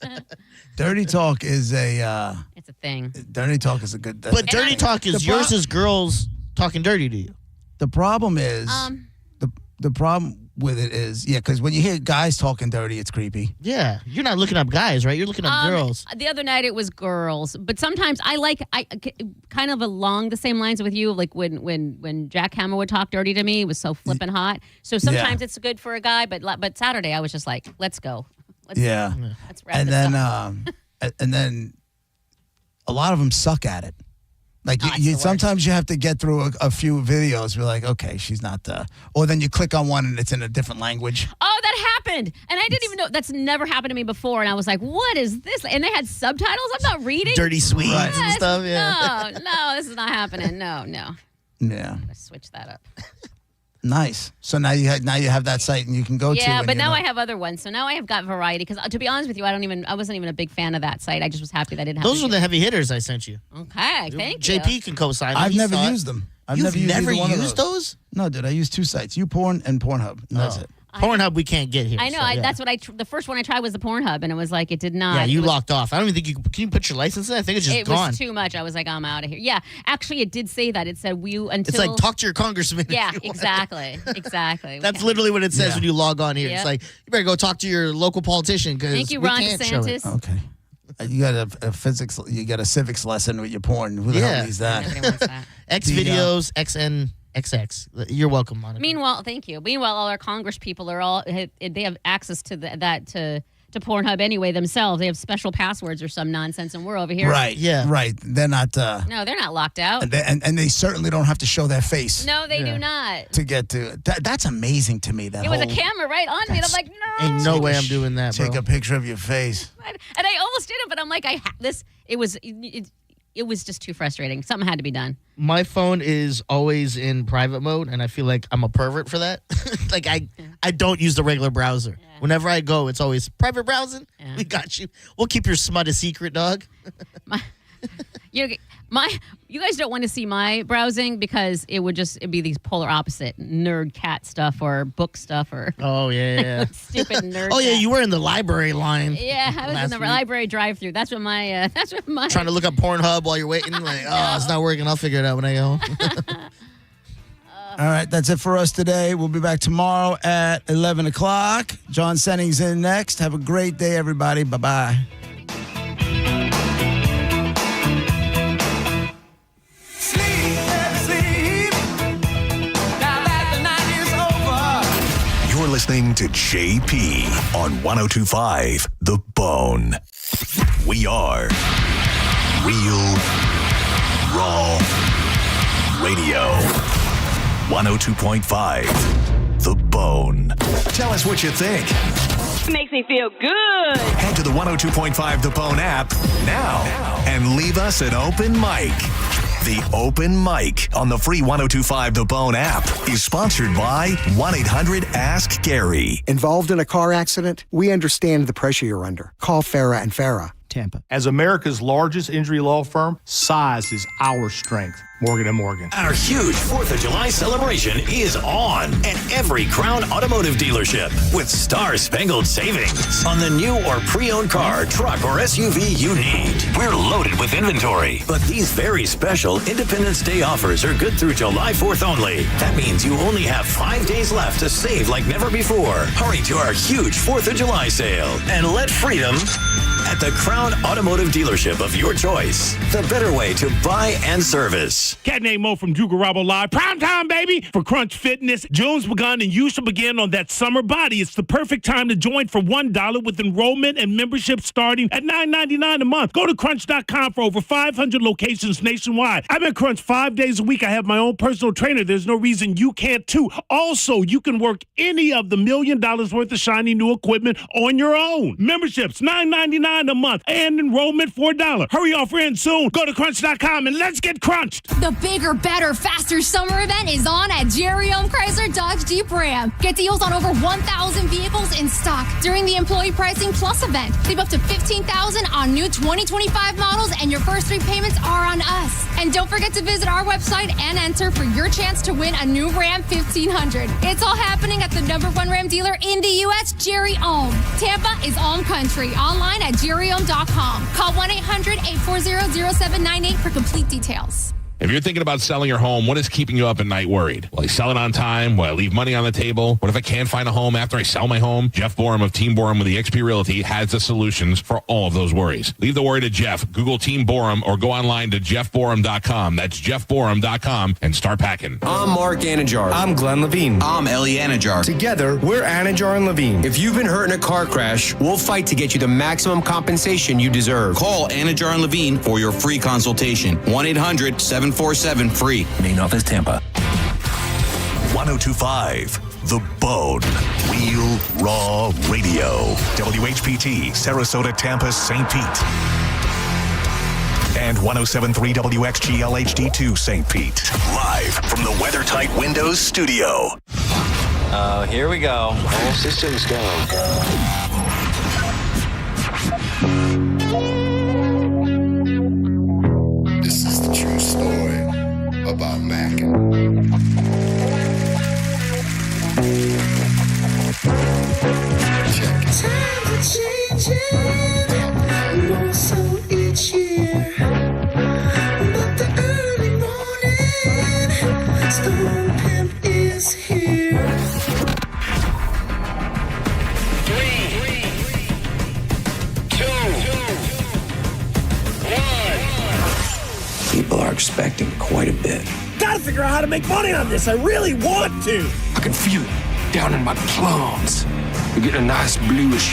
Dirty talk is a, It's a thing. dirty talk is a good, But dirty talk is The yours pro- is girls talking dirty to you. the problem is, Um, the problem with it is, because when you hear guys talking dirty, it's creepy. Yeah. You're not looking up guys, right? You're looking up girls. The other night it was girls, but sometimes I kind of along the same lines with you. Like when Jack Hammer would talk dirty to me, it was so flippin' hot. So sometimes it's good for a guy, but Saturday I was just like, let's go. Let's wrap And this then, up. and then a lot of them suck at it. Like Oh, it's the you worst. sometimes you have to get through a few videos. We're like, okay, she's not or then you click on one and it's in a different language. Oh, that happened. And I didn't even know. That's never happened to me before. And I was like, what is this? And they had subtitles. I'm not reading. Dirty Swedes Right. and stuff. Yeah. No, this is not happening. No. Yeah, Let's switch that up. nice. So now you have that site and you can go to. Yeah, and but you now know- I have other ones. So now I have got variety. Because to be honest with you, I wasn't even a big fan of that site. I just was happy that I didn't have Those to were do the heavy hitters I sent you. Okay, thank you. JP can co-sign. I've He never saw it. used them. I've You've never never used either one of used those? No, dude. I use two sites: YouPorn and Pornhub. And that's Oh. it. Pornhub we can't get here. I know. so, yeah. That's what the first one I tried was the Pornhub, and it was like it did not. Yeah, you it was, locked off. I don't even think you can you put your license in? I think it's just It gone. was too much. I was like, I'm out of here. Yeah, actually, it did say that. It said until. It's like talk to your congressman. if Yeah, you want. exactly. That's literally what it says Yeah. when you log on here. Yep. It's like you better go talk to your local politician because Thank you, we Ron can't show it. DeSantis. Okay. You got a physics. You got a civics lesson with your porn. Who the Yeah. hell needs that? Nobody wants that. X videos, XNXX. You're welcome, Monica. Meanwhile, thank you. Meanwhile, all our Congress people are they have access to that to Pornhub anyway themselves. They have special passwords or some nonsense, and we're over here. Right. Yeah. Right. They're not. No, they're not locked out. And they certainly don't have to show their face. No, they do not. To get to that's amazing to me. It was a camera right on me, and I'm like, no. Ain't no way I'm doing that, bro. Take a picture of your face. And I almost did it, but I'm like, it was just too frustrating. Something had to be done. My phone is always in private mode, and I feel like I'm a pervert for that. Like, I don't use the regular browser. Yeah. Whenever I go, it's always private browsing. Yeah. We got you. We'll keep your smut a secret, dog. You guys don't want to see my browsing because it'd be these polar opposite nerd cat stuff or book stuff or stupid nerd. Oh yeah, you were in the library line. Yeah, I was in the library drive-through. That's what my trying to look up Pornhub while you're waiting. Like, it's not working. I'll figure it out when I go. All right, that's it for us today. We'll be back tomorrow at 11 o'clock. John Senning's in next. Have a great day, everybody. Bye-bye. You're listening to JP on 102.5 The Bone. We are Real Raw Radio. 102.5 The Bone. Tell us what you think. It makes me feel good. Head to the 102.5 The Bone app now and leave us an open mic. The Open Mic on the free 102.5 The Bone app is sponsored by 1-800-ASK-GARY. Involved in a car accident? We understand the pressure you're under. Call Farah and Farah. Tampa. As America's largest injury law firm, size is our strength. Morgan & Morgan. Our huge 4th of July celebration is on at every Crown Automotive dealership with star-spangled savings on the new or pre-owned car, truck, or SUV you need. We're loaded with inventory, but these very special Independence Day offers are good through July 4th only. That means you only have 5 days left to save like never before. Hurry to our huge 4th of July sale and let freedom at the Crown Automotive dealership of your choice. The better way to buy and service. Cat named Mo from Jugarabo Live. Prime time, baby, for Crunch Fitness. June's begun and you should begin on that summer body. It's the perfect time to join for $1 with enrollment and membership starting at $9.99 a month. Go to crunch.com for over 500 locations nationwide. I'm at Crunch 5 days a week. I have my own personal trainer. There's no reason you can't too. Also, you can work any of the $1 million worth of shiny new equipment on your own. Memberships, $9.99 a month and enrollment $4. Hurry, offer ends soon. Go to crunch.com and let's get crunched. The bigger, better, faster summer event is on at Jerry Ohm Chrysler Dodge Jeep Ram. Get deals on over 1,000 vehicles in stock during the Employee Pricing Plus event. Save up to $15,000 on new 2025 models, and your first 3 payments are on us. And don't forget to visit our website and enter for your chance to win a new Ram 1500. It's all happening at the #1 Ram dealer in the U.S., Jerry Ohm. Tampa is Ohm Country. Online at jerryohm.com. Call 1-800-840-0798 for complete details. If you're thinking about selling your home, what is keeping you up at night worried? Will I sell it on time? Will I leave money on the table? What if I can't find a home after I sell my home? Jeff Borum of Team Borum with eXp Realty has the solutions for all of those worries. Leave the worry to Jeff. Google Team Borum or go online to jeffborum.com. That's jeffborum.com and start packing. I'm Mark Anajar. I'm Glenn Levine. I'm Ellie Anajar. Together, we're Anajar and Levine. If you've been hurt in a car crash, we'll fight to get you the maximum compensation you deserve. Call Anajar and Levine for your free consultation. 1-800-747-FREE. Main office, Tampa. 102.5 The Bone. Real Raw Radio. WHPT, Sarasota, Tampa, St. Pete. And 107.3 WXGL HD2 St. Pete. Live from the WeatherTight Windows studio. Here we go. All systems go. This is the true story about Mac. Check it. Times are changing, more so each year. But the early morning storm pimp is here. 3, 2, expecting quite a bit. Gotta figure out how to make money on this. I really want to. I can feel it down in my plums. We're getting a nice bluish